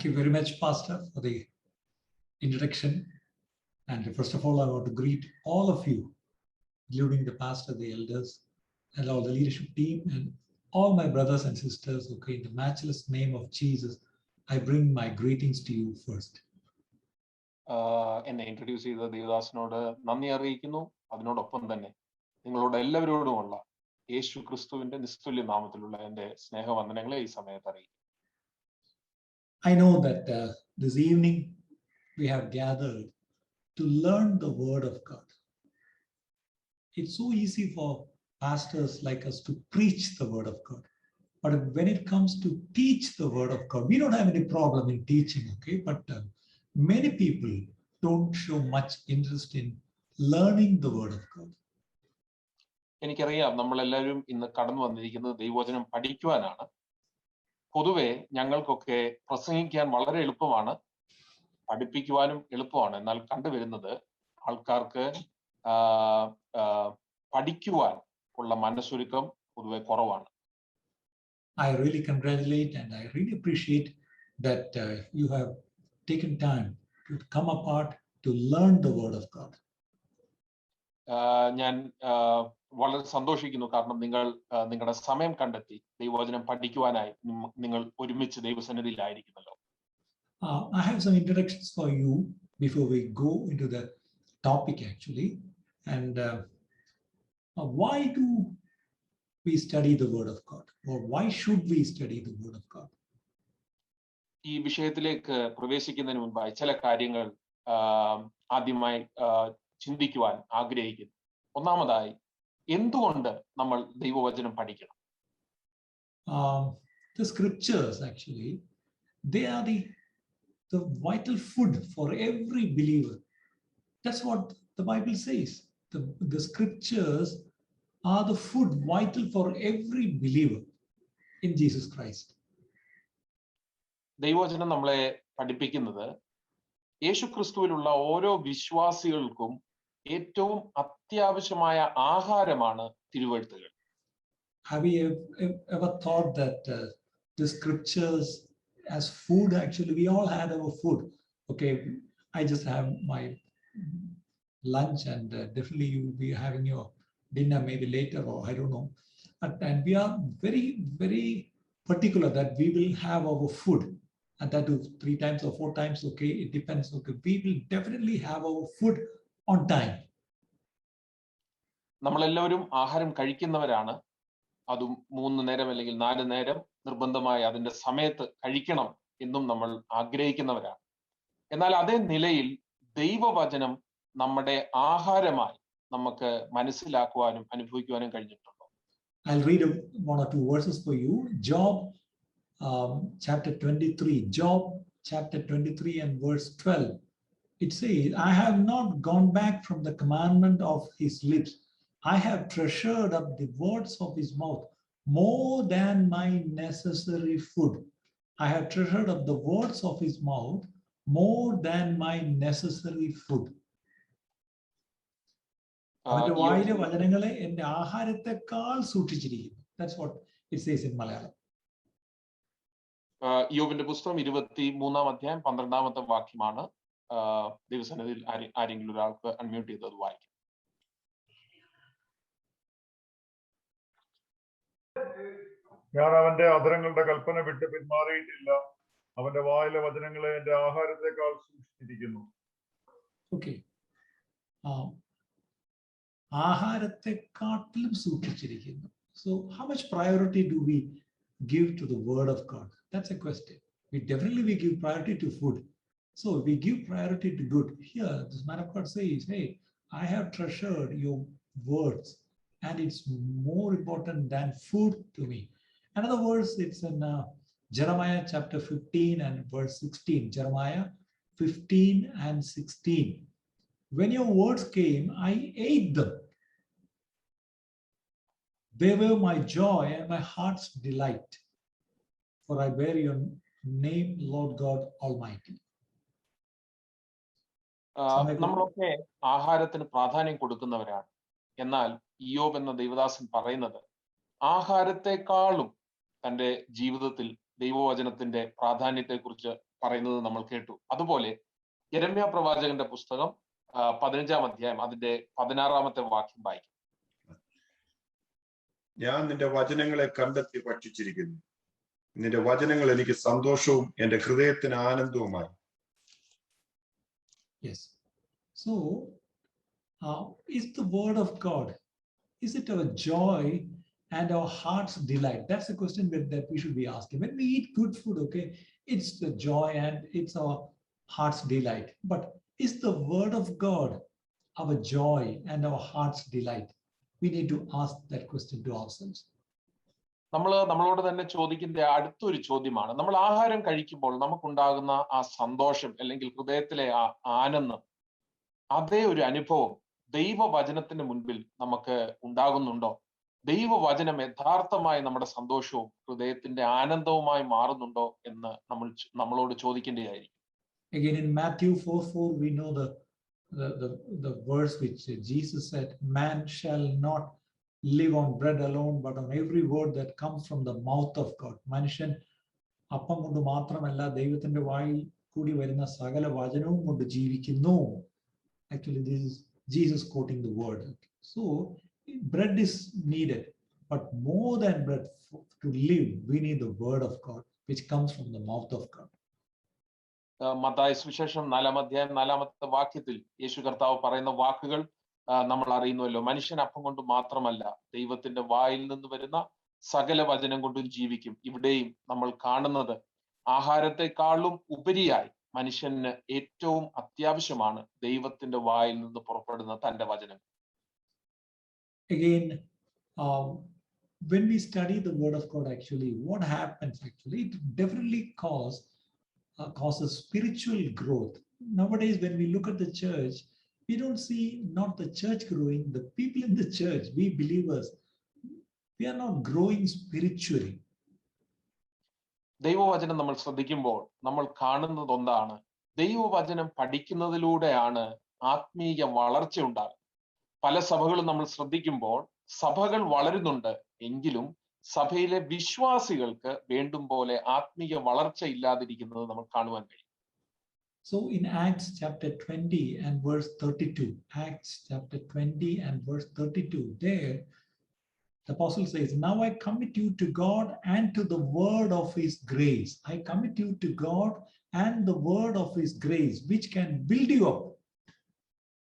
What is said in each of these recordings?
Thank you very much, Pastor, for the introduction. And first of all, I want to greet all of you, including the pastor, the elders, and all the leadership team, and all my brothers and sisters. Okay, in the matchless name of Jesus, I bring my greetings to you first. എന്നെ introduce ചെയ്ത ദേവദാസിനോട് നന്ദി അറിയിക്കുന്നു. അതിനോടൊപ്പം തന്നെ നിങ്ങളോട് എല്ലാവരോടുമുള്ള യേശു ക്രിസ്തുവിന്റെ നിസ്തുല്യ നാമത്തിലുള്ള എൻ്റെ സ്നേഹവന്ദനങ്ങളെ ഈ സമയത്ത് അറിയിക്കും. I know that this evening we have gathered to learn the word of God. It's so easy for pastors like us to preach the word of God. But when it comes to teach the word of God, we don't have any problem in teaching, okay? But many people don't show much interest in learning the word of God. എനിക്കറിയാം നമ്മളെല്ലാവരും ഇന്ന് കടന്നു വന്നിരിക്കുന്നത് ദൈവവചനം പഠിക്കുവാനാണ്. പൊതുവെ ഞങ്ങൾക്കൊക്കെ പ്രസംഗിക്കാൻ വളരെ എളുപ്പമാണ്, പഠിപ്പിക്കുവാനും എളുപ്പമാണ്. എന്നാൽ കണ്ടുവരുന്നത് ആൾക്കാർക്ക് പഠിക്കുവാൻ ഉള്ള മനസ്സൊരുക്കം പൊതുവെ കുറവാണ്. I really congratulate and I really appreciate that you have taken time to come apart to learn the word of God. ഞാൻ വളരെ സന്തോഷിക്കുന്നു, കാരണം നിങ്ങളുടെ സമയം കണ്ടെത്തി ദൈവവചനം പഠിക്കുവാനായി നിങ്ങൾ ഒരുമിച്ച് ദൈവസന്നിധിയിലായിരിക്കുന്നല്ലോ. I have some introductions for you before we go into the topic actually. And why do we study the word of God, or why should we study the word of God? ഈ വിഷയത്തിലേക്ക് പ്രവേശിക്കുന്നതിന് മുൻപായി ചില കാര്യങ്ങൾ ആദ്യമായി ചിന്തിക്കുവാൻ ആഗ്രഹിക്കുന്നു. ഒന്നാമതായി, എന്തുകൊണ്ട് നമ്മൾ ദൈവവചനം പഠിക്കണം? The scriptures actually, they are the vital food for every believer. That's what the Bible says. The scriptures are the food vital for every believer in Jesus Christ. ദൈവവചനം നമ്മളെ പഠിപ്പിക്കുന്നത് യേശുക്രിസ്തുവിലുള്ള ഓരോ വിശ്വാസികൾക്കും ഏറ്റവും അത്യാവശ്യമായ ആഹാരമാണ് തിരുവെഴുത്തുകൾ. Have you ever thought that the scriptures as food? Actually, we all had our food. Okay, I just have my lunch, and definitely you will be having your dinner maybe later, or I don't know. And we are very, very particular that we will have our food, and that is 3 times or 4 times. Okay, it depends. Okay, we will definitely have our food on time. നമ്മളെല്ലാവരും ആഹാരം കഴിക്കുന്നവരാണ്. അതും 3 നേരം അല്ലെങ്കിൽ 4 നേരം നിർബന്ധമായി അതിന്റെ സമയത്ത് കഴിക്കണം എന്നും നമ്മൾ ആഗ്രഹിക്കുന്നവരാണ്. എന്നാൽ അതേ നിലയിൽ ദൈവവചനം നമ്മുടെ ആഹാരമായി നമുക്ക് മനസ്സിലാക്കുവാനും അനുഭവിക്കുവാനും കഴിഞ്ഞിട്ടുണ്ടോ? I'll read 1 or 2 verses for you. Job chapter 23. Job chapter 23 and verse 12. It says, I have not gone back from the commandment of his lips. I have treasured up the words of his mouth more than my necessary food. I have treasured up the words of his mouth more than my necessary food. അവന്റെ വായിലെ വചനങ്ങളെ എന്റെ ആഹാരത്തെക്കാൾ സൂക്ഷിച്ചിരിക്കുന്നു. That's what it says in Malayalam. യോബിന്റെ പുസ്തകം 23-ാം അധ്യായം 12-ാമത്തെ വാക്യമാണ്. ദൈവസന്നിധിയിൽ ആരെങ്കിലും ഒരാൾക്ക് അൺമ്യൂട്ട് ചെയ്തത് വായിക്കും. ഞാൻ അവന്റെ അധരങ്ങളുടെ കൽപ്പന വിട്ട് പിന്മാറിയിട്ടില്ല. അവന്റെ വായിലെ വചനങ്ങളെ എന്റെ ആഹാരത്തെക്കാൾ സൂക്ഷിച്ചിരിക്കുന്നു. Okay. ആഹാരത്തെക്കാട്ടിലും സൂക്ഷിച്ചിരിക്കുന്നു. So how much priority do we give to the word of God? That's a question. We definitely give priority to food. So we give priority to good. Here, this man of God says, hey, I have treasured your words, and it's more important than food to me. Another verse, it's in Jeremiah chapter 15 and verse 16. Jeremiah 15 and 16. When your words came, I ate them. They were my joy and my heart's delight. For I bear your name, Lord God Almighty. നമ്മളൊക്കെ ആഹാരത്തിന് പ്രാധാന്യം കൊടുക്കുന്നവരാണ്. എന്നാൽ ഇയ്യോബ് എന്ന ദൈവദാസൻ പറയുന്നത് ആഹാരത്തെക്കാളും തന്റെ ജീവിതത്തിൽ ദൈവവചനത്തിന്റെ പ്രാധാന്യത്തെക്കുറിച്ച് പറയുന്നത് നമ്മൾ കേട്ടു. അതുപോലെ യെരമ്യാ പ്രവാചകന്റെ പുസ്തകം 15-ാം അധ്യായം അതിന്റെ 16-ാമത്തെ വാക്യം വായിക്കും. ഞാൻ നിന്റെ വചനങ്ങളെ കണ്ടെത്തി ഭക്ഷിച്ചിരിക്കുന്നു. നിന്റെ വചനങ്ങൾ എനിക്ക് സന്തോഷവും എന്റെ ഹൃദയത്തിന് ആനന്ദവുമായി. Yes. So, is the word of God, is it our joy and our heart's delight? That's the question that we should be asking. When we eat good food, okay, it's the joy and it's our heart's delight. But is the word of God our joy and our heart's delight? We need to ask that question to ourselves. നമ്മളോട് തന്നെ ചോദിക്കുന്ന അടുത്തൊരു ചോദ്യമാണ്, നമ്മൾ ആഹാരം കഴിക്കുമ്പോൾ നമുക്കുണ്ടാകുന്ന ആ സന്തോഷം അല്ലെങ്കിൽ ഹൃദയത്തിലെ ആ ആനന്ദം, അതേ ഒരു അനുഭവം ദൈവവചനത്തിന് മുൻപിൽ നമുക്ക് ഉണ്ടാകുന്നുണ്ടോ? ദൈവവചനം യഥാർത്ഥമായി നമ്മുടെ സന്തോഷവും ഹൃദയത്തിന്റെ ആനന്ദവുമായി മാറുന്നുണ്ടോ എന്ന് നമ്മളോട് ചോദിക്കേണ്ടതായിരിക്കും. Again, in Matthew 4:4, we know the verse which Jesus said, "Man shall not live on bread alone, but on every word that comes from the mouth of God." മനുഷ്യൻ അപ്പം കൊണ്ട് മാത്രമല്ല ദൈവത്തിന്റെ വായിൽ കൂടി വരുന്ന സകല വചനവും കൊണ്ട് ജീവിക്കുന്നു. Actually, this is Jesus quoting the word. So, bread is needed, but more than bread, to live, we need the word of God, which comes from the mouth of God. Mathai സുവിശേഷം 4-ാം അധ്യായം 4-ാമത്തെ വാക്യത്തിൽ യേശു കർത്താവ് പറയുന്ന വാക്കുകൾ നമ്മൾ അറിയുന്നുവല്ലോ. മനുഷ്യൻ അപ്പം കൊണ്ട് മാത്രമല്ല ദൈവത്തിന്റെ വായിൽ നിന്ന് വരുന്ന സകല വചനം കൊണ്ടും ജീവിക്കും. ഇവിടെയും നമ്മൾ കാണുന്നത് ആഹാരത്തെക്കാളും ഉപരിയായി മനുഷ്യന് ഏറ്റവും അത്യാവശ്യമാണ് ദൈവത്തിന്റെ വായിൽ നിന്ന് പുറപ്പെടുന്ന തന്റെ വചനം. Again, when we study the word of God, actually, what happens actually, it definitely causes spiritual growth. Nowadays, when we look at the church, we don't see not the church growing, the people in the church, we believers, we are not growing spiritually. ദൈവവചനം നമ്മൾ ശ്രദ്ധിക്കുമ്പോൾ നമ്മൾ കാണുന്നത് ഒന്നാണ്, ദൈവവചനം പഠിക്കുന്നതിലൂടെയാണ് ആത്മീയ വളർച്ച ഉണ്ടാകുന്നത്. പല സഭകളും നമ്മൾ ശ്രദ്ധിക്കുമ്പോൾ സഭകൾ വളരുന്നുണ്ട്, എങ്കിലും സഭയിലെ വിശ്വാസികൾക്ക് വേണ്ടും പോലെ ആത്മീയ വളർച്ച ഇല്ലാതിരിക്കുന്നത് നമ്മൾ കാണുവാൻ കഴിയും. So in Acts chapter 20 and verse 32, Acts chapter 20 and verse 32, there the apostle says, "Now I commit you to God and to the word of his grace." I commit you to God and the word of his grace, which can build you up.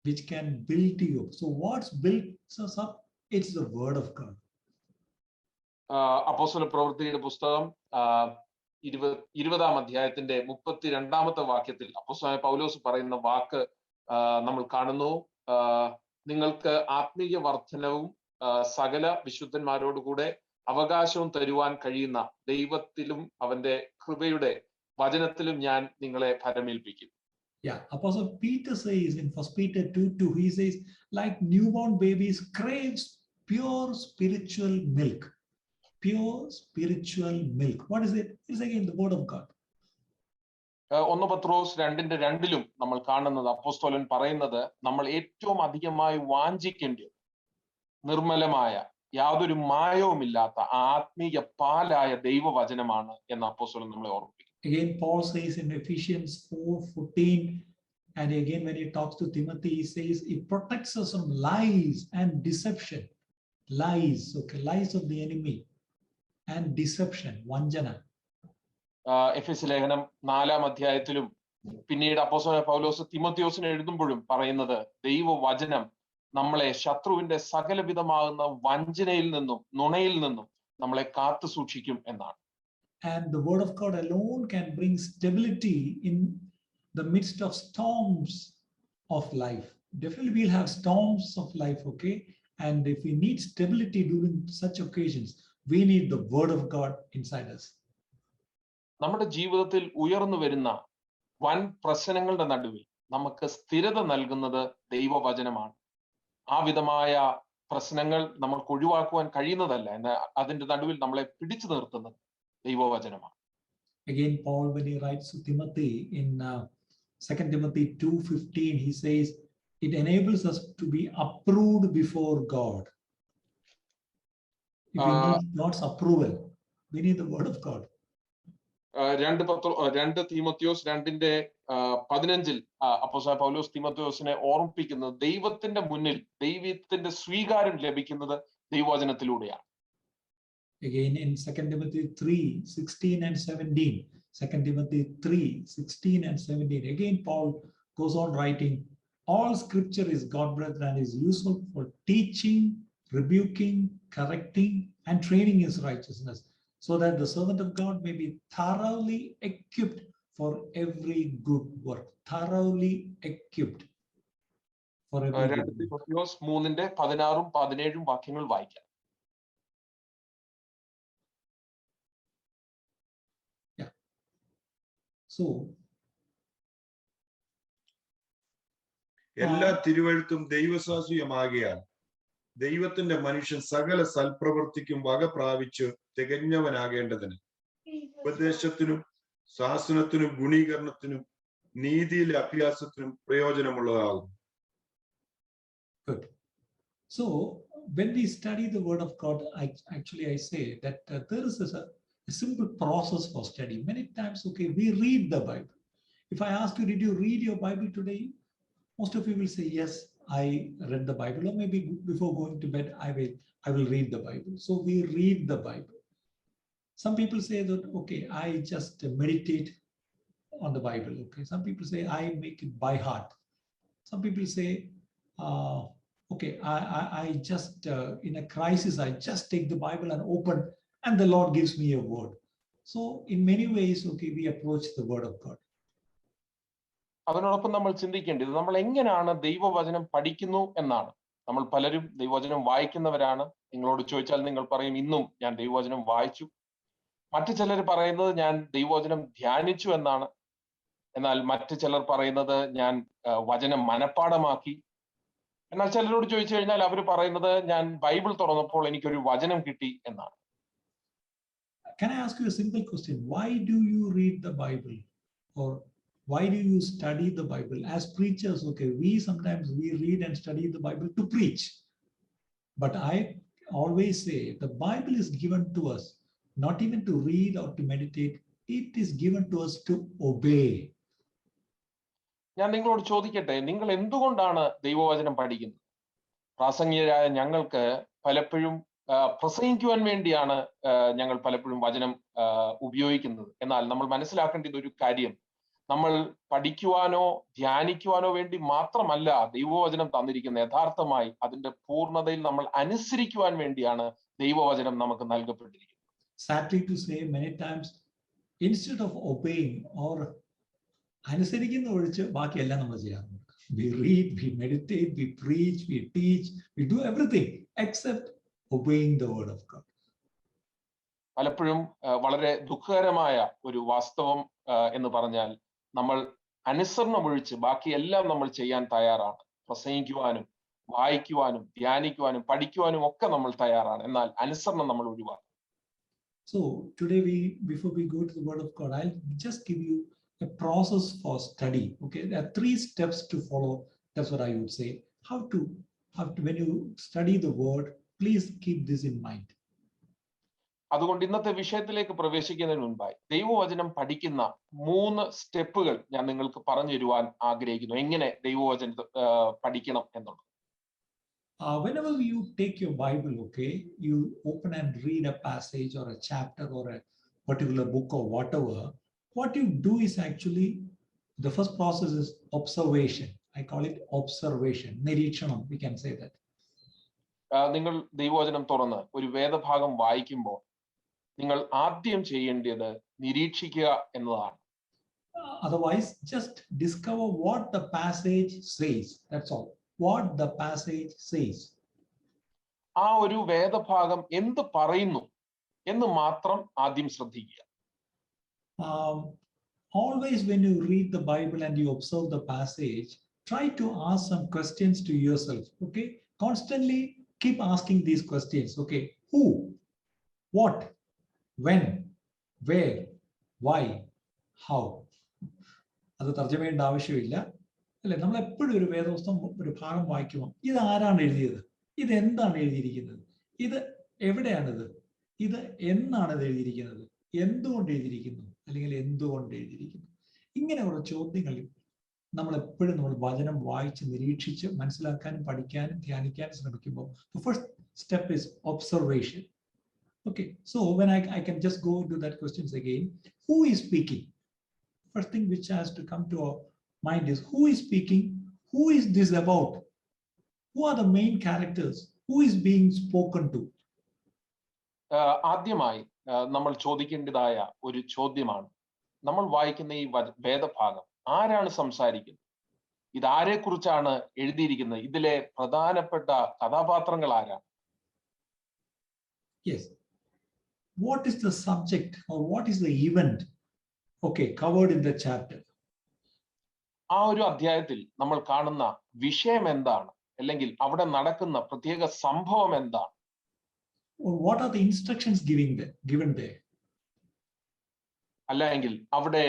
Which can build you up. So what's built us up? It's the word of God. അപ്പോസ്തല പ്രവൃത്തിയുടെ പുസ്തകം 20-ാം അധ്യായത്തിന്റെ 32-ാമത്തെ വാക്യത്തിൽ അപ്പോസ്തലനായ പൗലോസ് പറയുന്ന വാക്ക് നമ്മൾ കാണുന്നു, നിങ്ങൾക്ക് ആത്മീയ വർധനവും സകല വിശുദ്ധന്മാരോടുകൂടെ അവകാശവും തരുവാൻ കഴിയുന്ന ദൈവത്തിലും അവന്റെ കൃപയുടെ വചനത്തിലും ഞാൻ നിങ്ങളെ ഭരമേൽപ്പിക്കും. Yeah, Apostle Peter says in 1 Peter 2:2, he says, like newborn babies craves pure spiritual milk. Pure spiritual milk. What is it? It's again the word of God. 1 പത്രോസ് 2:2 നമ്മൾ കാണുന്നത് അപ്പോസ്തലൻ പറയുന്നത്, നമ്മൾ ഏറ്റവും അധികമായി വാഞ്ചിക്കേണ്ടത് നിർമ്മലമായ യാതൊരു മായവുമില്ലാത്ത ആത്മീയ പാലായ ദൈവവചനമാണ് എന്ന് അപ്പോസ്തലൻ നമ്മളെ ഓർമ്മിപ്പിക്കും. Again, Paul says in Ephesians 4:14, and again when he talks to Timothy, he says it protects us from lies and deception. Lies, okay, lies of the enemy and deception, vanjana. എഫെസ്യ ലേഖനം 4-ാം അധ്യായത്തിലും പിന്നീട് അപ്പോസ്തലനായ പൗലോസ് തിമോത്തിയോസിന് എഴുതുമ്പോഴും പറയുന്നത്, ദൈവവചനം നമ്മളെ ശത്രുവിന്റെ സകലവിധമാകുന്ന വഞ്ചനയിൽ നിന്നും നുണയിൽ നിന്നും നമ്മളെ കാത്തു സൂക്ഷിക്കും എന്നാണ്. And the word of God alone can bring stability in the midst of storms of life. Definitely we'll have storms of life, okay? And if we need stability during such occasions, we need the word of God inside us. നമ്മുടെ ജീവിതത്തിൽ ഉയർന്നു വരുന്ന വൻ പ്രശ്നങ്ങളുടെ നടുവിൽ നമുക്ക് സ്ഥിരത നൽകുന്നത് ദൈവവചനമാണ്. ആ വിധമായ പ്രശ്നങ്ങൾ നമുക്ക് ഒഴിവാക്കുവാൻ കഴിയുന്നതല്ല, എന്നാൽ അതിന്റെ നടുവിൽ നമ്മളെ പിടിച്ചു നിർത്തുന്നത് ദൈവവചനമാണ്. Again, Paul, when he writes to Timothy in 2 Timothy 2:15, he says, it enables us to be approved before God. If we need God's approval, we need the word of God. രണ്ട് തീമോത്തിയോസ് 2:15 അപ്പോസ്തലൻ പൗലോസ് തീമോത്തിയോസിനെ ഓർമ്മിപ്പിക്കുന്നത് ദൈവത്തിന്റെ മുന്നിൽ ദൈവത്തിന്റെ സ്വീകാരം ലഭിക്കുന്നത് ദൈവവചനത്തിലൂടെയാണ്. Again in 2 Timothy 3:16 and 17. 2 Timothy 3:16 and 17. Again, Paul goes on writing, all scripture is God-breathed and is useful for teaching, rebuking, correcting, and training in righteousness, so that the servant of God may be thoroughly equipped for every good work. Thoroughly equipped for every good 2 work. Timotheos 3:16-17 വാക്യങ്ങൾ വായിക്കാം. So, എല്ലാ തിരുവഴുത്തും ദൈവശാസ്ത്രീയമാകിയാൽ ദൈവത്തിന്റെ മനുഷ്യൻ സകല സൽപ്രവൃത്തിക്കും വക പ്രാപിച്ച് തികഞ്ഞവനാകേണ്ടതിന് ഉപദേശത്തിനും ശാസനത്തിനും ഗുണീകരണത്തിനും നീതിയിലെ അഭ്യാസത്തിനും പ്രയോജനമുള്ളതാകും. good. So, when we study the word of God, I say that there is a simple process for study. Many times, okay, we read the Bible. If I ask you, did you read your Bible today? Most of you will say, yes, I read the Bible, or maybe before going to bed, I will read the Bible. So we read the Bible. Some people say that, okay, I just meditate on the Bible. Okay, some people say I make it by heart. Some people say, okay, I just in a crisis, I just take the Bible and open, and the Lord gives me a word. So in many ways, okay, we approach the word of God. അതിനോടൊപ്പം നമ്മൾ ചിന്തിക്കേണ്ടത് നമ്മൾ എങ്ങനെയാണ് ദൈവവചനം പഠിക്കുന്നു എന്നാണ്. നമ്മൾ പലരും ദൈവവചനം വായിക്കുന്നവരാണ്. നിങ്ങളോട് ചോദിച്ചാൽ നിങ്ങൾ പറയും, ഇന്നും ഞാൻ ദൈവവചനം വായിച്ചു. മറ്റു ചിലർ പറയുന്നത് ഞാൻ ദൈവവചനം ധ്യാനിച്ചു എന്നാണ്. എന്നാൽ മറ്റു ചിലർ പറയുന്നത് ഞാൻ വചനം മനഃപ്പാഠമാക്കി. എന്നാൽ ചിലരോട് ചോദിച്ചു കഴിഞ്ഞാൽ അവർ പറയുന്നത് ഞാൻ ബൈബിൾ തുറന്നപ്പോൾ എനിക്കൊരു വചനം കിട്ടി എന്നാണ്. Can I ask you a simple question? Why do you read the Bible? Or why do you study the Bible? As preachers, okay, we sometimes read and study the Bible to preach. But I always say the Bible is given to us, not even to read or to meditate. It is given to us to obey. ഞാൻ നിങ്ങളോട് ചോദിക്കട്ടെ, നിങ്ങൾ എന്തുകൊണ്ടാണ് ദൈവവചനം പഠിക്കുന്നത്? പ്രാസംഗികരായ ഞങ്ങൾക്ക് പലപ്പോഴും പ്രസംഗിക്കുവാൻ വേണ്ടിയാണ് ഞങ്ങൾ പലപ്പോഴും വചനം ഉപയോഗിക്കുന്നത്. എന്നാൽ നമ്മൾ മനസ്സിലാക്കേണ്ടത് ഒരു കാര്യം, നമ്മൾ പഠിക്കുവാനോ ധ്യാനിക്കുവാനോ വേണ്ടി മാത്രമല്ല ദൈവവചനം തന്നിരിക്കുന്നത്. യഥാർത്ഥമായി അതിന്റെ പൂർണ്ണതയിൽ നമ്മൾ അനുസരിക്കുവാൻ വേണ്ടിയാണ് ദൈവവചനം നമുക്ക് നൽകപ്പെട്ടിരിക്കുന്നത്. Sadly to say, many times instead of obeying or അനുസരിക്കുന്ന ഒഴിച്ച് ബാക്കിയെല്ലാം നമ്മൾ ചെയ്യാറുണ്ട്. We read, we meditate, we preach, we teach, we do everything except obeying the word of God. പലപ്പോഴും വളരെ ദുഃഖകരമായ ഒരു വാസ്തവം എന്ന് പറഞ്ഞാൽ നമ്മൾ അനുസരണം ഒഴിച്ച് ബാക്കിയെല്ലാം നമ്മൾ ചെയ്യാൻ തയ്യാറാണ്. പ്രസംഗിക്കുവാനും വായിക്കുവാനും ധ്യാനിക്കുവാനും പഠിക്കുവാനും ഒക്കെ നമ്മൾ തയ്യാറാണ്. എന്നാൽ അനുസരണം നമ്മൾ ഒഴിവാക്കും. So today before we go to the word of God, I'll just give you a process for study. Okay, there are 3 steps to follow. That's what I would say. How to when you study the word, please keep this in mind. അതുകൊണ്ട് ഇന്നത്തെ വിഷയത്തിലേക്ക് പ്രവേശിക്കുന്നതിന് മുൻപായി ദൈവവചനം പഠിക്കുന്ന 3 സ്റ്റെപ്പുകൾ ഞാൻ നിങ്ങൾക്ക് പറഞ്ഞു തരുവാൻ ആഗ്രഹിക്കുന്നു, എങ്ങനെ ദൈവവചനം പഠിക്കണം എന്നുള്ളത്. Whenever you take your Bible, okay, you open and read a passage or a chapter or a particular book or whatever, what you do is actually, the first process is observation. I call it observation. Nirekshanam, we can say that. നിങ്ങൾ ദൈവവചനം തുറന്ന് ഒരു വേദഭാഗം വായിക്കുമ്പോൾ നിങ്ങൾ ആദ്യം ചെയ്യേണ്ടത് നിരീക്ഷിക്കുക എന്നതാണ്. Otherwise, just discover what the passage says. That's all. What the passage says. ആ ഒരു വേദഭാഗം എന്ത് പറയുന്നു എന്ന് മാത്രം ആദ്യം ശ്രദ്ധിക്കുക. Always when you read the Bible and you observe the passage, try to ask some questions to yourself. Okay, constantly keep asking these questions. Okay, who, what, when, where, why, how. അത് തർജ്ജമയുടെ ആവശ്യമില്ല അല്ലെ. നമ്മൾ എപ്പോഴും ഒരു വേദപുസ്തകം ഒരു ഭാഗം വായിക്കുമ്പോൾ ഇത് ആരാണ് എഴുതിയത്, ഇത് എന്താണ് എഴുതിയിരിക്കുന്നത്, ഇത് എവിടെയാണിത്, ഇത് എന്നാണ് ഇത് എഴുതിയിരിക്കുന്നത്, എന്തുകൊണ്ട് എഴുതിയിരിക്കുന്നു, അല്ലെങ്കിൽ എന്തുകൊണ്ട് എഴുതിയിരിക്കുന്നു? ഇങ്ങനെയുള്ള ചോദ്യങ്ങൾ നമ്മൾ എപ്പോഴും നമ്മൾ വചനം വായിച്ച് നിരീക്ഷിച്ച് മനസ്സിലാക്കാനും പഠിക്കാനും ധ്യാനിക്കാനും ശ്രമിക്കുമ്പോൾ the first step is observation. Okay, so when I can just go to that questions again. Who is speaking? First thing which has to come to our mind is who is speaking? Who is this about? Who are the main characters? Who is being spoken to? ആദ്യമായി നമ്മൾ ചോദിക്കേണ്ടതായ ഒരു ചോദ്യമാണ്, നമ്മൾ വായിക്കുന്ന ഈ വേദഭാഗം ആരാണ് സംസാരിക്കുന്നത്? ഇതാരെ കുറിച്ചാണ് എഴുതിയിരിക്കുന്നത്? ഇതിലെ പ്രധാനപ്പെട്ട കഥാപാത്രങ്ങൾ ആരാണ്? Yes. What is the subject or what is the event? Okay, covered in the chapter. ആ ഒരു അധ്യായത്തിൽ നമ്മൾ കാണുന്ന വിഷയം എന്താണ്, അല്ലെങ്കിൽ അവിടെ നടക്കുന്ന പ്രത്യേക സംഭവം എന്താണ്? Or what are the instructions given there? അല്ലെങ്കിൽ അവിടെ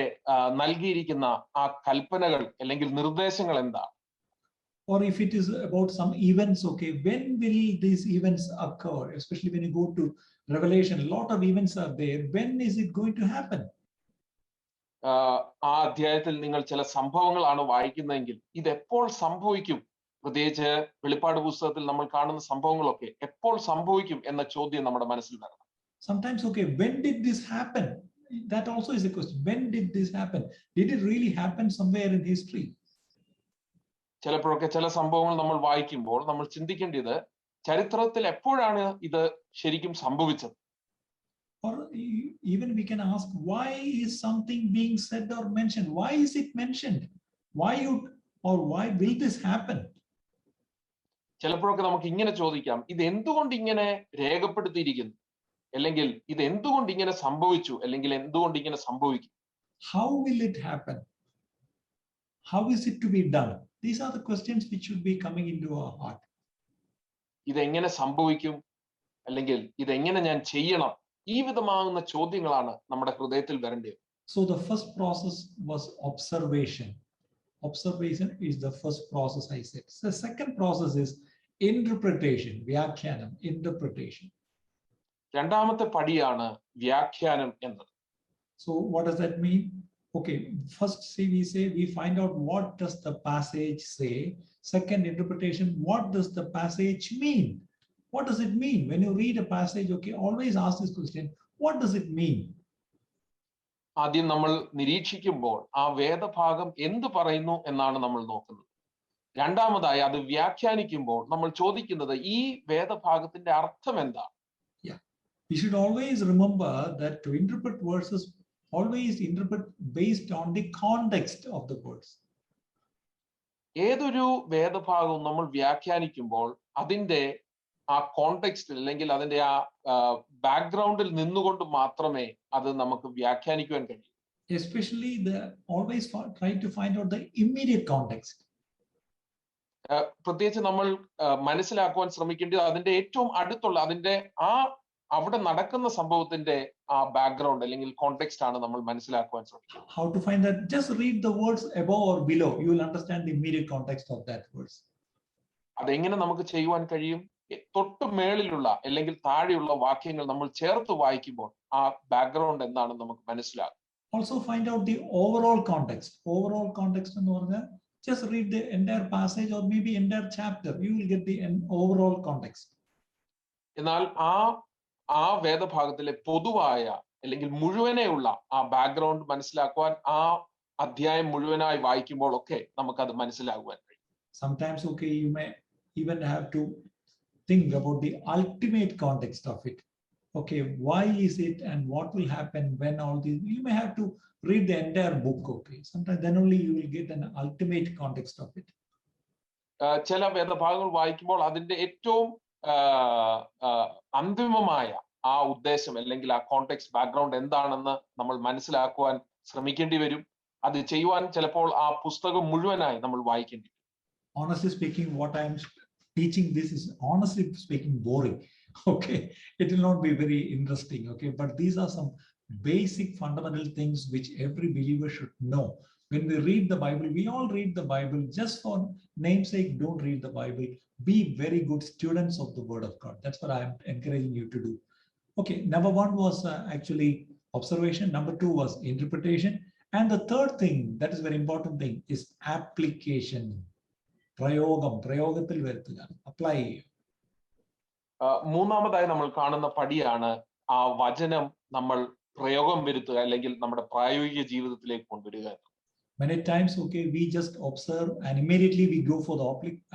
നൽകിയിരിക്കുന്ന ആ കൽപ്പനകൾ അല്ലെങ്കിൽ നിർദ്ദേശങ്ങൾ എന്താണ്? Or if it is about some events, okay, when will these events occur? Especially when you go to Revelation, a lot of events are there. When is it going to happen? ആ അധ്യായത്തിൽ നിങ്ങൾ ചില സംഭവങ്ങളാണ് വായിക്കുന്നതെങ്കിൽ ഇത് എപ്പോൾ സംഭവിക്കും? പ്രത്യേകിച്ച് വെളിപ്പാട് പുസ്തകത്തിൽ നമ്മൾ കാണുന്ന സംഭവങ്ങളൊക്കെ എപ്പോൾ സംഭവിക്കും എന്ന ചോദ്യം നമ്മുടെ മനസ്സിൽ വരണം. Sometimes, okay, when did this happen? That also is a question. When did this happen? Did it really happen somewhere in history? ചിലപ്പോഴൊക്കെ ചില സംഭവങ്ങൾ നമ്മൾ വായിക്കുമ്പോൾ നമ്മൾ ചിന്തിക്കേണ്ടത് ചരിത്രത്തിൽ എപ്പോഴാണ് ഇത് ശരിക്കും സംഭവിച്ചത്? Or even we can ask, why is something being said or mentioned? Why is it mentioned? Why will this happen? ചിലപ്പോഴൊക്കെ നമുക്ക് ഇങ്ങനെ ചോദിക്കാം, ഇത് എന്തുകൊണ്ട് ഇങ്ങനെ രേഖപ്പെടുത്തിയിരിക്കുന്നു, അല്ലെങ്കിൽ ഇത് എന്തുകൊണ്ട് ഇങ്ങനെ സംഭവിച്ചു, അല്ലെങ്കിൽ എന്തുകൊണ്ട് ഇങ്ങനെ സംഭവിക്കും? How will it happen? How is it to be done? These are the questions which should be coming into our heart. ഇതെങ്ങനെ സംഭവിക്കും, അല്ലെങ്കിൽ ഇതെങ്ങനെ ഞാൻ ചെയ്യണം? ഈ വിധമാകുന്ന ചോദ്യങ്ങളാണ് നമ്മുടെ ഹൃദയത്തിൽ വരേണ്ടത്. So the first process was observation. Observation is the first process, I said. The second process is interpretation, വ്യാഖ്യാനം, interpretation. രണ്ടാമത്തെ പടിയാണ് വ്യാഖ്യാനം എന്നത്. So what does that mean? Okay, first we find out what does the passage say. Second, interpretation, what does the passage mean? What does it mean? When you read a passage, okay, always ask this question, what does it mean? ആദ്യം നമ്മൾ നിരീക്ഷിക്കുമ്പോൾ ആ വേദഭാഗം എന്ത് പറയുന്നു എന്നാണ് നമ്മൾ നോക്കുന്നത്. രണ്ടാമതായി അത് വ്യാഖ്യാനിക്കുമ്പോൾ നമ്മൾ ചോദിക്കുന്നത് ഈ വേദഭാഗത്തിന്റെ അർത്ഥം എന്താണ്? Yeah, you should always remember that to interpret verses, always interpret based on the context of the words. ഏതൊരു വേദഭാഗവും നമ്മൾ വ്യാഖ്യാനിക്കുമ്പോൾ അതിന്റെ ആ കോണ്ടെക്സ്റ്റിൽ അല്ലെങ്കിൽ അതിന്റെ ആ ബാക്ക്ഗ്രൗണ്ടിൽ നിന്നുകൊണ്ട് മാത്രമേ അത് നമുക്ക് വ്യാഖ്യാനിക്കുവാൻ കഴിയൂ. Especially always try to find out the immediate context. പ്രത്യേകിച്ച് നമ്മൾ മനസ്സിലാക്കുവാൻ ശ്രമിക്കേണ്ടത് അതിന്റെ ഏറ്റവും അടുത്തുള്ള അതിന്റെ അവിടെ നടക്കുന്ന സംഭവത്തിന്റെ ആ ബാക്ക്ഗ്രൗണ്ട് അല്ലെങ്കിൽ കോണ്ടെക്സ്റ്റ് ആണ് നമ്മൾ മനസ്സിലാക്കുവാൻ ശ്രമിക്കുന്നത്. How to find that? Just read the words above or below. You will understand the immediate context of that verse. അതെങ്ങനെ നമുക്ക് ചെയ്യുവാൻ കഴിയും? തൊട്ട് മേളിലുള്ള അല്ലെങ്കിൽ താഴെയുള്ള വാക്യങ്ങൾ നമ്മൾ ചേർത്ത് വായിക്കുമ്പോൾ ആ ബാക്ക്ഗ്രൗണ്ട് എന്താണെന്ന് നമുക്ക് മനസ്സിലാകും. Also find out the overall context. Overall context എന്ന് പറഞ്ഞാൽ just read the entire passage or maybe entire chapter. You will get the overall context. എന്നാൽ ആ വേദഭാഗത്തിലെ പൊതുവായ അല്ലെങ്കിൽ മുഴുവനെയുള്ള ആ ബാക്ക്ഗ്രൗണ്ട് മനസ്സിലാക്കുവാൻ ആ അധ്യായം മുഴുവനായി വായിക്കുമ്പോൾ ഒക്കെ നമുക്കത് മനസ്സിലാകുവാൻ കഴിയും. Sometimes, okay, you may even have to think about the ultimate context of it. Okay, why is it and what will happen when all these, you may have to read the entire book, okay. Sometimes then only you will get an ultimate context of it. ചില വേദഭാഗങ്ങൾ വായിക്കുമ്പോൾ അതിന്റെ ഏറ്റവും അന്തിമമായ ആ ഉദ്ദേശം അല്ലെങ്കിൽ ആ context background എന്താണെന്ന് നമ്മൾ മനസ്സിലാക്കുവാൻ ശ്രമിക്കേണ്ടി വരും. അത് ചെയ്യുവാൻ ചിലപ്പോൾ ആ പുസ്തകം മുഴുവനായി നമ്മൾ വായിക്കേണ്ടി വരും. Honestly speaking, what I am teaching this is honestly speaking boring. Okay, it will not be very interesting. Okay, but these are some basic fundamental things which every believer should know. When we read the Bible, we all read the Bible. Just for namesake, don't read the Bible. Be very good students of the Word of God. That's what I am encouraging you to do. Okay, number one was actually Observation. Number 2 was interpretation. And the third thing, that is very important thing, is application. പ്രയോഗത്തിൽ വരുത്തുക, apply ചെയ്യുക. മൂന്നാമതായി നമ്മൾ കാണുന്ന പടിയാണ് ആ വചനം നമ്മൾ പ്രയോഗം വരുത്തുക അല്ലെങ്കിൽ നമ്മുടെ പ്രായോഗിക ജീവിതത്തിലേക്ക് കൊണ്ടുവരിക. Many times, okay, we just observe and immediately we go for the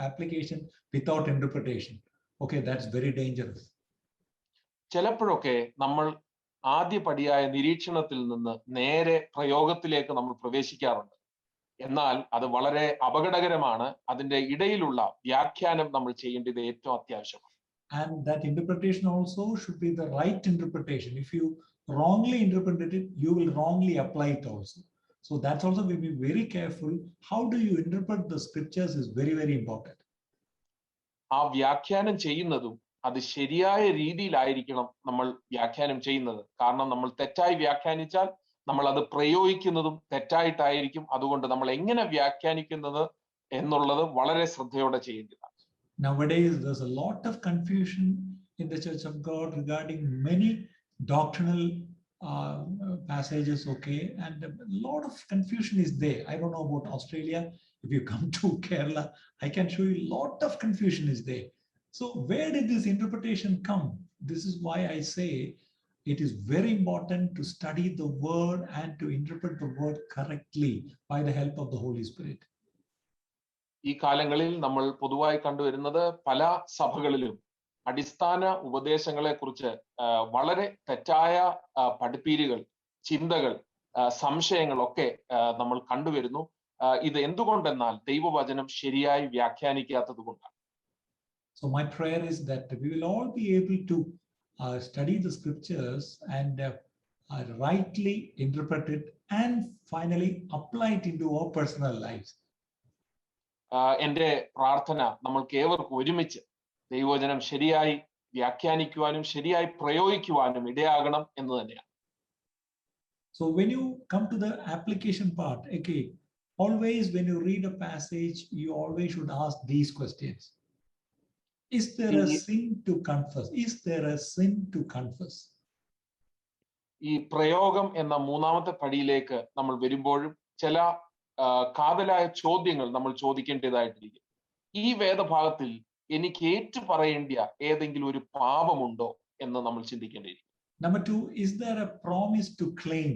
application without interpretation. Okay, that's very dangerous. ചിലപ്പോഴൊക്കെ നമ്മൾ ആദ്യ പടിയായ നിരീക്ഷണത്തിൽ നിന്ന് നേരെ പ്രയോഗത്തിലേക്ക് നമ്മൾ പ്രവേശിക്കാറുണ്ട്. എന്നാൽ അത് വളരെ അപകടകരമാണ്. അതിന്റെ ഇടയിലുള്ള വ്യാഖ്യാനം നമ്മൾ ചെയ്യേണ്ടത് ഏറ്റവും അത്യാവശ്യമാണ്. And that interpretation also should be the right interpretation. If you wrongly interpret it, you will wrongly apply it also. So that's also we be very careful. How do you interpret the scriptures is very, very important. ആ വ്യാഖ്യാനം ചെയ്യുന്നതും അത് ശരിയായ രീതിയിലായിരിക്കണം നമ്മൾ വ്യാഖ്യാനം ചെയ്യുന്നത്. കാരണം നമ്മൾ തെറ്റായി വ്യാഖ്യാനിച്ചാൽ നമ്മൾ അത് പ്രയോഗിക്കുന്നതും തെറ്റായിട്ടായിരിക്കും. അതുകൊണ്ട് നമ്മൾ എങ്ങനെ വ്യാഖ്യാനിക്കുന്നത് എന്നുള്ളത് വളരെ ശ്രദ്ധയോടെ ചെയ്യേണ്ടതാണ്. Nowadays, there's a lot of confusion in the Church of God regarding many doctrinal passages, okay, and a lot of confusion is there. I don't know about Australia. If you come to Kerala, I can show you a lot of confusion is there. So where did this interpretation come? This is why I say it is very important to study the word and to interpret the word correctly by the help of the Holy Spirit. ഈ കാലങ്ങളിൽ നമ്മൾ പൊതുവായി കണ്ടുവരുന്നത് പല സഭകളിലും അടിസ്ഥാന ഉപദേശങ്ങളെ കുറിച്ച് വളരെ തെറ്റായ പഠിപ്പീരുകൾ, ചിന്തകൾ, സംശയങ്ങളൊക്കെ നമ്മൾ കണ്ടുവരുന്നു. ഇത് എന്തുകൊണ്ടെന്നാൽ ദൈവവചനം ശരിയായി വ്യാഖ്യാനിക്കാത്തത് കൊണ്ടാണ്. So my prayer is that we will all be able to study the scriptures and rightly interpret it and finally apply it into our personal lives. എൻ്റെ പ്രാർത്ഥന നമ്മൾക്ക് ഏവർക്കും ഒരുമിച്ച് ദൈവവചനം ശരിയായി വ്യാഖ്യാനിക്കുവാനും ശരിയായി പ്രയോഗിക്കുവാനും ഇടയാകണം എന്ന് തന്നെയാണ്. So when you come to the application part, okay, always when you read a passage, you always should ask these questions. Is there a sin to confess? Is there a sin to confess? ഈ പ്രയോഗം എന്ന മൂന്നാമത്തെ പടിയിലേക്ക് നമ്മൾ വരുമ്പോഴും ചില കാതലായ ചോദ്യങ്ങൾ നമ്മൾ ചോദിക്കേണ്ടതായിട്ടിരിക്കും. ഈ വേദഭാഗത്തിൽ എനിക്ക് ഏറ്റു പറയേണ്ട ഏതെങ്കിലും ഒരു പാപമുണ്ടോ എന്ന് നമ്മൾ ചിന്തിക്കേണ്ടിയിരിക്കും. Number 2, is there a promise to claim?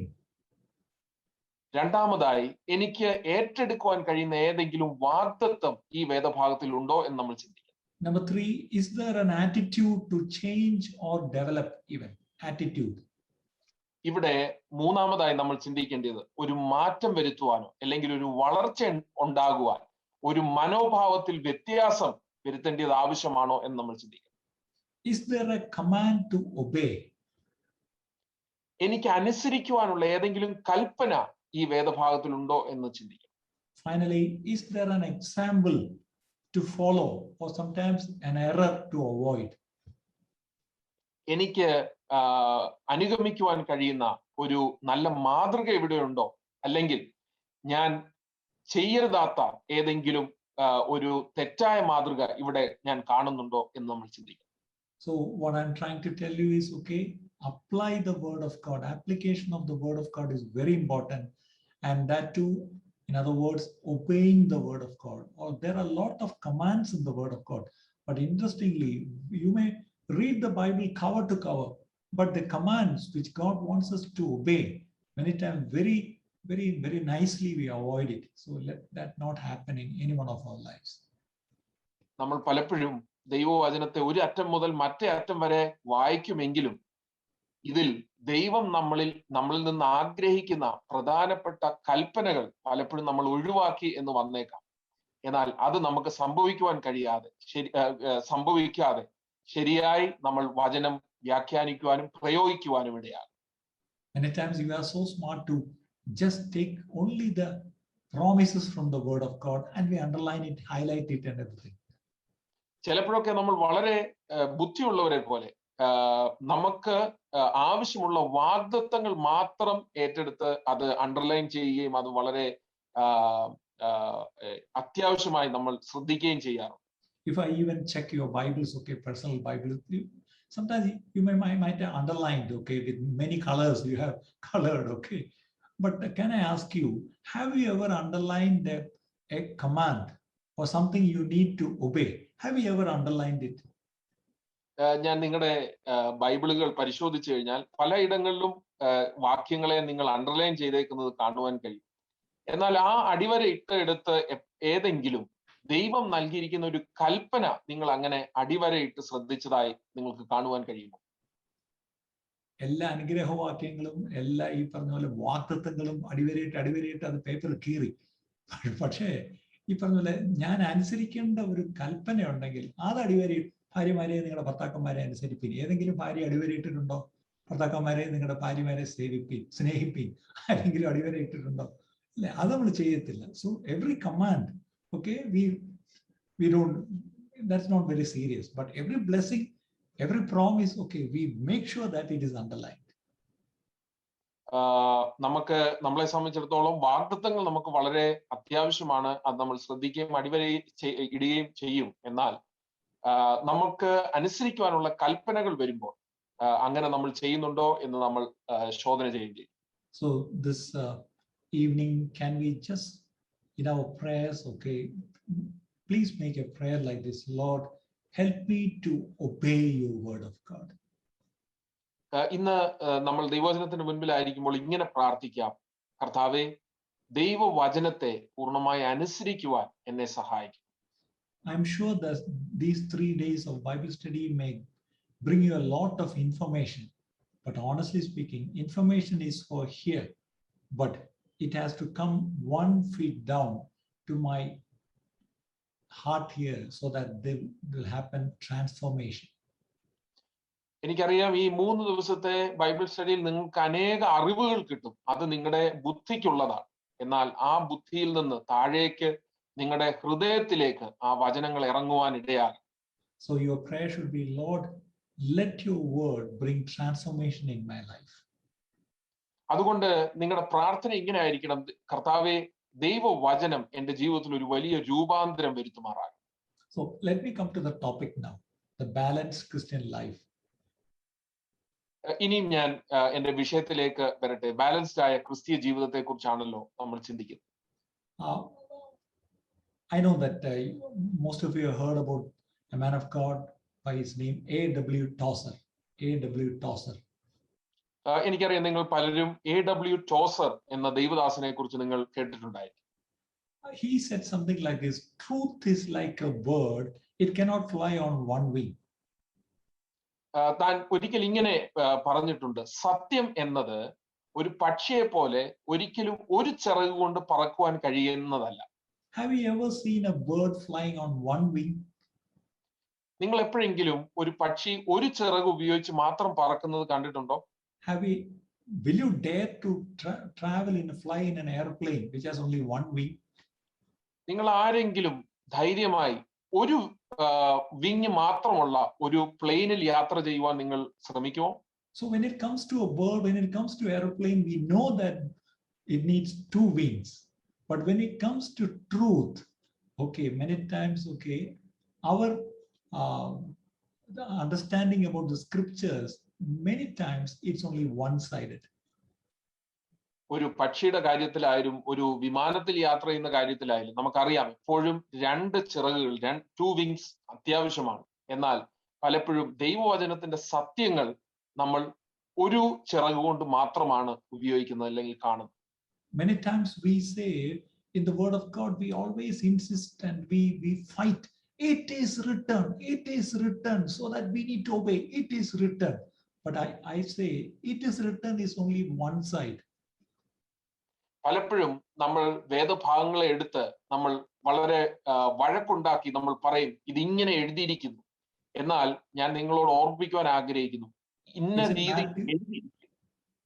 രണ്ടാമതായി എനിക്ക് ഏറ്റെടുക്കുവാൻ കഴിയുന്ന ഏതെങ്കിലും വാഗ്ദത്തം ഈ വേദഭാഗത്തിൽ ഉണ്ടോ എന്ന് നമ്മൾ ചിന്തിക്കണം. Number 3, is there an attitude to change or develop even? Attitude. ഇവിടെ മൂന്നാമതായി നമ്മൾ ചിന്തിക്കേണ്ടത് ഒരു മാറ്റം വരുത്തുവാനോ അല്ലെങ്കിൽ ഒരു വളർച്ച ഉണ്ടാകുവാൻ ഒരു മനോഭാവത്തിൽ വ്യത്യാസം വരുത്തേണ്ടത് ആവശ്യമാണോ എന്ന് നമ്മൾ ചിന്തിക്കണം. Is there a command to obey? എനിക്ക് അനുസരിക്കുവാനുള്ള ഏതെങ്കിലും കൽപ്പന ഈ വേദഭാഗത്തിൽ ഉണ്ടോ എന്ന് ചിന്തിക്കണം. Finally, is there an example to follow or sometimes an error to avoid? എനിക്ക് അനുഗമിക്കുവാൻ കഴിയുന്ന ഒരു നല്ല മാതൃക ഇവിടെയുണ്ടോ, അല്ലെങ്കിൽ ഞാൻ ചെയ്യരുതാത്ത ഏതെങ്കിലും ഒരു തെറ്റായ മാതൃക ഇവിടെ ഞാൻ കാണുന്നുണ്ടോ എന്ന് നമ്മൾ ചിന്തിക്കണം. So what I'm trying to tell you is, okay, apply the word of God. Application of the word of God is very important, and that too, in other words, obeying the word of God. Or there are a lot of commands in the word of God, but interestingly, you may read the Bible cover to cover, but the commands which God wants us to obey, many times very, very, very nicely we avoid it. So let that not happen in any one of our lives. നമ്മൾ പലപ്പോഴും ദൈവവചനത്തെ ഒരു അറ്റം മുതൽ മറ്റേ അറ്റം വരെ വായിക്കുമെങ്കിലും ഇതിൽ ദൈവം നമ്മളിൽ നിന്ന് ആഗ്രഹിക്കുന്ന പ്രധാനപ്പെട്ട കൽപ്പനകൾ പലപ്പോഴും നമ്മൾ ഒഴിവാക്കി എന്ന് വന്നേക്കാം. എന്നാൽ അത് നമുക്ക് സംഭവിക്കാതെ ശരിയായി നമ്മൾ വചനം വ്യാഖ്യാനിക്കുവാനും പ്രയോഗിക്കുവാനും ഇടയാകും. Many times we are so smart to just take only the promises from the word of God and we underline it, highlight it and everything. ചിലപ്പോഴൊക്കെ നമ്മൾ വളരെ ബുദ്ധിയുള്ളവരെ പോലെ നമുക്ക് ആവശ്യമുള്ള വാഗ്ദത്തങ്ങൾ മാത്രം ഏറ്റെടുത്ത് അത് അണ്ടർലൈൻ ചെയ്യുകയും അത് വളരെ അത്യാവശ്യമായി നമ്മൾ ശ്രദ്ധിക്കുകയും ചെയ്യാറുണ്ട്. If I even check your Bibles, okay, personal Bibles, Sometimes you might have underlined, okay, with many colors you have colored, okay. But can I ask you, have you ever underlined a command or something you need to obey? Have you ever underlined it? ഞാൻ നിങ്ങളുടെ ബൈബിളുകൾ പരിശോധിച്ചു കഴിഞ്ഞാൽ പലയിടങ്ങളിലും വാക്യങ്ങളെ നിങ്ങൾ underline ചെയ്തേക്കുന്നത് കാണുവാൻ കഴിയും. എന്നാൽ ആ അടിവര എടുത്ത് ഏതെങ്കിലും ദൈവം നൽകിയിരിക്കുന്ന ഒരു കൽപ്പന നിങ്ങൾ അങ്ങനെ അടിവരയിട്ട് ശ്രദ്ധിച്ചതായി നിങ്ങൾക്ക് കാണുവാൻ കഴിയുമോ? എല്ലാ അനുഗ്രഹവാക്യങ്ങളും എല്ലാ ഈ പറഞ്ഞ പോലെ വാക്തത്വങ്ങളും അടിവരയിട്ട് അത് പേപ്പർ കീറി. പക്ഷേ ഈ പറഞ്ഞ പോലെ ഞാൻ അനുസരിക്കേണ്ട ഒരു കൽപ്പന ഉണ്ടെങ്കിൽ അത് അടിവരയിട്ട്, ഭാര്യമാരെ നിങ്ങളുടെ ഭർത്താക്കന്മാരെ അനുസരിപ്പിൻ. ഏതെങ്കിലും ഭാര്യ അടിവരയിട്ടിട്ടുണ്ടോ? ഭർത്താക്കന്മാരെ നിങ്ങളുടെ ഭാര്യമാരെ സ്നേഹിപ്പിൻ. ആരെങ്കിലും അടിവരയിട്ടിട്ടുണ്ടോ? അല്ലെ, അത് നമ്മൾ ചെയ്യത്തില്ല. So every command, okay, we don't, that's not very serious, but every blessing, every promise, okay, we make sure that it is underlined. നമുക്ക് നമ്മളെ സംബന്ധിച്ചിടത്തോളം വാഗ്ദത്തങ്ങൾ നമുക്ക് വളരെ അത്യാവശ്യമാണ്. അത് നമ്മൾ ശ്രദ്ധിക്കുകയും അടിവര ഇടുകയും ചെയ്യും. എന്നാൽ നമുക്ക് അനുസരിക്കുവാനുള്ള കൽപ്പനകൾ വരുമ്പോൾ അങ്ങനെ നമ്മൾ ചെയ്യുന്നുണ്ടോ എന്ന് നമ്മൾ ശോധന ചെയ്യും. So this evening, can we just in our prayers, okay, please make a prayer like this: Lord, help me to obey your word of God. ഇന്ന് നമ്മൾ ദൈവവചനത്തിന് മുൻപിലായിരിക്കുമ്പോൾ ഇങ്ങനെ പ്രാർത്ഥിക്കാം: കർത്താവേ, ദൈവവചനത്തെ പൂർണ്ണമായി അനുസരിക്കുവാൻ എന്നെ സഹായിക്കും. I'm sure that these 3 days of Bible study may bring you a lot of information, but honestly speaking, information is for here, but it has to come 1 feet down to my heart here so that there will happen transformation. എനിക്കറിയാം ഈ 3 ദിവസത്തെ Bible സ്റ്റഡിയിൽ നിങ്ങൾക്ക് അനേക അറിവുകൾ കിട്ടും. അത് നിങ്ങളുടെ ബുദ്ധിക്കുള്ളതാണ്. എന്നാൽ ആ ബുദ്ധിയിൽ നിന്ന് താഴേക്ക് നിങ്ങളുടെ ഹൃദയത്തിലേക്ക് ആ വചനങ്ങൾ ഇറങ്ങുവാൻ ഇടയാകും. So your prayer should be, Lord, let your word bring transformation in my life. അതുകൊണ്ട് നിങ്ങളുടെ പ്രാർത്ഥന ഇങ്ങനെ ആയിരിക്കണം: കർത്താവേ, ദൈവവചനം എൻ്റെ ജീവിതത്തിൽ ഒരു വലിയ രൂപാന്തരം വരുത്തുമാറാകും. So let me come to the topic now, the balanced Christian life. ഇനിയും ഞാൻ എൻ്റെ വിഷയത്തിലേക്ക് വരട്ടെ. ബാലൻസ്ഡ് ആയ ക്രിസ്തീയ ജീവിതത്തെ കുറിച്ചാണല്ലോ നമ്മൾ ചിന്തിക്കുന്നത്. I know that most of you have heard about a man of God by his name A.W. Tozer. A.W. Tozer. എനിക്കറിയാം നിങ്ങൾ പലരും A.W. ടോസർ എന്ന ദൈവദാസനെ കുറിച്ച് നിങ്ങൾ കേട്ടിട്ടുണ്ടായിരിക്കും. He said something like this: truth is like a bird, it cannot fly on one wing. താൻ ഒരിക്കൽ ഇങ്ങനെ പറഞ്ഞിട്ടുണ്ട്: സത്യം എന്നത് ഒരു പക്ഷിയെ പോലെ ഒരിക്കലും ഒരു ചിറക് കൊണ്ട് പറക്കുവാൻ കഴിയുന്നതല്ല. Have you ever seen a bird flying on one wing? നിങ്ങൾ എപ്പോഴെങ്കിലും ഒരു പക്ഷി ഒരു ചിറക് ഉപയോഗിച്ച് മാത്രം പറക്കുന്നത് കണ്ടിട്ടുണ്ടോ? Will you dare to travel fly in an airplane which has only one wing? നിങ്ങൾ ആരെങ്കിലും ധൈര്യമായി ഒരു വിങ് മാത്രമുള്ള ഒരു പ്ലെയിനിൽ യാത്ര ചെയ്യുവാൻ നിങ്ങൾ ശ്രമിക്കുമോ? So when it comes to a bird, when it comes to airplane, we know that it needs 2 wings. But when it comes to truth, okay, many times, okay, our the understanding about the scriptures, many times it's only one-sided. ഒരു പക്ഷിയുടെ കാര്യത്തിലായാലും ഒരു വിമാനത്തിൽ യാത്ര ചെയ്യുന്ന കാര്യത്തിലായാലും നമുക്കറിയാം എപ്പോഴും 2 ചിറകുകൾ, 2 വിങ്സ് അത്യാവശ്യമാണ്. എന്നാൽ പലപ്പോഴും ദൈവവചനത്തിന്റെ സത്യങ്ങൾ നമ്മൾ ഒരു ചിറക് കൊണ്ട് മാത്രമാണ് ഉപയോഗിക്കുന്നത് അല്ലെങ്കിൽ കാണുന്നത്. Many times we say in the word of God, we always insist and we fight. It is written, so that we need to obey. It is written. But I say it is written is only one side. പലപ്പോഴും നമ്മൾ വേദഭാഗങ്ങളെ എടുത്ത് നമ്മൾ വളരെ വഴക്കുണ്ടാക്കി നമ്മൾ പറയും ഇതിങ്ങനെ എഴുതിയിരിക്കുന്നു. എന്നാൽ ഞാൻ നിങ്ങളോട് ഓർമ്മിപ്പിക്കുവാൻ ആഗ്രഹിക്കുന്നു, ഇന്ന രീതി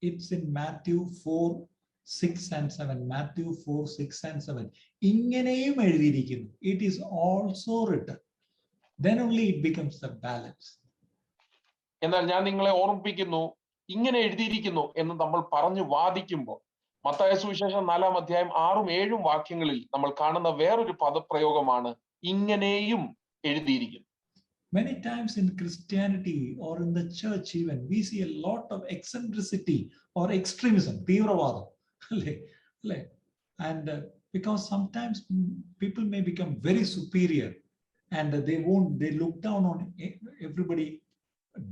It's in Matthew 4:6 and 7. Matthew 4:6 and 7. ഇങ്ങനെയും എഴുതിയിരിക്കുന്നു. It is also written. Then only it becomes the balance. എന്നാൽ ഞാൻ നിങ്ങളെ ഓർമ്മിപ്പിക്കുന്നു, ഇങ്ങനെ എഴുതിയിരിക്കുന്നു എന്ന് നമ്മൾ പറഞ്ഞു വാദിക്കുമ്പോൾ മത്തായി സുവിശേഷം 4-ാം അധ്യായം 6-7 വാക്യങ്ങളിൽ നമ്മൾ കാണുന്ന വേറൊരു പദപ്രയോഗമാണ് ഇങ്ങനെയും എഴുതിയിരിക്കുന്നു. Many times in Christianity or in the church even, we see a lot of eccentricity or extremism, തീവ്രവാദം, അല്ലേ? അല്ലേ? And because sometimes people may become very superior and they look down on everybody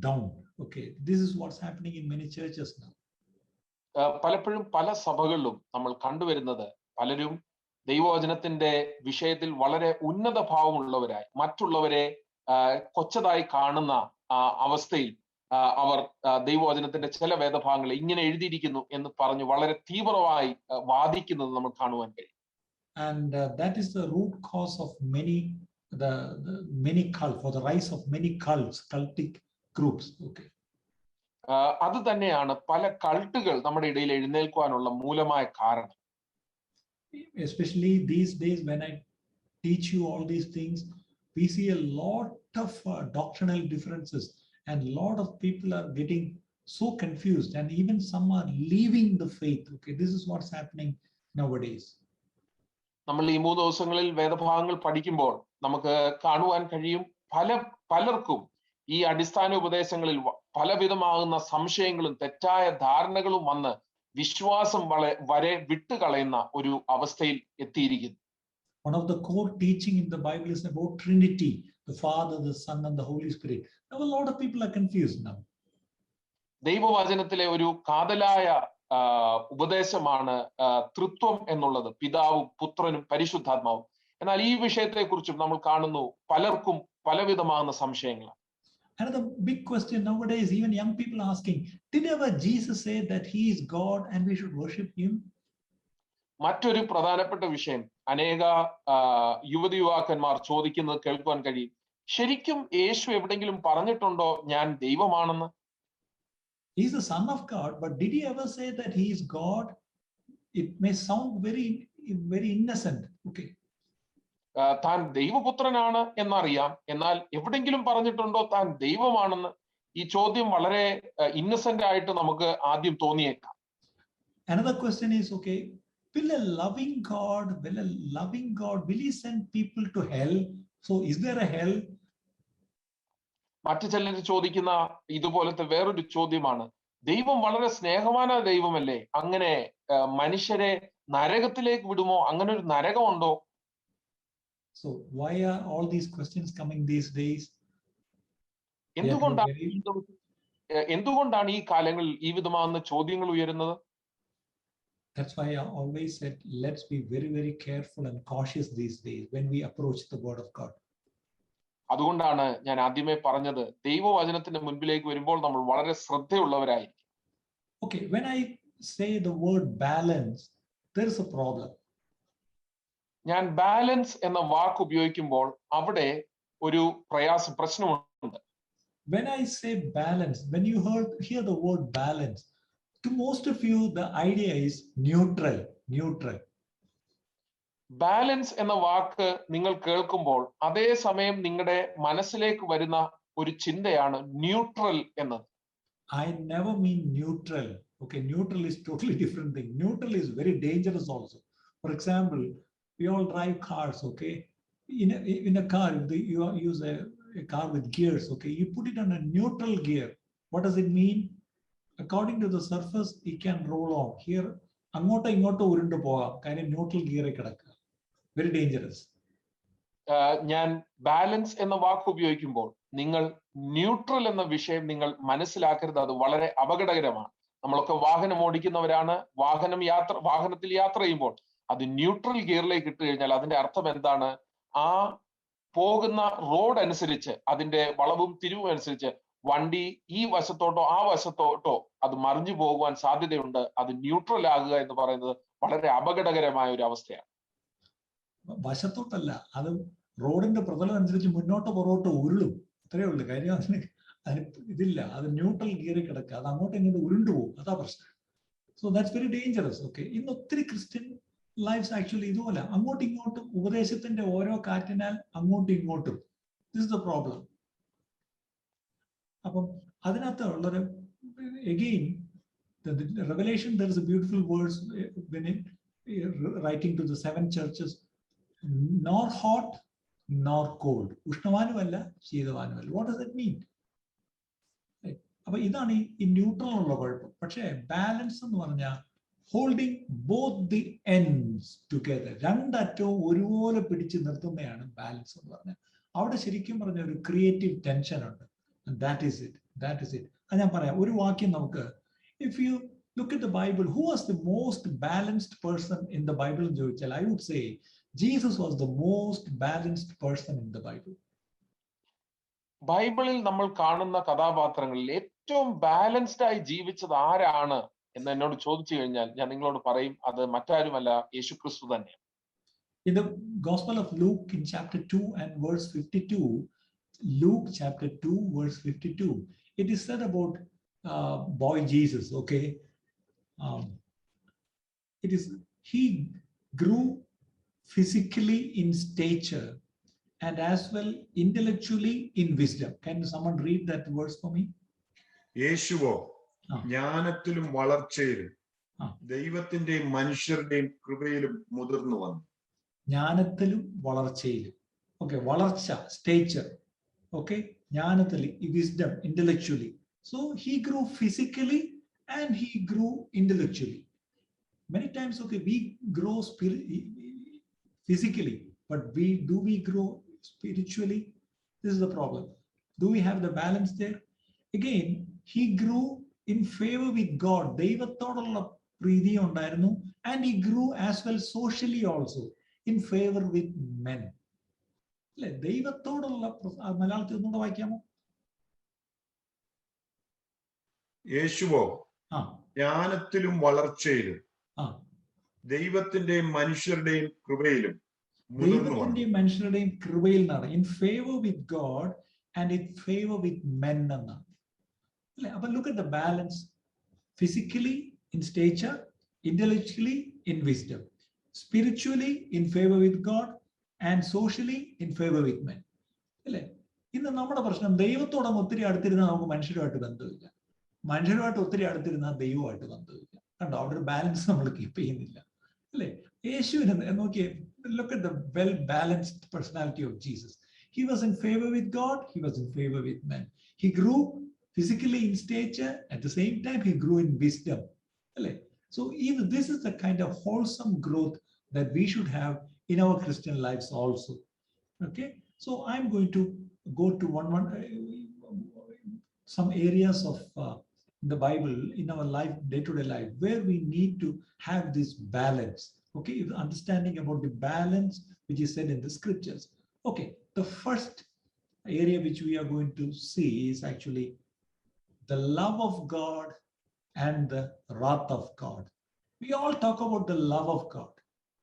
down. Okay, this is what's happening in many churches now. പലപ്പോഴും പല സഭകളിലും നമ്മൾ കണ്ടുവരുന്നത് പലരും ദൈവവചനത്തിന്റെ വിഷയത്തിൽ വളരെ ഉന്നത ഭാവമുള്ളവരായി മറ്റുള്ളവരെ കൊച്ചതായി കാണുന്ന അവസ്ഥയിൽ അവർ ദൈവവചനത്തിന്റെ ചില വേദഭാഗങ്ങൾ ഇങ്ങനെ എഴുതിയിരിക്കുന്നു എന്ന് പറഞ്ഞ് വളരെ തീവ്രമായി വാദിക്കുന്നത് നമ്മൾ കാണുവാൻ കഴിയും. And that is the root cause of many cult, for the rise of many cults, cultic groups. Okay. അത് തന്നെയാണ് പല കൾട്ടുകൾ നമ്മുടെ ഇടയിൽ എഴുന്നേൽക്കുവാനുള്ള മൂലമായ കാരണം. Especially these days when I teach you all these things, we see a lot of doctrinal differences and a lot of people are getting so confused and even some are leaving the faith. Okay, this is what's happening nowadays. നമ്മൾ ഈ 3 ദിവസങ്ങളിൽ വേദഭാഗങ്ങൾ പഠിക്കുമ്പോൾ നമുക്ക് കാണുവാൻ കഴിയും പലർക്കും ഈ അടിസ്ഥാന ഉപദേശങ്ങളിൽ പലവിധമാകുന്ന സംശയങ്ങളും തെറ്റായ ധാരണകളും വന്ന് വിശ്വാസം വരെ വിട്ടുകളയുന്ന ഒരു അവസ്ഥയിൽ എത്തിയിരിക്കുന്നു. One of the core teaching in the Bible is about Trinity, the Father, the Son, and the Holy Spirit. Now a lot of people are confused now. ദൈവവചനത്തിലെ ഒരു കാതലായ ഉപദേശമാണ് തൃത്വം എന്നുള്ളത്, പിതാവും പുത്രനും പരിശുദ്ധാത്മാവും. എന്നാൽ ഈ വിഷയത്തെക്കുറിച്ചും നമ്മൾ കാണുന്നു പലർക്കും പലവിധമാകുന്ന സംശയങ്ങൾ. Another big question nowadays, even young people asking, did ever Jesus say that he is God and we should worship him? മറ്റൊരു പ്രധാനപ്പെട്ട വിഷയം അനേക യുവതിയുവാക്കന്മാർ ചോദിക്കുന്നത് കേൾക്കുവാൻ കഴിയും. ശരിക്കും യേശു എവിടെങ്കിലും പറഞ്ഞിട്ടുണ്ടോ ഞാൻ ദൈവമാണെന്ന്? He is the Son of God, but did he ever say that he is God? It may sound very innocent. Okay. താൻ ദൈവപുത്രനാണ് എന്നറിയാം, എന്നാൽ എവിടെങ്കിലും പറഞ്ഞിട്ടുണ്ടോ താൻ ദൈവമാണെന്ന്? ഈ ചോദ്യം വളരെ ഇന്നസെന്റ് ആയിട്ട് നമുക്ക് ആദ്യം തോന്നിയേക്കാം. Another question is, okay, will a loving God, will he send people to hell? So is there a hell? മറ്റു ചിലർ ചോദിക്കുന്ന ഇതുപോലത്തെ വേറൊരു ചോദ്യമാണ്, ദൈവം വളരെ സ്നേഹവാനായ ദൈവമല്ലേ, അങ്ങനെ മനുഷ്യരെ നരകത്തിലേക്ക് വിടുമോ? അങ്ങനെ ഒരു നരകമുണ്ടോ? So why are all these questions coming these days? എന്തുകൊണ്ടാണ് ഈ കാലങ്ങളിൽ ഈ വിധമാകുന്ന ചോദ്യങ്ങൾ ഉയരുന്നത്? That's why I always said, let's be very, very careful and cautious these days when we approach the word of God. അതുകൊണ്ടാണ് ഞാൻ ആദ്യമേ പറഞ്ഞത്, ദൈവവചനത്തിന്റെ മുൻപിലേക്ക് വരുമ്പോൾ നമ്മൾ വളരെ ശ്രദ്ധയുള്ളവരായിരിക്കും. Okay, when I say the word balance, there is a problem. ഞാൻ ബാലൻസ് എന്ന വാക്ക് ഉപയോഗിക്കുമ്പോൾ അവിടെ ഒരു പ്രശ്നമുണ്ട്. When I say balance, when you hear the word balance, to most of you the idea is neutral. Balance എന്ന വാക്ക് നിങ്ങൾ കേൾക്കുമ്പോൾ അതേ സമയം നിങ്ങളുടെ മനസ്സിലേക്ക് വരുന്ന ഒരു ചിന്തയാണ് ന്യൂട്രൽ എന്നത്. I never mean neutral. Okay, neutral is totally different thing. Neutral is very dangerous also. For example, we all drive cars, okay? In a car, if you use a car with gears, okay, you put it on a neutral gear. What does it mean? According to the surface, it can roll on. Here, അങ്ങോട്ടോ ഇങ്ങോട്ടോ ഉരുണ്ടു പോകാം, കാര്യം neutral ഗിയറിൽ കിടക്കുക. Very dangerous. ഞാൻ balance എന്ന വാക്ക് ഉപയോഗിക്കുമ്പോൾ നിങ്ങൾ neutral എന്ന വിഷയം നിങ്ങൾ മനസ്സിലാക്കരുത്, അത് വളരെ അപകടകരമാണ്. നമ്മളൊക്കെ വാഹനം ഓടിക്കുന്നവരാണ്. വാഹനത്തിൽ യാത്ര ചെയ്യുമ്പോൾ അത് ന്യൂട്രൽ ഗിയറിലേക്ക് ഇട്ട് കഴിഞ്ഞാൽ അതിന്റെ അർത്ഥം എന്താണ്? ആ പോകുന്ന റോഡ് അനുസരിച്ച്, അതിന്റെ വളവും തിരിവും അനുസരിച്ച് വണ്ടി ഈ വശത്തോട്ടോ ആ വശത്തോട്ടോ അത് മറിഞ്ഞു പോകുവാൻ സാധ്യതയുണ്ട്. അത് ന്യൂട്രൽ ആകുക എന്ന് പറയുന്നത് വളരെ അപകടകരമായ ഒരു അവസ്ഥയാണ്. വശത്തോട്ടല്ല, അത് റോഡിന്റെ പ്രതലം അനുസരിച്ച് മുന്നോട്ടോ പുറകോട്ടോ ഉരുളും, അത്രയേ ഉള്ളൂ കാര്യം. അതിന് ഇതില്ല, അത് ന്യൂട്രൽ ഗിയറിൽ കിടക്കുക, അത് അങ്ങോട്ടും ഇങ്ങോട്ട് ഉരുണ്ടു പോകും, അതാ പ്രശ്നം. So that's very dangerous. Okay, ഇന്ന് ഒത്തിരി ക്രിസ്ത്യൻ ലൈഫ്സ് ആക്ച്വലി ഇതുപോലെ അങ്ങോട്ടും ഇങ്ങോട്ടും ഉപദേശത്തിന്റെ ഓരോ കാറ്റിനാൽ അങ്ങോട്ടും ഇങ്ങോട്ടും. This is the problem. അപ്പം അതിനകത്ത് ഉള്ളൊരു again the Revelation, there is a beautiful words when it writing to the 7 churches, nor hot nor cold. ഉഷ്ണവാനുമല്ല ശീതവാനുമല്ല. What does that mean? അപ്പൊ ഇതാണ് ഈ ന്യൂട്രൽ ഉള്ള കുഴപ്പം. പക്ഷേ ബാലൻസ് എന്ന് പറഞ്ഞാൽ holding both the ends together, രണ്ടറ്റവും ഒരുപോലെ പിടിച്ചു നിർത്തുന്നതാണ് ബാലൻസ് എന്ന് പറഞ്ഞാൽ. അവിടെ ശരിക്കും പറഞ്ഞ ഒരു ക്രിയേറ്റീവ് ടെൻഷൻ ഉണ്ട്. That is it. അത് ഞാൻ പറയാം. ഒരു വാക്യം നമുക്ക്, if you look at the Bible, who was the most balanced person in the Bible എന്ന് ചോദിച്ചാൽ, I would say Jesus was the most balanced person in the Bible. ബൈബിളിൽ നമ്മൾ കാണുന്ന കഥാപാത്രങ്ങളിൽ ഏറ്റവും ബാലൻസ്ഡ് ആയി ജീവിച്ചത് ആരാണ് എന്ന് എന്നോട് ചോദിച്ചു കഴിഞ്ഞാൽ ഞാൻ നിങ്ങളോട് പറയും, അത് മറ്റാരുമല്ല, യേശുക്രിസ്തു തന്നെയാണ്. In the Gospel of Luke in chapter 2 and verse 52, Luke chapter 2 verse 52, it is said about boy Jesus, okay? It is, he grew physically in stature and as well intellectually in wisdom. Can someone read that verse for me? യേശുവോ ജ്ഞാനത്തിലും വളർച്ചയിലും ദൈവത്തിന്റെയും മനുഷ്യരുടെയും കൃപയിലും മുതിർന്നു വന്നു. ജ്ഞാനത്തിലും വളർച്ചയിലും. Okay, വളർച്ച, stature. Okay, ജ്ഞാനത്തിൽ, wisdom, intellectually. So he grew physically and he grew intellectually. Many times, okay, we grow physically, but do we grow spiritually? This is the problem. Do we have the balance there? Again, he grew in favor with God. ദൈവത്തോടുള്ള പ്രീതി ഉണ്ടായിരുന്നു. And he grew as well socially also in favor with men. അല്ലെ, ദൈവത്തോടുള്ള, മലയാളത്തിൽ ഒന്നുകൂടെ വായിക്കാമോ? യേശുവോ ജ്ഞാനത്തിലും വളർച്ചയിലും ദൈവത്തിന്റെയും മനുഷ്യരുടെയും കൃപയിലും മനുഷ്യരുടെയും കൃപയിൽ നിന്നാണ്. In favour with God and in favour with men എന്നാണ്. അല്ലെ, അപ്പൊ look at the balance. Physically in stature, intellectually in wisdom, spiritually in favour with God and socially in favour with men. അല്ലെ, ഇന്ന് നമ്മുടെ പ്രശ്നം, ദൈവത്തോടൊന്ന് ഒത്തിരി അടുത്തിരുന്നാൽ നമുക്ക് മനുഷ്യരുമായിട്ട് ബന്ധമില്ല, മനുഷ്യരുമായിട്ട് ഒത്തിരി അടുത്തിരുന്നാൽ ദൈവമായിട്ട് ബന്ധമില്ല. കണ്ടോ, അവിടെ ഒരു ബാലൻസ് നമ്മൾ കീപ്പ് ചെയ്യുന്നില്ല. അല്ലെ, യേശുവിനെ നോക്കിയേ, look at the well balanced personality of Jesus. He was in favor with God, he was in favor with men. He grew physically in stature, at the same time he grew in wisdom. So even this is the kind of wholesome growth that we should have in our Christian lives also. Okay, so I'm going to go to some areas of the Bible in our life, day-to-day life, where we need to have this balance. Okay, understanding about the balance which is said in the scriptures. Okay, the first area which we are going to see is actually the love of God and the wrath of God. We all talk about the love of God,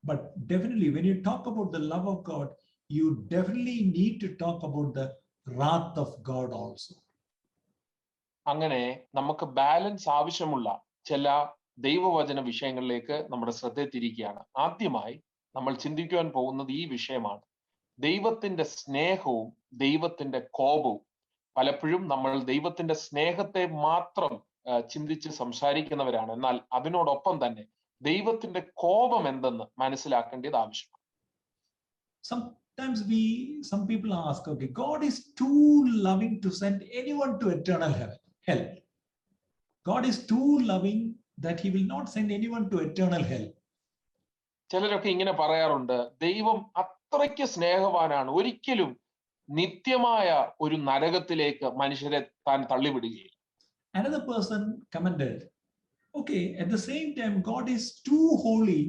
but definitely when you talk about the love of God, you definitely need to talk about the wrath of God also. അങ്ങനെ നമുക്ക് balance ആവശ്യമുള്ള ചില ദൈവവചന വിഷയങ്ങളിലേക്ക് നമ്മുടെ ശ്രദ്ധ തിരിക്കുകയാണ്. ആദ്യമായി നമ്മൾ ചിന്തിക്കുവാൻ പോകുന്നത് ഈ വിഷയമാണ്. ദൈവത്തിന്റെ സ്നേഹവും ദൈവത്തിന്റെ കോപവും. പലപ്പോഴും നമ്മൾ ദൈവത്തിന്റെ സ്നേഹത്തെ മാത്രം ചിന്തിച്ച് സംസാരിക്കുന്നവരാണ്. എന്നാൽ അതിനോടൊപ്പം തന്നെ ദൈവത്തിന്റെ കോപം എന്തെന്ന് മനസ്സിലാക്കേണ്ടത് ആവശ്യമാണ്. Sometimes some people ask, okay, God is too loving to send anyone to eternal hell. God is too loving that he will not send anyone to eternal hell. ചിലരൊക്കെ ഇങ്ങനെ പറയാറുണ്ട്, ദൈവം അത്രയ്ക്ക് സ്നേഹവാനാണ്, ഒരിക്കലും നിത്യമായ ഒരു നരകത്തിലേക്ക് മനുഷ്യരെ താൻ തള്ളിവിടുകയില്ല. Another person commented, okay, at the same time God is too holy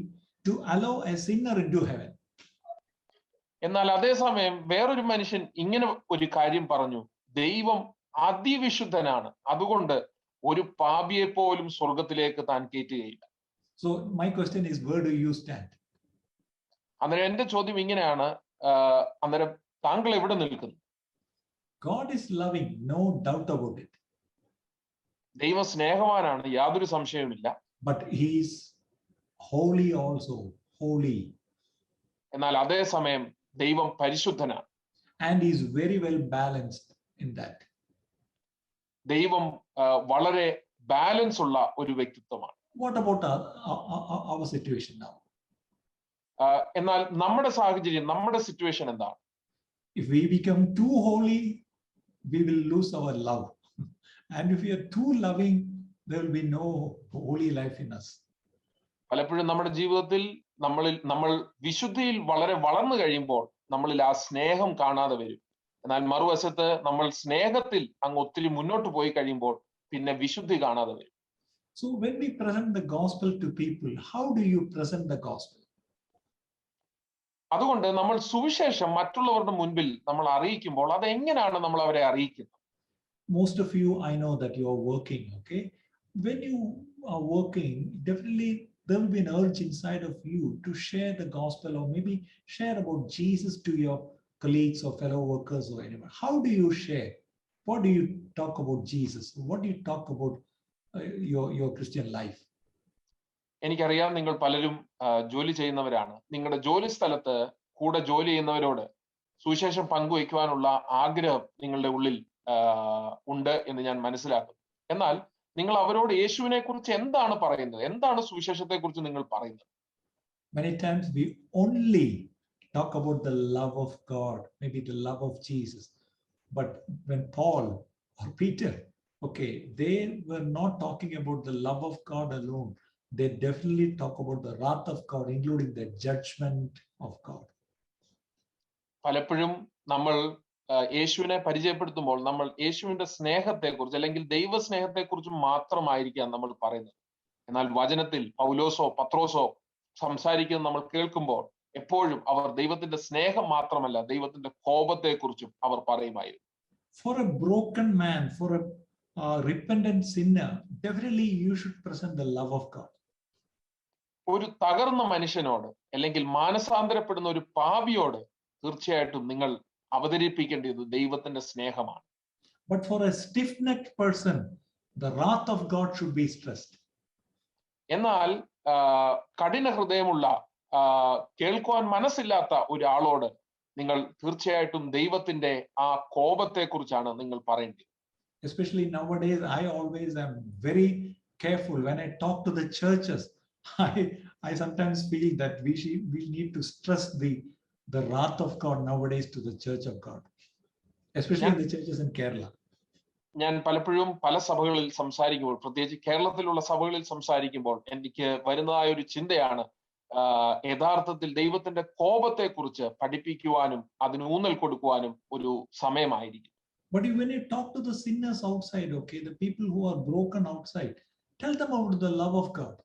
to allow a sinner into heaven. എന്നാൽ അതേസമയം വേറൊരു മനുഷ്യൻ ഇങ്ങനെ ഒരു കാര്യം പറഞ്ഞു, ദൈവം അതിവിശുദ്ധനാണ്, അതുകൊണ്ട് ഒരു പാപിയെ പോലും സ്വർഗത്തിലേക്ക് താൻ കയറ്റുകയില്ല. So my question is, where do you stand? അന്നേരം എന്റെ ചോദ്യം ഇങ്ങനെയാണ്, അന്നേരം താങ്കൾ എവിടെ നിൽക്കുന്നു? God is loving, no doubt about it. ദൈവം സ്നേഹവാനാണ്, യാതൊരു സംശയവുമില്ല. But he is holy also, holy. എന്നാൽ അതേസമയം ദൈവം പരിശുദ്ധനാണ്. And he is very well balanced in that. ദൈവം വളരെ ബാലൻസ് ഉള്ള ഒരു വ്യക്തിത്വമാണ്. What about our situation now? എന്നാൽ നമ്മുടെ സാഹചര്യം, നമ്മുടെ സിറ്റുവേഷൻ എന്താണ്? If we become too holy, we will lose our love. And if we are too loving, there will be no holy life in us. പലപ്പോഴും നമ്മുടെ ജീവിതത്തിൽ നമ്മൾ വിശുദ്ധിയിൽ വളരെ വളർന്നു കഴിയുമ്പോൾ നമ്മളിൽ ആ സ്നേഹം കാണാതെ വരും. എന്നാൽ മറുവശത്ത് നമ്മൾ സ്നേഹത്തിൽ അങ്ങ് ഒത്തിരി മുന്നോട്ട് പോയി കഴിയുമ്പോൾ പിന്നെ വിശുദ്ധി കാണാതെ വരും. So when we present the gospel to people, how do you present the gospel? അതുകൊണ്ട് നമ്മൾ സുവിശേഷം മറ്റുള്ളവരുടെ മുൻപിൽ നമ്മൾ അറിയിക്കുമ്പോൾ അത് എങ്ങനെയാണ് നമ്മൾ അവരെ അറിയിക്കുന്നത്? Most of you, I know that you are working, okay? When you are working, definitely there will be an urge inside of you to share the gospel or maybe share about Jesus to your colleagues or fellow workers or anyone. How do you share? What do you talk about Jesus? What do you talk about your Christian life? എനിക്കറിയാം നിങ്ങൾ പലരും ജോലി ചെയ്യുന്നവരാണ്. നിങ്ങളുടെ ജോലി സ്ഥലത്ത് കൂടെ ജോലി ചെയ്യുന്നവരോട് സുവിശേഷം പങ്കുവയ്ക്കുവാനുള്ള ആഗ്രഹം നിങ്ങളുടെ ഉള്ളിൽ ഉണ്ട് എന്ന് ഞാൻ മനസ്സിലാക്കുന്നു. എന്നാൽ നിങ്ങൾ അവരോട് യേശുവിനെ കുറിച്ച് എന്താണ് പറയുന്നത്? എന്താണ് സുവിശേഷത്തെ കുറിച്ച് നിങ്ങൾ പറയുന്നത്? Many times we only talk about the love of God, maybe the love of Jesus. But when Paul or Peter, okay, they were not talking about the love of God alone. They definitely talk about the wrath of God, including the judgment of God. പലപ്പോഴും നമ്മൾ യേശുവിനെ പരിചയപ്പെടുത്തുമ്പോൾ നമ്മൾ യേശുവിന്റെ സ്നേഹത്തെക്കുറിച്ച് അല്ലെങ്കിൽ ദൈവ സ്നേഹത്തെക്കുറിച്ച് മാത്രമായിരിക്കാം നമ്മൾ പറയുന്നത്. എന്നാൽ വചനത്തിൽ പൗലോസോ പത്രോസോ സംസാരിക്കുന്നത് നമ്മൾ കേൾക്കുമ്പോൾ എപ്പോഴും അവർ ദൈവത്തിന്റെ സ്നേഹം മാത്രമല്ല ദൈവത്തിന്റെ കോപത്തെക്കുറിച്ചും അവർ പറയുമായിരുന്നു. For a broken man, for a repentant sinner, definitely you should present the love of God. ഒരു തകർന്ന മനുഷ്യനോട് അല്ലെങ്കിൽ മാനസാന്തരപ്പെടുന്ന ഒരു പാപിയോട് തീർച്ചയായിട്ടും നിങ്ങൾ അവതരിപ്പിക്കേണ്ടത് ദൈവത്തിന്റെ സ്നേഹമാണ്. But for a stiff-necked person, the wrath of God should be stressed. എന്നാൽ കഠിന ഹൃദയമുള്ള കേൾക്കുവാൻ മനസ്സില്ലാത്ത ഒരാളോട് നിങ്ങൾ തീർച്ചയായിട്ടും ദൈവത്തിന്റെ ആ കോപത്തെ കുറിച്ചാണ് നിങ്ങൾ പറയേണ്ടത്. Especially nowadays, I always am very careful when I talk to the churches. I sometimes feel that we need to stress the wrath of God nowadays to the church of God, especially in the churches in Kerala. ഞാൻ പലപ്പോഴും പല സഭകളിൽ സംസാരിക്കുമ്പോൾ, പ്രത്യേകിച്ച് കേരളത്തിലുള്ള സഭകളിൽ സംസാരിക്കുമ്പോൾ എനിക്ക് വരുന്നതായ ഒരു ചിന്തയാണ് യഥാർത്ഥത്തിൽ ദൈവത്തിന്റെ കോപത്തെ കുറിച്ച് പഠിപ്പിക്കുവാനും അതിന് ഊന്നൽ കൊടുക്കുവാനും ഒരു സമയമായിരിക്കും. But when you talk to the sinners outside, okay, the people who are broken outside, tell them about the love of God.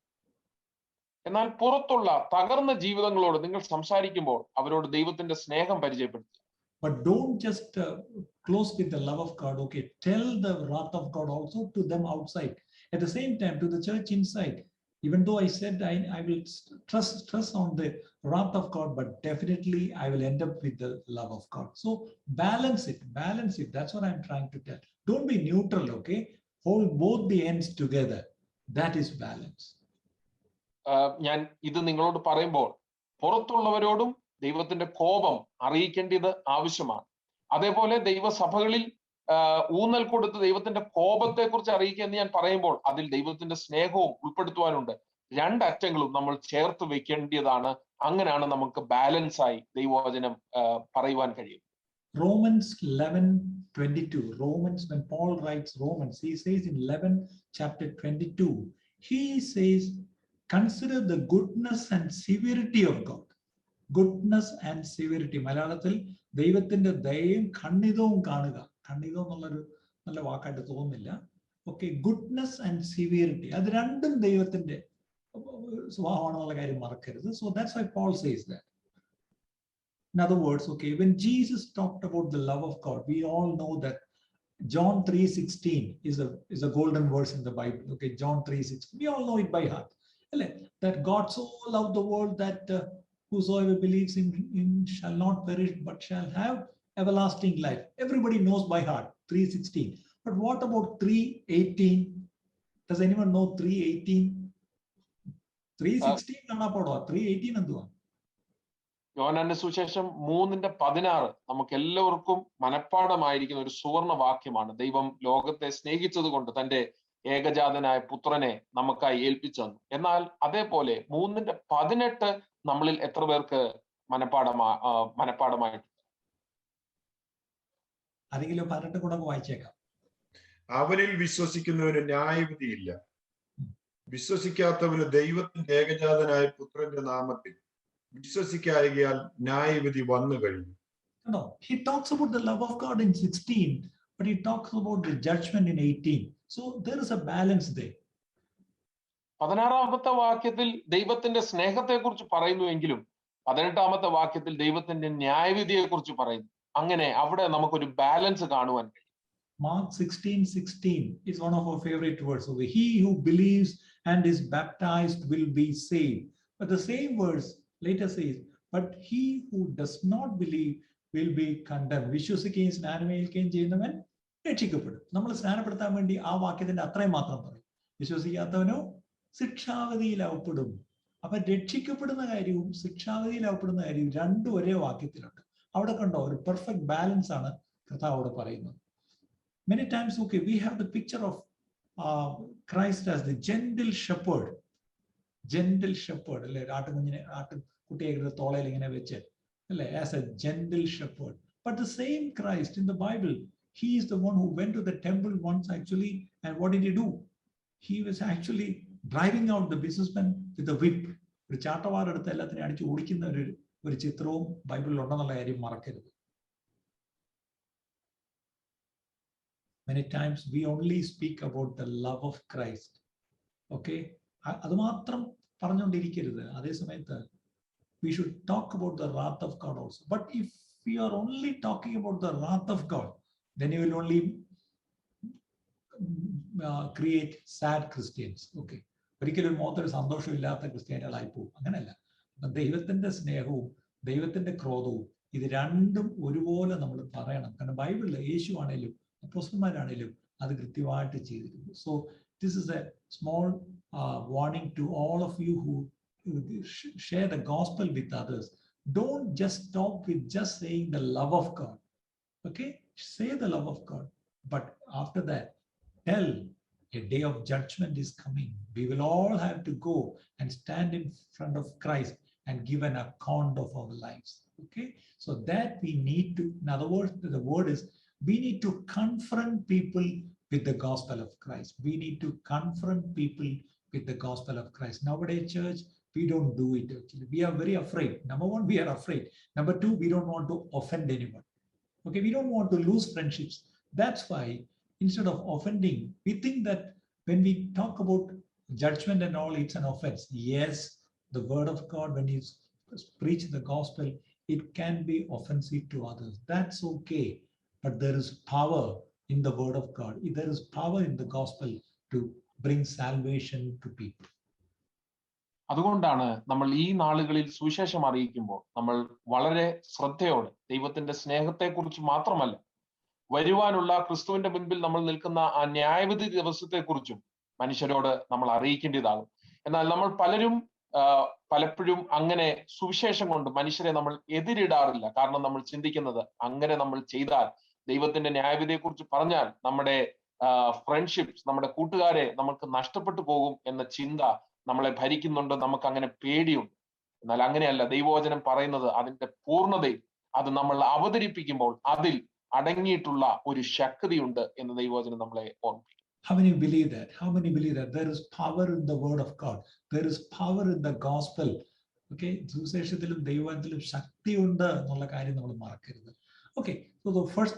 എന്നാൽ പുറത്തുള്ള തകർന്ന ജീവിതങ്ങളോട് നിങ്ങൾ സംസാരിക്കുമ്പോൾ അവരോട് ദൈവത്തിന്റെ സ്നേഹം പരിചയപ്പെടുത്തുക. But don't just close with the love of God, okay? Tell the wrath of God also to them outside. At the same time, to the church inside. Even though I said I will stress on the wrath of God, but definitely I will end up with the love of God. So balance it. That's what I'm trying to tell. Don't be neutral, okay? Hold both the ends together. That is balance. ഞാൻ ഇത് നിങ്ങളോട് പറയുമ്പോൾ പുറത്തുള്ളവരോടും ദൈവത്തിന്റെ കോപം അറിയിക്കേണ്ടത് ആവശ്യമാണ്. അതേപോലെ ദൈവസഭകളിൽ ഊന്നൽ കൊടുത്ത് ദൈവത്തിന്റെ കോപത്തെ കുറിച്ച് അറിയിക്കുക എന്ന് ഞാൻ പറയുമ്പോൾ അതിൽ ദൈവത്തിന്റെ സ്നേഹവും ഉൾപ്പെടുത്തുവാനുണ്ട്. രണ്ടറ്റങ്ങളും നമ്മൾ ചേർത്ത് വെക്കേണ്ടതാണ്. അങ്ങനെയാണ് നമുക്ക് ബാലൻസ് ആയി ദൈവവചനം പറയുവാൻ കഴിയും. Romans 11:22. Romans, when Paul writes Romans, he says in 11 chapter 22, he says, consider the goodness and severity of God. Goodness and severity. മലയാളത്തിൽ ദൈവത്തിന്റെ ദയയും ഖണ്ഡിതവും കാണുക. ഖണ്ഡിതം എന്നുള്ളൊരു നല്ല വാക്കായിട്ട് തോന്നുന്നില്ല. ഓക്കെ, ഗുഡ്നെസ് ആൻഡ് സിവിയറിറ്റി, അത് രണ്ടും ദൈവത്തിന്റെ സ്വഭാവമാണെന്നുള്ള കാര്യം മറക്കരുത്. So that's why Paul says that. In other words, okay, when Jesus talked about the love of God, we all know that John 3:16 is a golden verse in the Bible. Okay, John 3:16. We all know it by heart. That God so loved the world that whosoever believes in him shall not perish but shall have everlasting life. Everybody knows by heart 3:16. But what about 3:18? Does anyone know 3:18? 3:16 കാണാപ്പാടോ? 3:18 എന്തുവാ? യോഹന്നാന്റെ സുവിശേഷം 3:16 നമുക്ക് എല്ലാവർക്കും മനഃപ്പാഠമായിരിക്കുന്ന ഒരു സുവർണ വാക്യമാണ്. ദൈവം ലോകത്തെ സ്നേഹിച്ചത് കൊണ്ട് തന്റെ ഏകജാതനായ പുത്രനെ നമുക്കായി ഏൽപ്പിച്ചു തന്നു. എന്നാൽ അതേപോലെ 3:18 നമ്മളിൽ എത്ര പേർക്ക് മനഃപ്പാഠമായിട്ടുണ്ട്? ആരെങ്കിലും 18 കൂടെ വായിച്ചേക്കാം. അവനിൽ വിശ്വസിക്കുന്നവന് ന്യായവിധിയില്ല. വിശ്വസിക്കാത്തവന് ദൈവത്തിന്റെ ഏകജാതനായ പുത്രന്റെ നാമത്തിൽ വിശ്വസിക്കായികയാൽ ന്യായവിധി വന്നു കഴിഞ്ഞു. No, he talks about the love of God in 16, but he talks about the judgment in 18. So there is a balance there. 16-ാമത്തെ വാക്യത്തിൽ ദൈവത്തിന്റെ സ്നേഹത്തെ കുറിച്ച് പറയുന്നുവെങ്കിലും 18-ാമത്തെ വാക്യത്തിൽ ദൈവത്തിന്റെ ന്യായവിധിയെ കുറിച്ച് പറയുന്നു. അങ്ങനെ അവിടെ നമുക്കൊരു ബാലൻസ് കാണുവാൻ കഴിയും. Mark 16:16 is one of our favorite words. So he who believes and is baptized will be saved. But the same verse later says, but he who does not believe will be condemned. വിശ്വസിക്കുകയും സ്നാനമേൽക്കുകയും ചെയ്യുന്നവൻ രക്ഷിക്കപ്പെടും. നമ്മൾ സ്നാനപ്പെടുത്താൻ വേണ്ടി ആ വാക്യത്തിന്റെ അത്രയും മാത്രം പറയും. വിശ്വസിക്കാത്തവനോ ശിക്ഷാവിധിയിലാവപ്പെടും. അപ്പൊ രക്ഷിക്കപ്പെടുന്ന കാര്യവും ശിക്ഷാവിധിയിലാവപ്പെടുന്ന കാര്യവും രണ്ടും ഒരേ വാക്യത്തിലുണ്ട്. അവിടെ കണ്ടോ, ഒരു പെർഫെക്റ്റ് ബാലൻസ് ആണ് കർത്താവ് അവിടെ പറയുന്നത്. Many times, okay, we have the picture of Christ as the gentle shepherd. Gentle shepherd, അല്ലെ? ആട്ടുകുട്ടിയെ തോളയിൽ ഇങ്ങനെ വെച്ച്, അല്ലെ? As a gentle shepherd. But the same Christ in the Bible, he is the one who went to the temple once actually, and what did he do? He was actually driving out the businessmen with a whip. ഒരു ചാട്ടവാറെടുത്ത് എല്ലാത്തിനെയും അടിച്ച് ഓടിക്കുന്ന ഒരു ചിത്രവും ബൈബിളിൽ ഉണ്ടെന്നുള്ള കാര്യം മറക്കരുത്. Many times we only speak about the love of Christ. Okay? അത് മാത്രം പറഞ്ഞുകൊണ്ടിരിക്കരുത്. അതേ സമയത്ത് we should talk about the wrath of God also. But if we are only talking about the wrath of God, then you will only create sad Christians. Okay? ഒരിക്കലും മുഖത്തൊരു സന്തോഷമില്ലാത്ത ക്രിസ്ത്യാനികളായി പോകും. അങ്ങനെയല്ല. ദൈവത്തിന്റെ സ്നേഹവും ദൈവത്തിന്റെ ക്രോധവും ഇത് രണ്ടും ഒരുപോലെ നമ്മൾ പറയണം. കാരണം ബൈബിളിൽ യേശു ആണേലും അപ്പോസ്തലന്മാരാണേലും അത് കൃത്യമായിട്ട് ചെയ്തിരുന്നു. So this is a small warning to all of you who share the gospel with others. Don't just stop with just saying the love of God. Okay? Say the love of God. But after that, tell a day of judgment is coming. We will all have to go and stand in front of Christ and give an account of our lives. Okay? So that we need to, in other words, the word is, we need to confront people with the gospel of Christ. We need to confront people with the gospel of Christ. Nowadays, church, we don't do it actually. We are very afraid. Number one, we are afraid. Number two, we don't want to offend anyone. Okay, we don't want to lose friendships. That's why instead of offending, we think that when we talk about judgment and all, it's an offense. Yes, the word of God, when you preach the gospel, it can be offensive to others. That's okay. But there is power in the word of God. There is power in the gospel to bring salvation to people. അതുകൊണ്ടാണ് നമ്മൾ ഈ നാളുകളിൽ സുവിശേഷം അറിയിക്കുമ്പോൾ നമ്മൾ വളരെ ശ്രദ്ധയോടെ ദൈവത്തിന്റെ സ്നേഹത്തെക്കുറിച്ച് മാത്രമല്ല, വരുവാനുള്ള ക്രിസ്തുവിന്റെ മുൻപിൽ നമ്മൾ നിൽക്കുന്ന ആ ന്യായവിധി ദിവസത്തെക്കുറിച്ചും മനുഷ്യരോട് നമ്മൾ അറിയിക്കേണ്ടതാകും. എന്നാൽ നമ്മൾ പലപ്പോഴും അങ്ങനെ സുവിശേഷം കൊണ്ട് മനുഷ്യരെ നമ്മൾ എതിരിടാറില്ല. കാരണം നമ്മൾ ചിന്തിക്കുന്നത് അങ്ങനെ നമ്മൾ ചെയ്താൽ, ദൈവത്തിന്റെ ന്യായവിധിയെക്കുറിച്ച് പറഞ്ഞാൽ നമ്മുടെ ഫ്രണ്ട്ഷിപ്സ്, നമ്മുടെ കൂട്ടുകാരെ നമുക്ക് നഷ്ടപ്പെട്ടു പോകും എന്ന ചിന്ത നമ്മളെ ഭരിക്കുന്നുണ്ട്. നമുക്ക് അങ്ങനെ പേടിയുണ്ട്. എന്നാൽ അങ്ങനെയല്ല. ദൈവവചനം പറയുന്നത് അതിന്റെ പൂർണ്ണതയിൽ അത് നമ്മൾ അവതരിപ്പിക്കുമ്പോൾ അതിൽ അടങ്ങിയിട്ടുള്ള ഒരു ശക്തിയുണ്ട് എന്ന് ദൈവവചനം നമ്മളെ ഓർമ്മിപ്പിക്കും. How many believe that? How many believe that there is power in the word of God? There is power in the gospel. Okay, സുവിശേഷത്തിലും ദൈവത്തിലും ശക്തിയുണ്ട് എന്നുള്ള കാര്യം നമ്മൾ മറക്കരുത്. Okay, so the first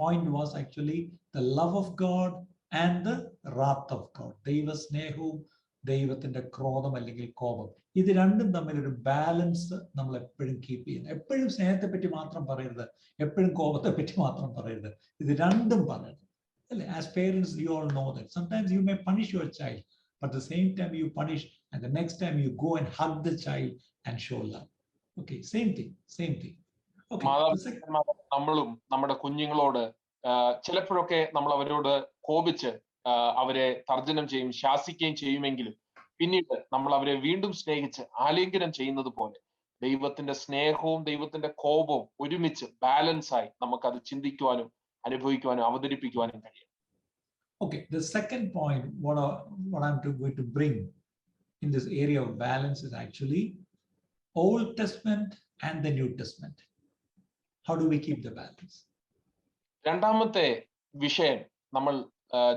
point was actually the love of God and the wrath of God. ദൈവ സ്നേഹവും ദൈവത്തിന്റെ ക്രോധം അല്ലെങ്കിൽ കോപം, ഇത് രണ്ടും തമ്മിൽ ഒരു ബാലൻസ് നമ്മൾ എപ്പോഴും കീപ്പ് ചെയ്യുന്നത്. എപ്പോഴും സ്നേഹത്തെ പറ്റി മാത്രം പറയരുത്, എപ്പോഴും കോപത്തെ പറ്റി മാത്രം പറയരുത്. ഇത് രണ്ടും പറയരുത്. As parents, you all know that sometimes you may punish your child, but the same time you punish, and the next time you go and hug the child and show love. Okay, same thing. Okay. നമ്മളും നമ്മുടെ കുഞ്ഞുങ്ങളോട് ചിലപ്പോഴൊക്കെ നമ്മൾ അവരോട് കോപിച്ച് അവരെ തർജ്ജനം ചെയ്യും, ശാസിക്കുകയും ചെയ്യുമെങ്കിലും പിന്നീട് നമ്മൾ അവരെ വീണ്ടും സ്നേഹിച്ച് ആലിംഗനം ചെയ്യുന്നത് പോലെ ദൈവത്തിന്റെ സ്നേഹവും ദൈവത്തിന്റെ കോപവും ഒരുമിച്ച് ബാലൻസായി നമുക്കത് ചിന്തിക്കുവാനും അനുഭവിക്കുവാനും അവതരിപ്പിക്കുവാനും കഴിയും. Okay, the second point, what I'm going to bring in this area of balance is actually Old Testament and the New Testament. How do we keep the balance? രണ്ടാമത്തെ വിഷയം നമ്മൾ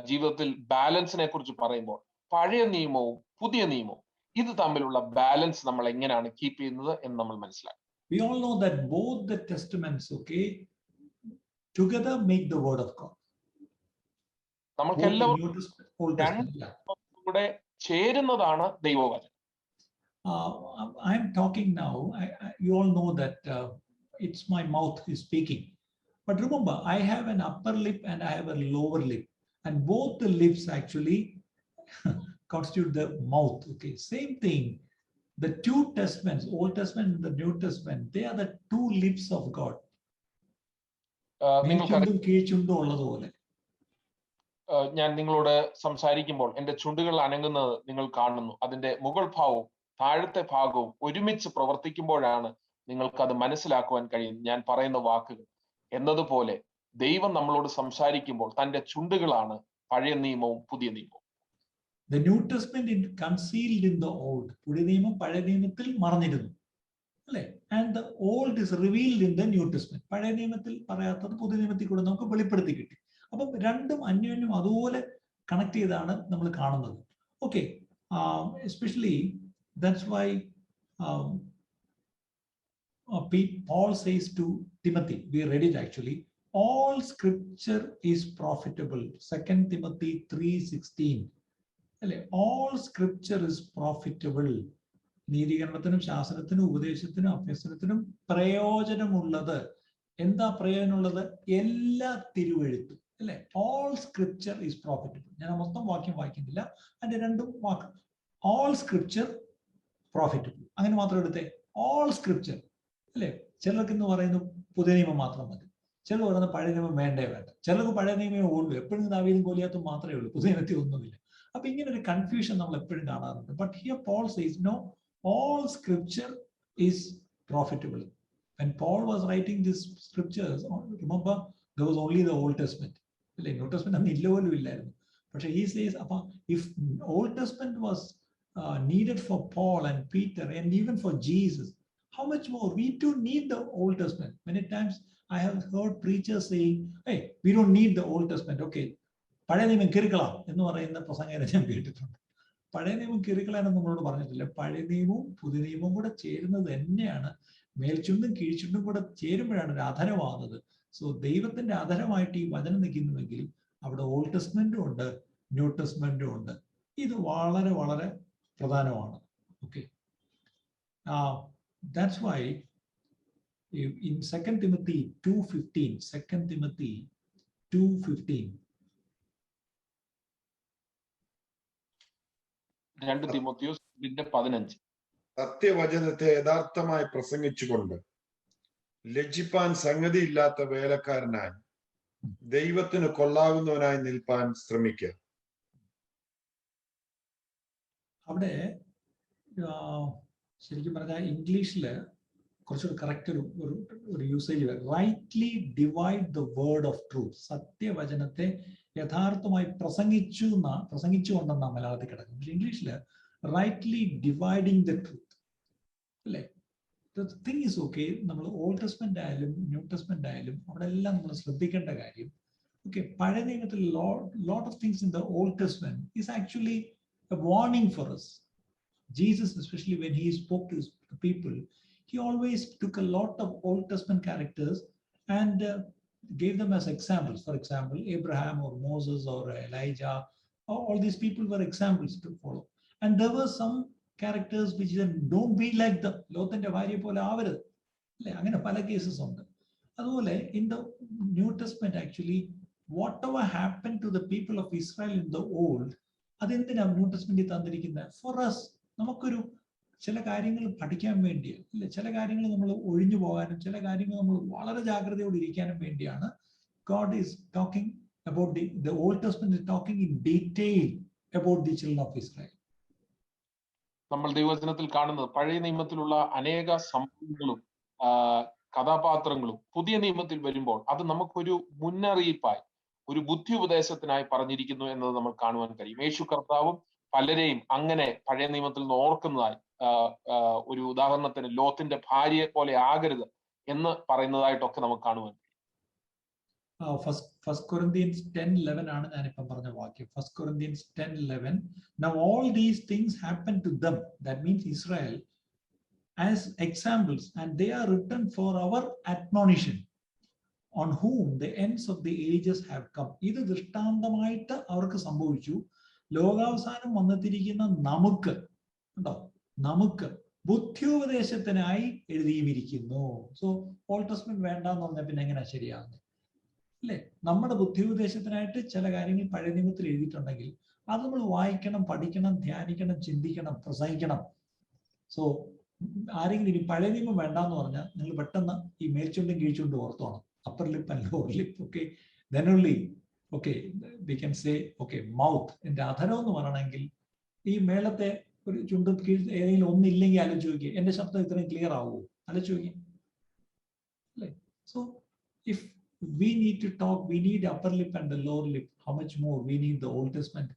ജീവിതത്തിൽ ബാലൻസിനെ കുറിച്ച് പറയുമ്പോൾ പഴയ നിയമവും പുതിയ നിയമവും ഇത് തമ്മിലുള്ള ബാലൻസ് നമ്മൾ എങ്ങനെയാണ് കീപ്പ് ചെയ്യുന്നത് എന്ന് നമ്മൾ മനസ്സിലാക്കും. We all know that both the testaments, okay, together make the word of God. നമുക്ക് Both the എല്ലാവർക്കും New Testament, Old Testament. Yeah. കൂടെ ചേരുന്നതാണ് ദൈവവചനം. I'm talking now. You all know that it's my mouth is speaking. But remember, I have an upper lip and I have a lower lip. And both the lips actually constitute the mouth. Okay, same thing. The two testaments, Old Testament and the New Testament, they are the two lips of God. മേൽചുണ്ടും കീഴ്ചുണ്ടും ഉള്ളതുപോലെ. ഞാൻ നിങ്ങളോട് സംസാരിക്കുമ്പോൾ എൻ്റെ ചുണ്ടുകൾ അനങ്ങുന്നത് നിങ്ങൾ കാണുന്നു. അതിന്റെ മുകൾ ഭാഗവും താഴത്തെ ഭാഗവും ഒരുമിച്ച് പ്രവർത്തിക്കുമ്പോഴാണ് നിങ്ങൾക്ക് അത് മനസ്സിലാക്കുവാൻ കഴിയും ഞാൻ പറയുന്ന വാക്കുകൾ. എന്നതുപോലെ ദൈവം നമ്മളോട് സംസാരിക്കുമ്പോൾ തന്റെ ചുണ്ടുകളാണ് പഴയ നിയമവും പുതിയ നിയമവും. The New Testament is concealed in the Old. പുതിയ നിയമം പഴയ നിയമത്തിൽ മറഞ്ഞിരുന്നു, അല്ലേ? And the Old is revealed in the New Testament. പഴയ നിയമത്തിൽ പറയാത്തത് പുതിയ നിയമത്തിൽ കൂടെ നമുക്ക് വെളിപ്പെടുത്തി കിട്ടി. അപ്പം രണ്ടും അന്യോന്യം അതുപോലെ കണക്ട് ചെയ്താണ് നമ്മൾ കാണുന്നത്. Okay, especially that's why Paul says to Timothy, we read it actually, all scripture is profitable. 2 Timothy 3:16. All scripture is profitable. നീതീകരണത്തിനും ശാസ്ത്രത്തിനും ഉപദേശത്തിനും അഭ്യസനത്തിനും പ്രയോജനമുള്ളത്. എന്താ പ്രയോജനമുള്ളത്? എല്ലാ തിരുവെഴുത്തും, അല്ലെ? All scripture is profitable. ഞാൻ മൊത്തം വാക്യം വായിക്കുന്നില്ല, അതിന്റെ രണ്ടും വാക്ക്. ഓൾ സ്ക്രിപ്ചർ പ്രോഫിറ്റബിൾ, അങ്ങനെ മാത്രം എടുത്തേ. ഓൾ സ്ക്രിപ്ചർ, അല്ലെ? ചിലർക്ക് എന്ന് പറയുന്നു പുതിയ നിയമം മാത്രം മതി, ചിലർ പറയുന്നത് പഴയ നിയമം വേണ്ടേ വേണ്ട, ചിലർക്ക് പഴയ നിയമമേ ഉള്ളൂ, എപ്പോഴും ദാവീദും ഗോലിയാത്തും മാത്രമേ ഉള്ളൂ, പുതിയ നിയമത്തിൽ ഒന്നുമില്ല. അപ്പൊ ഇങ്ങനെ ഒരു കൺഫ്യൂഷൻ നമ്മൾ എപ്പോഴും കാണാറുണ്ട്. But here Paul says no, all scripture is profitable. When Paul was writing these scriptures, remember there was only the Old Testament. New Testament അന്ന് ഇല്ല പോലും ഇല്ലായിരുന്നു. പക്ഷെ he says, if Old Testament was needed for Paul and Peter and even for Jesus, how much more we too need the Old Testament. Many times I have heard preachers saying, hey, we don't need the Old Testament. Okay, പഴയ നിയമം കിറുക്കളാം എന്ന് പറയുന്ന പ്രസംഗരെ ഞാൻ കേട്ടിട്ടുണ്ട്. പഴയ നിയമം കിറുക്കളാണെന്ന് നമ്മളോട് പറഞ്ഞിട്ടില്ല. പഴയ നിയമവും പുതിയ നിയമവും കൂടെ ചേരുന്നത് തന്നെയാണ്, മേൽചുണ്ടും കീഴ്ചുണ്ടും കൂടെ ചേരുമ്പോഴാണ് ഒരു അധരമാകുന്നത്. സോ ദൈവത്തിന്റെ അധരമായിട്ട് ഈ വചനം നിൽക്കുന്നുവെങ്കിൽ അവിടെ ഓൾഡ് ടെസ്റ്റ്മെന്റും ഉണ്ട്, ന്യൂ ടെസ്റ്റ്മെന്റും ഉണ്ട്. ഇത് വളരെ വളരെ പ്രധാനമാണ്. Okay, that's why in 2 Timothy 2:15, 2 Timothy 2:15, 2 Timotheos 2:15, സത്യവചനത്തെ യഥാർത്ഥമായി പ്രസംഗിച്ചുകൊണ്ട് ലജ്ജിപ്പാൻ സംഗതിയില്ലാത്ത വേലക്കാരനായി ദൈവത്തിന് കൊള്ളാവുന്നവനായി നിൽപ്പാൻ ശ്രമിക്കുക. അവിടെ ശരിക്കും പറഞ്ഞാൽ ഇംഗ്ലീഷിൽ കുറച്ചുകൂടി കറക്റ്റ് ഒരു യൂസേജ് വരും. Rightly divide the word of truth. സത്യവചനത്തെ യഥാർത്ഥമായി പ്രസംഗിച്ചുകൊണ്ടെന്നാണ് മലയാളത്തിൽ കിടക്കുന്നത്. പക്ഷെ ഇംഗ്ലീഷിൽ റൈറ്റ്ലി ഡിവൈഡിങ് ദ ട്രൂത്ത്, അല്ലേ? The thing is, okay, നമ്മൾ ഓൾഡ് ടെസ്റ്റ്മെന്റ് ആയാലും ന്യൂ ടെസ്റ്റ്മെന്റ് ആയാലും അവിടെ എല്ലാം നമ്മൾ ശ്രദ്ധിക്കേണ്ട കാര്യം, ഓക്കെ, പഴയ നിയമത്തിൽ lot of things in the Old Testament is actually a warning for us. Jesus, especially when he spoke to the people, he always took a lot of Old Testament characters and gave them as examples. For example, Abraham or Moses or Elijah, all these people were examples to follow. And there were some characters which don't be like them. ലോത്തിന്റെ ഭാര്യയെ പോലെ ആവരുത്, അല്ലെ? അങ്ങനെ പല cases ഉണ്ട്. അതുപോലെ in the New Testament actually whatever happened to the people of Israel in the old, അതെന്തിനാ new ടെസ്റ്റ്മെന്റിൽ തന്നിരിക്കുന്നത്? ഫോർ us, നമുക്കൊരു ചില കാര്യങ്ങൾ പഠിക്കാൻ വേണ്ടിയാണ്, അല്ലെ? ചില കാര്യങ്ങൾ നമ്മൾ ഒഴിഞ്ഞു പോകാനും ചില കാര്യങ്ങൾ നമ്മൾ വളരെ ജാഗ്രതയോടെ ഇരിക്കാനും വേണ്ടിയാണ്. God is talking about the Old Testament is talking in detail about the children of Israel. നമ്മൾ ദൈവവചനത്തിൽ കാണുന്നത് പഴയ നിയമത്തിലുള്ള അനേക സംഭവങ്ങളും കഥാപാത്രങ്ങളും പുതിയ നിയമത്തിൽ വരുമ്പോൾ അത് നമുക്കൊരു മുന്നറിയിപ്പായി, ഒരു ബുദ്ധി ഉപദേശത്തിനായി പറഞ്ഞിരിക്കുന്നു എന്നത് നമ്മൾ കാണുവാൻ കഴിയും. യേശു കർത്താവും പലരെയും അങ്ങനെ പഴയ നിയമത്തിൽ നിന്ന് ഓർക്കുന്നതായി, ഒരു ഉദാഹരണത്തിന് ലോത്തിന്റെ ഭാര്യയെ പോലെ ആകരുത് എന്ന് പറയുന്നതായിട്ടൊക്കെ നമുക്ക് കാണുവാൻ കഴിയും. First Corinthians 10:11 ആണ് ഞാനിപ്പം പറഞ്ഞ വാക്യം. First Corinthians 10:11. Now all these things happen to them, that means Israel, as examples, and they are written for our admonition, on whom the ends of the ages have come. ഇത് ദൃഷ്ടാന്തമായിട്ട് അവർക്ക് സംഭവിച്ചു. ലോകാവസാനം വന്നെത്തിരിക്കുന്ന നമുക്ക് ഉണ്ടോ, നമുക്ക് ബുദ്ധിയോപദേശത്തിനായി എഴുതിയിരിക്കുന്നു. സോ ഓൾഡ് ടെസ്റ്റ്മെന്റ് വേണ്ടെന്ന് പറഞ്ഞാൽ പിന്നെ എങ്ങനെയാ ശരിയാകുന്നത് അല്ലേ? നമ്മുടെ ബുദ്ധിയോപദേശത്തിനായിട്ട് ചില കാര്യങ്ങൾ പഴയ നിയമത്തിൽ എഴുതിയിട്ടുണ്ടെങ്കിൽ അത് നമ്മൾ വായിക്കണം, പഠിക്കണം, ധ്യാനിക്കണം, ചിന്തിക്കണം, പ്രസംഗിക്കണം. സോ ആരെങ്കിലും ഇനി പഴയ നിയമം വേണ്ടെന്ന് പറഞ്ഞാൽ നിങ്ങൾ പെട്ടെന്ന് ഈ മേൽച്ചുണ്ടും കീഴ്ച്ചുണ്ടും ഓർത്തോണം. Upper lip and lower lip. Okay, then only okay we can say okay mouth. എന്റെ അധരം എന്ന് പറയണമെങ്കിൽ ഈ മേളത്തെ ഒരു ചുണ്ടും കീഴ് ഏതെങ്കിലും ഒന്നില്ലെങ്കിൽ ആലോചിച്ച് നോക്കിയേ, എന്റെ ശബ്ദം ഇത്രയും ക്ലിയർ ആവുമോ? ആലോചിച്ച് നോക്കിയേ അല്ലേ? So if we need to talk, we need upper lip and the lower lip. How much more we need the Old Testament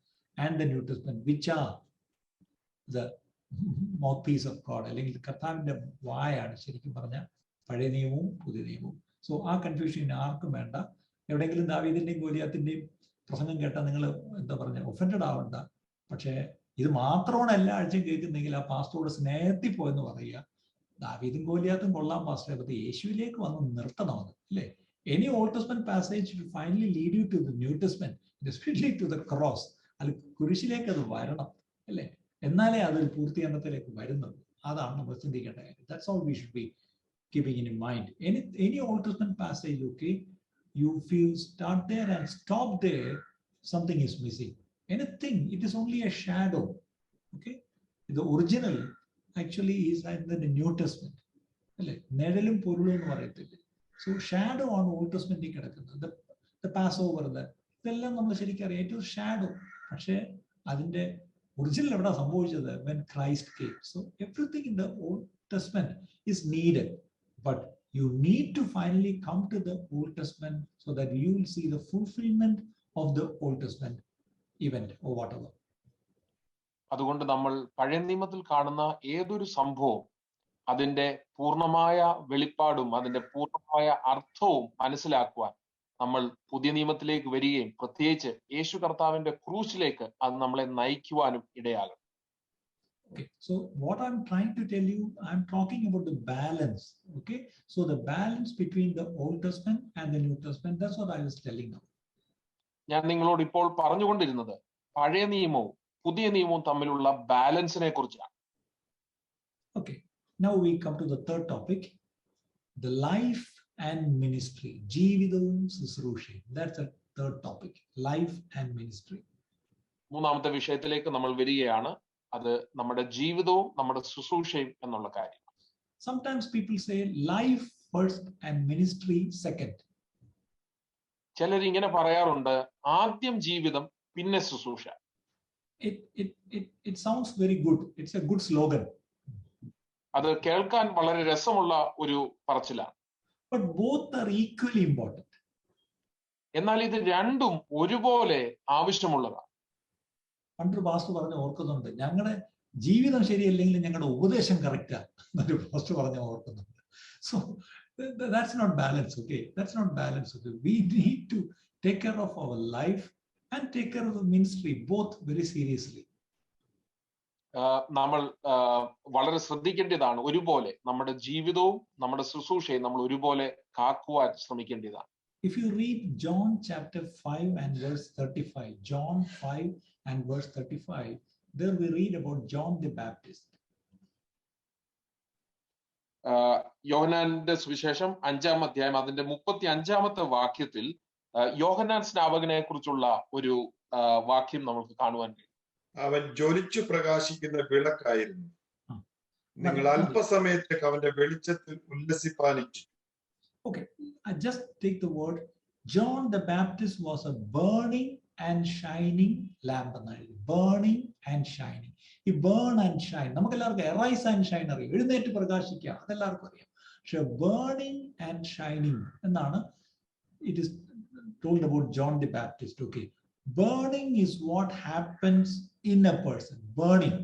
and the New Testament, which are the mouthpiece of God. അല്ലെങ്കിൽ കർത്താവിന്റെ വായാണ് ശരിക്കും പറഞ്ഞ പഴയ നിയമവും പുതിയ നിയമവും. So ആ confusion ആർക്കും വേണ്ട. എവിടെയെങ്കിലും ദാവീദിന്റെയും ഗോലിയാത്തിന്റെയും പ്രസംഗം കേട്ടാൽ നിങ്ങൾ എന്താ പറഞ്ഞ ഒഫൻഡഡ് ആവണ്ട. പക്ഷേ ഇത് മാത്രമാണ് എല്ലാ ആഴ്ചയും കേൾക്കുന്നെങ്കിൽ ആ പാസ്റ്ററോട് സ്നേഹത്തിൽ പോയെന്ന് പറയുക, ദാവീദും ഗോലിയാത്തും കൊള്ളാം പാസ്റ്ററെ, പറ്റി യേശുവിലേക്ക് വന്ന് നിർത്തണമെന്ന് അല്ലേ? Any Old Testament passage will finally lead you to the New Testament, especially to the cross. അത് കുരിശിലേക്ക് അത് വരണം അല്ലേ? എന്നാലേ അതൊരു പൂർത്തീകരണത്തിലേക്ക് വരുന്നത്. അതാണ് നമ്മൾ ചിന്തിക്കേണ്ട കാര്യം. That's all we should be keeping in mind. Any Old Testament passage, okay, if you start there and stop there, something is missing. Anything, it is only a shadow. Okay, the original actually is in the New Testament. അല്ലേ? നിഴലും പൊരുളും എന്ന് പറയത്തില്ല. So shadow ആണ് old ടെസ്റ്റ്മെന്റിൽ കിടക്കുന്നത്. The pass over, ഇതെല്ലാം നമ്മൾ ശരിക്കറിയാം. It was shadow. പക്ഷേ അതിന്റെ ഒറിജിനൽ എവിടെ സംഭവിച്ചത്? when Christ came. So everything in the Old Testament is needed, but you need to finally come to the Old Testament so that you will see the fulfillment of the Old Testament event or whatever. അതുകൊണ്ട് നമ്മൾ പഴയ നിയമത്തിൽ കാണുന്ന ഏതൊരു സംഭവവും അതിന്റെ പൂർണ്ണമായ വെളിപ്പാടും അതിന്റെ പൂർണ്ണമായ അർത്ഥവും മനസ്സിലാക്കുവാൻ നമ്മൾ പുതിയ നിയമത്തിലേക്ക് വരികയും പ്രത്യേകിച്ച് യേശു കർത്താവിന്റെ ക്രൂശിലേക്ക് അത് നമ്മളെ നയിക്കുവാനും ഇടയാകും. Okay, so what I'm trying to tell you, I'm talking about the balance. Okay, so the balance between the Old Testament and the New Testament, that's what I was telling now. ഞാൻ നിങ്ങളോട് ഇപ്പോൾ പറഞ്ഞുകൊണ്ടിരുന്നത് പഴയ നിയമവും പുതിയ നിയമവും തമ്മിലുള്ള ബാലൻസിനെ കുറിച്ചാണ്. Okay, now we come to the third topic, the life and ministry. ജീവിതവും ശുശ്രൂഷയും. That's the third topic, life and ministry. മൂന്നാമത്തെ വിഷയത്തിലേക്ക് നമ്മൾ വരികയാണ്. അത് നമ്മുടെ ജീവിതവും നമ്മുടെ ശുശ്രൂഷയും എന്നുള്ള കാര്യം. Sometimes people say life first and ministry second. ചിലർ ഇങ്ങനെ പറയാറുണ്ട്, ആദ്യം ജീവിതം പിന്നെ ശുശ്രൂഷ. It sounds very good. It's a good slogan. അത് കേൾക്കാൻ വളരെ രസമുള്ള ഒരു പറച്ചിലാണ്. But both are equally important. എന്നാൽ ഇത് രണ്ടും ഒരുപോലെ ആവശ്യമുള്ളതാണ്. പണ്ടൊരു പാസ്റ്റർ പറഞ്ഞ ഓർക്കുന്നുണ്ട്, ഞങ്ങളുടെ ജീവിതം ശരിയല്ലെങ്കിൽ ഞങ്ങളുടെ ഉപദേശം കറക്റ്റാ എന്നൊരു പാസ്റ്റർ പറഞ്ഞ ഓർക്കുന്നുണ്ട്. So that's not balance. Okay, that's not balance. Okay, we need to take care of our life and take care of the ministry, both very seriously. നമ്മൾ വളരെ ശ്രദ്ധിക്കേണ്ടതാണ്. ഒരുപോലെ നമ്മുടെ ജീവിതവും നമ്മുടെ ശുശ്രൂഷയും നമ്മൾ ഒരുപോലെ കാക്കുവാൻ ശ്രമിക്കേണ്ടതാണ്. If you read John chapter 5 and verse 35, John 5 and verse 35, there we read about John the Baptist. യോഹന്നാന്റെ സുവിശേഷം 5-ാം അധ്യായം അതിന്റെ 35-ാമത്തെ വാക്യത്തിൽ യോഹന്നാൻ സ്നാപകനെ കുറിച്ചുള്ള ഒരു വാക്യം നമുക്ക് കാണുവാൻ കഴിയും. അവൻ ജ്വലിച്ചു പ്രകാശിക്കുന്ന വിളക്കായിരുന്നു. നിങ്ങൾ അല്പസമയത്തേക്ക് അവന്റെ വെളിച്ചത്തിൽ ഉല്ലസിപ്പാനിച്ചു. Okay, I just take the word. John the Baptist was a burning and shining lamp. Burning and shining. He burn and shine. നമുക്ക് എല്ലാവർക്കും arise and shine അറിയാം. എഴുന്നേറ്റ് പ്രകാശിക്കുക, അതെല്ലാവർക്കും അറിയാം. പക്ഷെ burning and shining എന്നാണ് it is told about John the Baptist. Okay, burning is what happens in a person. Burning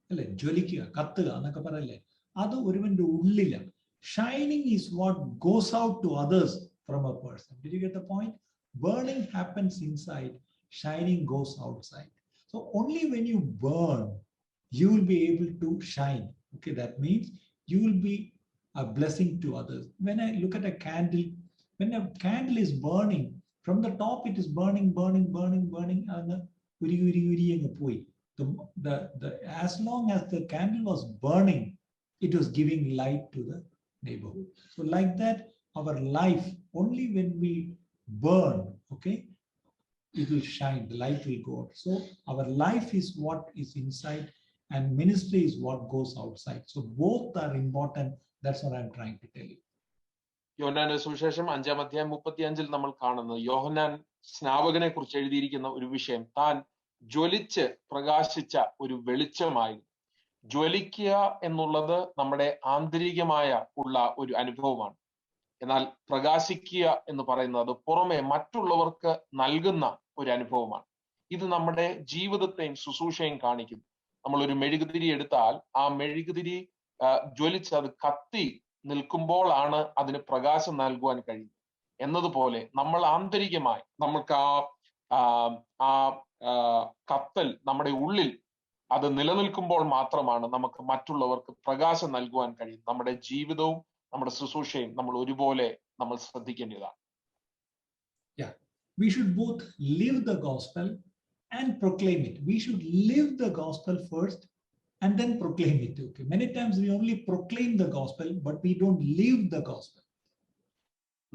അല്ലെ, ജ്വലിക്കുക, കത്തുക എന്നൊക്കെ പറയല്ലേ, അത് ഒരുവന്റെ ഉള്ളിലാണ്. Shining is what goes out to others from a person. Did you get the point? Burning happens inside, shining goes outside. So only when you burn, you will be able to shine. Okay, that means you will be a blessing to others. When I look at a candle, when a candle is burning, from the top it is burning, burning, burning, burning, and as long as the candle was burning, it was giving light to the neighborhood. So like that, our life, only when we burn, okay, it will shine, the light will go out. So our life is what is inside and ministry is what goes outside. So both are important. That's what I'm trying to tell you. യോഹന്നാന്റെ സുവിശേഷം 5-35 നമ്മൾ കാണുന്നത് യോഹന്നാൻ സ്നാപകനെ കുറിച്ച് എഴുതിയിരിക്കുന്ന ഒരു വിഷയം, താൻ ജ്വലിച്ച് പ്രകാശിച്ച ഒരു വെളിച്ചമായി. ജ്വലിക്കുക എന്നുള്ളത് നമ്മുടെ ആന്തരികമായ ഉള്ള ഒരു അനുഭവമാണ്. എന്നാൽ പ്രകാശിക്കുക എന്ന് പറയുന്നത് പുറമെ മറ്റുള്ളവർക്ക് നൽകുന്ന ഒരു അനുഭവമാണ്. ഇത് നമ്മുടെ ജീവിതത്തെയും ശുശ്രൂഷയും കാണിക്കുന്നു. നമ്മൾ ഒരു മെഴുകുതിരി എടുത്താൽ ആ മെഴുകുതിരി ജ്വലിച്ച് അത് കത്തി നിൽക്കുമ്പോഴാണ് അതിന് പ്രകാശം നൽകുവാൻ കഴിയും. എന്നതുപോലെ നമ്മൾ ആന്തരികമായി നമ്മൾക്ക് ആ കത്തൽ നമ്മുടെ ഉള്ളിൽ അത് നിലനിൽക്കുമ്പോൾ മാത്രമാണ് നമുക്ക് മറ്റുള്ളവർക്ക് പ്രകാശം നൽകുവാൻ കഴിയും. നമ്മുടെ ജീവിതവും നമ്മുടെ ശുശ്രൂഷയും നമ്മൾ ഒരുപോലെ നമ്മൾ ശ്രദ്ധിക്കേണ്ടതാണ്. We should both live the gospel and proclaim it. We should live the gospel first and then proclaim it. Okay. Many times we only proclaim the gospel, but we don't live the gospel.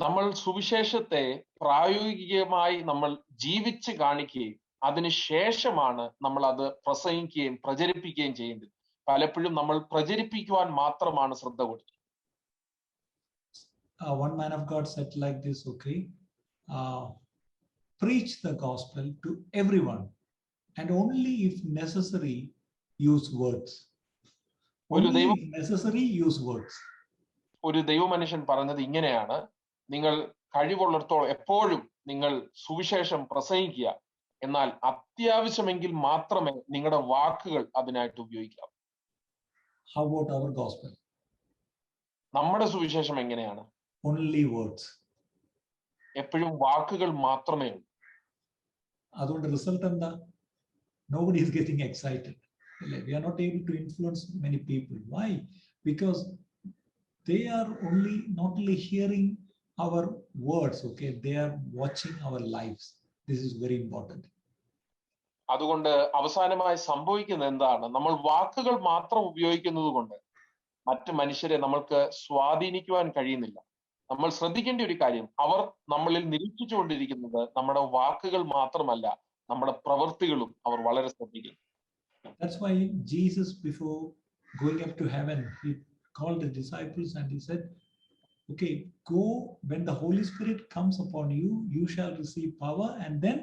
നമ്മൾ സുവിശേഷത്തെ പ്രായോഗികമായി നമ്മൾ ജീവിച്ച് കാണിക്കുകയും അതിനുശേഷമാണ് നമ്മൾ അത് പ്രസംഗിക്കുകയും പ്രചരിപ്പിക്കുകയും ചെയ്യേണ്ടത്. പലപ്പോഴും നമ്മൾ പ്രചരിപ്പിക്കുവാൻ മാത്രമാണ് ശ്രദ്ധ കൊടുത്തത്. One man of God said like this, okay, preach the gospel to everyone and only if necessary use words. Only if necessary use words. ഒരു ദൈവമനുഷ്യൻ പറഞ്ഞത് ഇങ്ങനെയാണ്, നിങ്ങൾ കഴിവുള്ളിടത്തോളം എപ്പോഴും നിങ്ങൾ സുവിശേഷം പ്രസംഗിക്കുക, എന്നാൽ അത്യാവശ്യമെങ്കിൽ മാത്രമേ നിങ്ങളുടെ വാക്കുകൾ അതിനായിട്ട് ഉപയോഗിക്കാവൂ. How about our gospel? നമ്മുടെ സുവിശേഷം എങ്ങനെയാണ്? Only words. എപ്പോഴും വാക്കുകൾ മാത്രമേ ഉള്ളൂ. അതുകൊണ്ട് റിസൾട്ട് എന്താ? Nobody is getting excited. We are not able to influence many people. Why? Because they are not only hearing our words, okay, they are watching our lives. This is very important. അതുകൊണ്ട് അവസാനമായി സംഭവിക്കുന്നത് എന്താണ്? നമ്മൾ വാക്കുകൾ മാത്രം ഉപയോഗിക്കുന്നത് കൊണ്ട് മറ്റു മനുഷ്യരെ നമ്മൾക്ക് സ്വാധീനിക്കുവാൻ കഴിയുന്നില്ല. നമ്മൾ ശ്രദ്ധിക്കേണ്ട ഒരു കാര്യം, അവർ നമ്മളിൽ നിരീക്ഷിച്ചുകൊണ്ടിരിക്കുന്നത് നമ്മുടെ വാക്കുകൾ മാത്രമല്ല, നമ്മുടെ പ്രവൃത്തികളും അവർ വളരെ ശ്രദ്ധിക്കുന്നു. That's why Jesus, before going up to heaven, he called the disciples and he said, okay, go, when the Holy Spirit comes upon you, you shall receive power, and then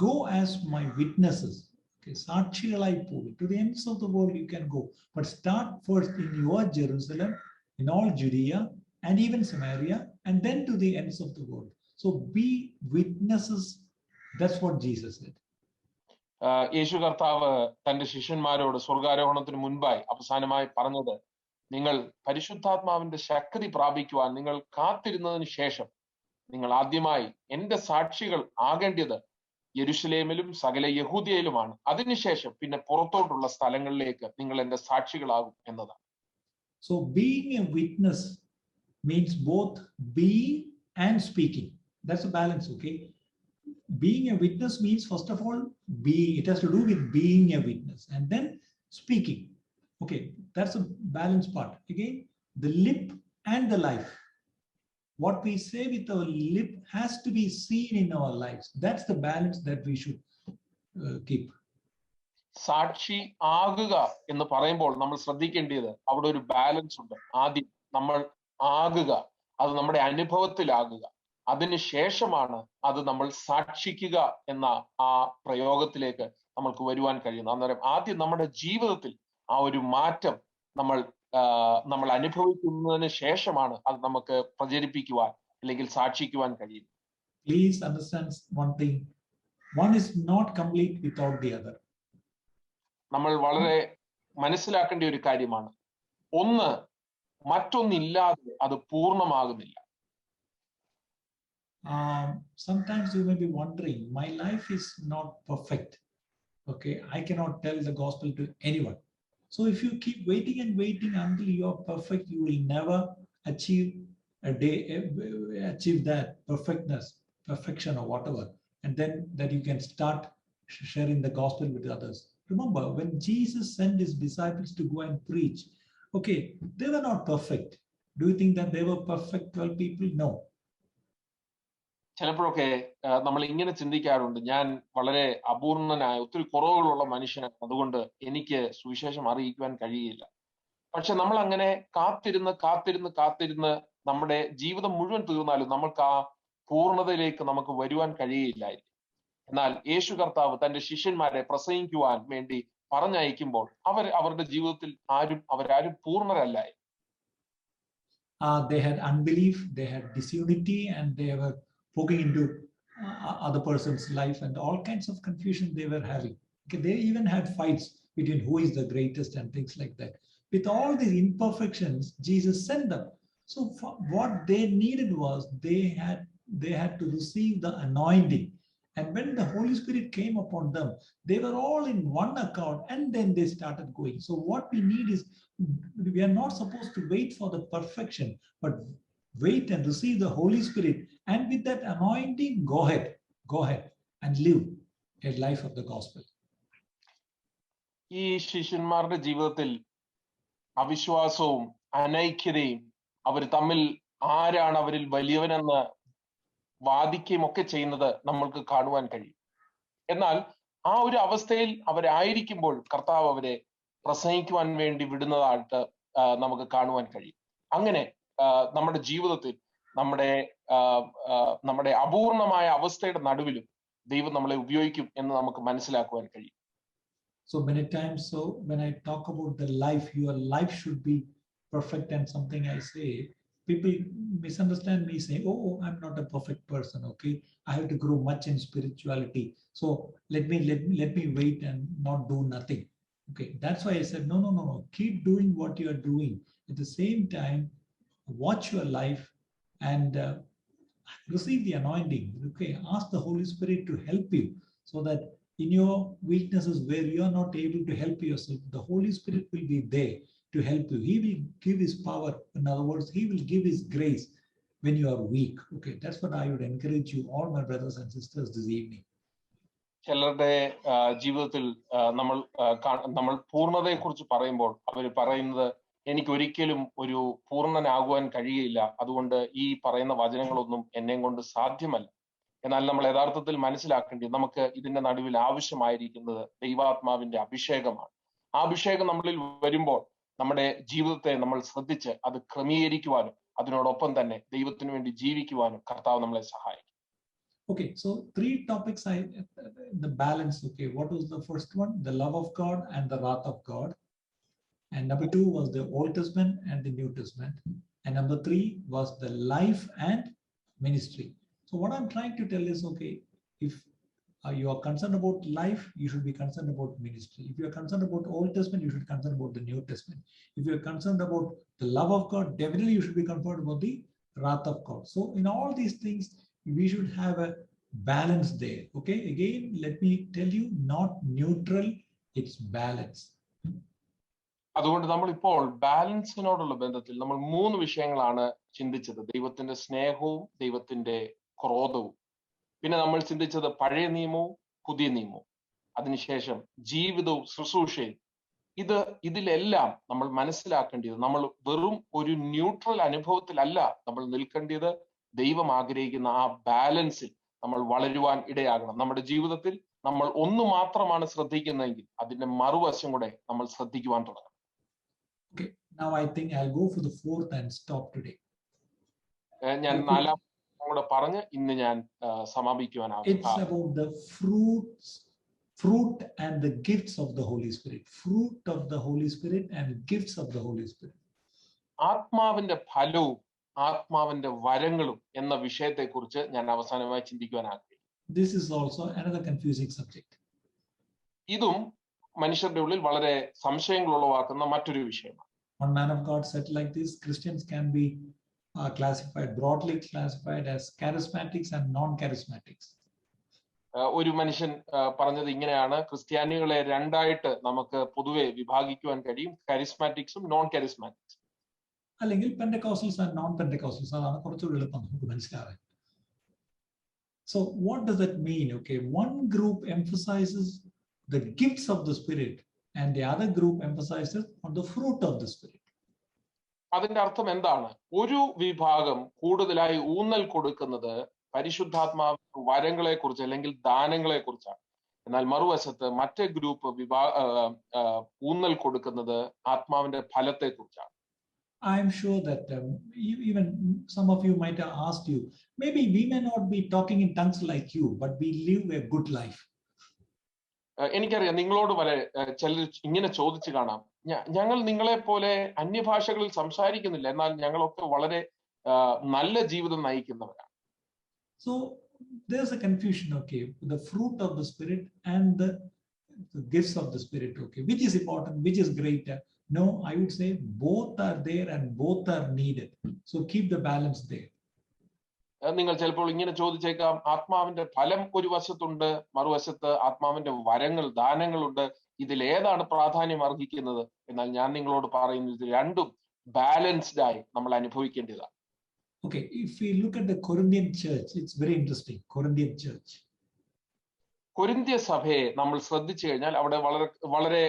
go as my witnesses. Okay, സാക്ഷികളായി പോകും. To the ends of the world you can go, but start first in your Jerusalem, in all Judea and even Samaria, and then to the ends of the world. So be witnesses. That's what Jesus said. യേശു കർത്താവ് തന്റെ ശിഷ്യന്മാരോട് സ്വർഗാരോഹണത്തിന് മുൻപായി അവസാനമായി പറഞ്ഞത്, നിങ്ങൾ പരിശുദ്ധാത്മാവിന്റെ ശക്തി പ്രാപിക്കുവാൻ നിങ്ങൾ കാത്തിരുന്നതിന് ശേഷം നിങ്ങൾ ആദ്യമായി എന്റെ സാക്ഷികൾ ആകേണ്ടത് യെരുശലേമിലും സകല യഹൂദിയയിലുമാണ്. അതിനുശേഷം പിന്നെ പുറത്തോട്ടുള്ള സ്ഥലങ്ങളിലേക്ക് നിങ്ങൾ എന്റെ സാക്ഷികളാകും എന്നതാണ്. So being a witness means both being and speaking. That's a balance, okay? Being a witness means, first of all, it has to do with being a witness and then speaking. Okay, that's a balanced part. Again, the lip and the life. What we say with our lip has to be seen in our lives. That's the balance that we should keep. സാക്ഷി ആകുക എന്ന് പറയുമ്പോൾ നമ്മൾ ശ്രദ്ധിക്കേണ്ടത് അവിടെ ഒരു balance ഉണ്ട്. ആദ്യം നമ്മൾ ആകുക, അത് നമ്മുടെ അനുഭവത്തിലാകുക, അതിനുശേഷമാണ് അത് നമ്മൾ സാക്ഷിക്കുക എന്ന ആ പ്രയോഗത്തിലേക്ക് നമ്മൾക്ക് വരുവാൻ കഴിയുന്നത്. അന്നേരം ആദ്യം നമ്മുടെ ജീവിതത്തിൽ ആ ഒരു മാറ്റം നമ്മൾ അനുഭവിക്കുന്നതിന് ശേഷമാണ് അത് നമുക്ക് പ്രചരിപ്പിക്കുവാൻ അല്ലെങ്കിൽ സാക്ഷിക്കുവാൻ കഴിയും. Please understand one thing. One is not complete without the other. നമ്മൾ വളരെ മനസ്സിലാക്കേണ്ട ഒരു കാര്യമാണ്, ഒന്ന് മറ്റൊന്നില്ലാതെ അത് പൂർണ്ണമാകുന്നില്ല. sometimes you may be wondering, my life is not perfect. Okay, I cannot tell the gospel to anyone. So if you keep waiting and waiting until you are perfect, you will never achieve achieve that perfection or whatever. And then that you can start sharing the gospel with others. Remember, when Jesus sent his disciples to go and preach, okay, they were not perfect. Do you think that they were perfect 12 people? No. ചിലപ്പോഴൊക്കെ നമ്മൾ ഇങ്ങനെ ചിന്തിക്കാറുണ്ട്, ഞാൻ വളരെ അപൂർണനായ ഒത്തിരി കുറവുകളുള്ള മനുഷ്യനാണ്, അതുകൊണ്ട് എനിക്ക് സുവിശേഷം അറിയിക്കുവാൻ കഴിയില്ല. പക്ഷെ നമ്മൾ അങ്ങനെ കാത്തിരുന്ന് നമ്മുടെ ജീവിതം മുഴുവൻ തീർന്നാലും നമ്മൾക്ക് ആ പൂർണ്ണതയിലേക്ക് നമുക്ക് വരുവാൻ കഴിയില്ലായിരിക്കും. എന്നാൽ യേശു കർത്താവ് തന്റെ ശിഷ്യന്മാരെ പ്രസംഗിക്കുവാൻ വേണ്ടി പറഞ്ഞയക്കുമ്പോൾ അവരുടെ ജീവിതത്തിൽ അവരാരും പൂർണ്ണരല്ലായി. They had unbelief, they had disunity, and they were poking into other person's life, and all kinds of confusion they were having. Okay, they even had fights between who is the greatest and things like that. With all these imperfections, Jesus sent them. So what they needed was they had to receive the anointing. And when the Holy Spirit came upon them, they were all in one accord, and then they started going. So what we need is, we are not supposed to wait for the perfection, but wait and receive the Holy Spirit. And with that anointing, go ahead and live a life of the gospel. ഈ ശിഷ്യന്മാരുടെ ജീവിതത്തിൽ അവിശ്വാസവും അനൈക്യതയും, അവർ തമ്മിൽ ആരാണ് അവരിൽ വലിയവനെന്ന് വാദിക്കുകയും ഒക്കെ ചെയ്യുന്നത് നമ്മൾക്ക് കാണുവാൻ കഴിയും. എന്നാൽ ആ ഒരു അവസ്ഥയിൽ അവരായിരിക്കുമ്പോൾ കർത്താവ് അവരെ പ്രസംഗിക്കുവാൻ വേണ്ടി വിടുന്നതായിട്ട് നമുക്ക് കാണുവാൻ കഴിയും. അങ്ങനെ നമ്മുടെ ജീവിതത്തിൽ നമ്മുടെ അപൂർണമായ അവസ്ഥയുടെ നടുവിലും ദൈവം നമ്മളെ ഉപയോഗിക്കും എന്ന് നമുക്ക് മനസ്സിലാക്കുവാൻ കഴിയും. So many times, when I talk about the life, your life should be perfect, and something I say, people misunderstand me, say, oh, I'm not a perfect person. Okay, I have to grow much in spirituality, so let me wait and not do nothing. Okay, that's why I said no, keep doing what you are doing. At the same time, watch your life and receive the anointing. Okay, ask the Holy Spirit to help you, so that in your weaknesses where you are not able to help yourself, the Holy Spirit will be there to help you. He will give his power. In other words, he will give his grace when you are weak. Okay, that's what I would encourage you, all my brothers and sisters, this evening. ചിലരുടെ ജീവിതത്തിൽ നമ്മൾ പൂർണ്ണതയെ കുറിച്ച് പറയുമ്പോൾ അവർ പറയുന്നത്, എനിക്ക് ഒരിക്കലും ഒരു പൂർണ്ണനാകുവാൻ കഴിയില്ല, അതുകൊണ്ട് ഈ പറയുന്ന വചനങ്ങളൊന്നും എന്നെ കൊണ്ട് സാധ്യമല്ല. എന്നാൽ നമ്മൾ യഥാർത്ഥത്തിൽ മനസ്സിലാക്കേണ്ടത്, നമുക്ക് ഇതിന്റെ നടുവിൽ ആവശ്യമായിരിക്കുന്നത് ദൈവാത്മാവിന്റെ അഭിഷേകമാണ്. ആ അഭിഷേകം നമ്മളിൽ വരുമ്പോൾ നമ്മുടെ ജീവിതത്തെ നമ്മൾ ശ്രദ്ധിച്ച് അത് ക്രമീകരിക്കുവാനും അതിനോടൊപ്പം തന്നെ ദൈവത്തിന് വേണ്ടി ജീവിക്കുവാനും കർത്താവ് നമ്മളെ സഹായിക്കും. Okay, so 3 topics, the balance. Okay, what was the first one? The love of God and the wrath of God. And number 2 was the Old Testament and the New Testament. And number 3 was the life and ministry. So what I'm trying to tell is, okay, if you are concerned about life, you should be concerned about ministry. If you are concerned about Old Testament, you should be concerned about the New Testament. If you are concerned about the love of God, definitely you should be concerned about the wrath of God. So in all these things, we should have a balance there. Okay, again, let me tell you, not neutral, it's balance. അതുകൊണ്ട് നമ്മളിപ്പോൾ ബാലൻസിനോടുള്ള ബന്ധത്തിൽ നമ്മൾ 3 വിഷയങ്ങളാണ് ചിന്തിച്ചത്. ദൈവത്തിന്റെ സ്നേഹവും ദൈവത്തിന്റെ ക്രോധവും. പിന്നെ നമ്മൾ ചിന്തിച്ചത് പഴയ നിയമവും പുതിയ നിയമവും. അതിനുശേഷം ജീവിതവും ശുശ്രൂഷയും. ഇതിലെല്ലാം നമ്മൾ മനസ്സിലാക്കേണ്ടത്, നമ്മൾ വെറും ഒരു ന്യൂട്രൽ അനുഭവത്തിലല്ല നമ്മൾ നിൽക്കേണ്ടത്. ദൈവം ആഗ്രഹിക്കുന്ന ആ ബാലൻസിൽ നമ്മൾ വളരുവാൻ ഇടയാകണം. നമ്മുടെ ജീവിതത്തിൽ നമ്മൾ ഒന്ന് മാത്രമാണ് ശ്രദ്ധിക്കുന്നതെങ്കിൽ അതിന്റെ മറുവശം കൂടെ നമ്മൾ ശ്രദ്ധിക്കുവാൻ തുടങ്ങണം. Okay, now I think I'll go for the 4th and stop today. ഞാൻ 4ാം കൂടെ പറഞ്ഞ് ഇന്ന് ഞാൻ സമാപിക്കുവാനാണ്. It's about the fruit and the gifts of the Holy Spirit. Fruit of the Holy Spirit and gifts of the Holy Spirit. ആത്മാവിന്റെ ഫലവും ആത്മാവിന്റെ വരങ്ങളും എന്ന വിഷയത്തെക്കുറിച്ച് ഞാൻ അവസാനമായി ചിന്തിക്കുവാൻ ആഗ്രഹിക്കുന്നു. This is also another confusing subject. ഇതും മനുഷ്യരുടെ ഉള്ളിൽ വളരെ സംശയങ്ങൾ ഉളവാക്കുന്ന മറ്റൊരു വിഷയമാണ്. One man of God said like this: Christians can be are classified, broadly classified as charismatics and non-charismatics. ഒരു മനുഷ്യൻ പറഞ്ഞത് ഇങ്ങനെയാണ്, ക്രിസ്ത്യാനികളെ രണ്ടായിട്ട് നമുക്ക് പൊതുവെ വിഭാഗിക്കുവാൻ കഴിയും, കരിസ്മാറ്റിക്സും നോൺ കരിസ്മാറ്റിക്സ്. അല്ലെങ്കിൽ പെന്റക്കോസ്റ്റൽസ് ആൻഡ് നോൺ പെന്റക്കോസ്റ്റൽസ്, അതാണ് കുറച്ചുകൂടി എളുപ്പം നമുക്ക് മനസ്സിലാവാൻ. So what does that mean? Okay, one group emphasizes the gifts of the Spirit and the other group emphasizes on the fruit of the Spirit. അതിന്റെ അർത്ഥം എന്താണ്? ഒരു വിഭാഗം കൂടുതലായി ഊന്നൽ കൊടുക്കുന്നത് പരിശുദ്ധാത്മാവ് വരങ്ങളെ കുറിച്ച് അല്ലെങ്കിൽ ദാനങ്ങളെ കുറിച്ചാണ്. എന്നാൽ മറുവശത്ത് മറ്റേ ഗ്രൂപ്പ് ഊന്നൽ കൊടുക്കുന്നത് ആത്മാവിന്റെ ഫലത്തെ കുറിച്ചാണ്. I'm sure that even some of you might have asked you, maybe we may not be talking in tongues like you, but we live a good life. എനിക്കറിയാം നിങ്ങളോട് ചിലർ ഇങ്ങനെ ചോദിച്ചു കാണാം, ഞങ്ങൾ നിങ്ങളെ പോലെ അന്യഭാഷകളിൽ സംസാരിക്കുന്നില്ല, എന്നാൽ ഞങ്ങളൊക്കെ വളരെ നല്ല ജീവിതം നയിക്കുന്നവരാണ്. So there's a confusion, okay, the fruit of the Spirit and the gifts of the Spirit, okay, which is important, which is greater? No, I would say both are there and both are needed. So keep the balance there. നിങ്ങൾ ചിലപ്പോൾ ഇങ്ങനെ ചോദിച്ചേക്കാം, ആത്മാവിന്റെ ഫലം ഒരു വശത്തുണ്ട്, മറുവശത്ത് ആത്മാവിന്റെ വരങ്ങൾ, ദാനങ്ങളുണ്ട്, ഇതിലേതാണ് പ്രാധാന്യം അർഹിക്കുന്നത്? എന്നാൽ ഞാൻ നിങ്ങളോട് പറയുന്നത് ഇത് രണ്ടും ബാലൻസ്ഡ് ആയി നമ്മൾ അനുഭവിക്കേണ്ടതാണ്. Okay, if we look at the Corinthian church, it's very interesting. Corinthian church. കൊരിന്ത്യ സഭയെ നമ്മൾ ശ്രദ്ധിച്ചു കഴിഞ്ഞാൽ അവിടെ വളരെ വളരെ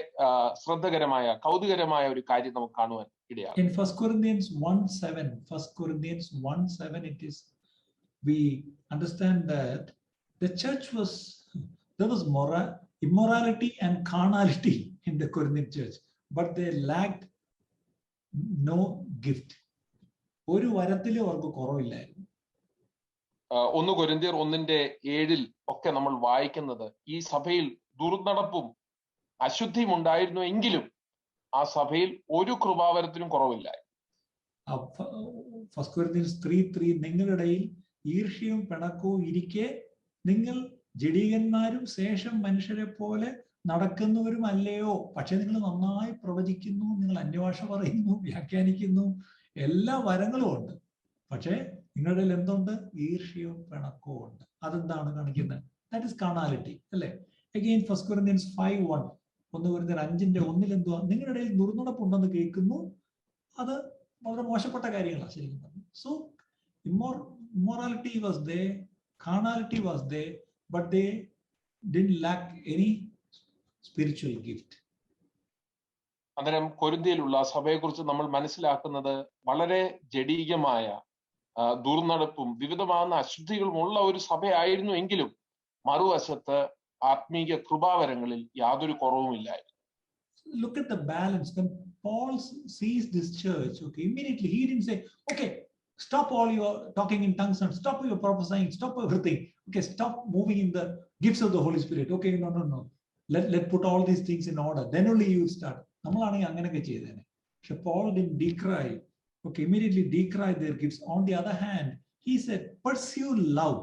ശ്രദ്ധകരമായ കൗതുകരമായ ഒരു കാര്യം നമുക്ക് കാണുവാൻ ഇടയാകും. In 1 Corinthians 1:7, 1 Corinthians 1:7, it is, we understand that the church was, there was immorality and carnality in the Corinthian church, but they lacked no gift. ഒരു വരത്തിലും അവർക്ക് കുറവില്ലായിരുന്നു. 1 കൊരിന്ത്യർ 1:7 ഒക്കെ നമ്മൾ വായിക്കുന്നത് ഈ സഭയിൽ ദുർനടപ്പും അശുദ്ധിയും ഉണ്ടായിരുന്നു എങ്കിലും ആ സഭയിൽ ഒരു കൃപാവരത്തിനും കുറവില്ലായിരുന്നു. 1 Corinthians 3:3, നിങ്ങളുടെ ഇടയിൽ ഈർഷ്യവും പിണക്കവും ഇരിക്കെ നിങ്ങൾ ജഡീകന്മാരും ശേഷം മനുഷ്യരെ പോലെ നടക്കുന്നവരും അല്ലയോ? പക്ഷെ നിങ്ങൾ നന്നായി പ്രവചിക്കുന്നു, നിങ്ങൾ അന്യഭാഷ പറയുന്നു, വ്യാഖ്യാനിക്കുന്നു, എല്ലാ വരങ്ങളും ഉണ്ട്. പക്ഷെ നിങ്ങളുടെ എന്തുണ്ട്? ഈർഷ്യവും പിണക്കവും ഉണ്ട്. അതെന്താണ് കാണിക്കുന്നത്? ദാറ്റ് ഇസ് കാർണാലിറ്റി, അല്ലെ? അഗെയിൻ 1 Corinthians 5:1, 1 Corinthians 5:1 എന്തുവാ? നിങ്ങളുടെ ഇടയിൽ ദുർനടപ്പുണ്ടെന്ന് കേൾക്കുന്നു, അത് വളരെ മോശപ്പെട്ട കാര്യങ്ങളാണ് ശരിക്കും. So immorality was there, carnality was there, but they didn't lack any spiritual gift. അന്നേരം കൊരിന്ത്യയിലുള്ള സഭയെക്കുറിച്ച് നമ്മൾ മനസ്സിലാക്കുന്നത് വളരെ ജഡീകമായ ദുർനടപ്പും വിവിധമാകുന്ന അശുദ്ധികളും ഉള്ള ഒരു സഭയായിരുന്നു എങ്കിലും മറുവശത്ത് ആത്മീയ കൃപാവരങ്ങളിൽ യാതൊരു കുറവുമില്ലായിരുന്നു. Look at the balance. When Paul sees this church, okay, immediately he didn't say, okay, stop all your talking in tongues and stop your prophesying, stop everything. Okay, stop moving in the gifts of the Holy Spirit. Okay, no. Let put all these things in order. Then only you start. നമ്മളാണെങ്കിൽ അങ്ങനെയൊക്കെ ചെയ്തേനെ. പക്ഷെ Paul didn't decry, okay, immediately decry their gifts. On the other hand, he said, pursue love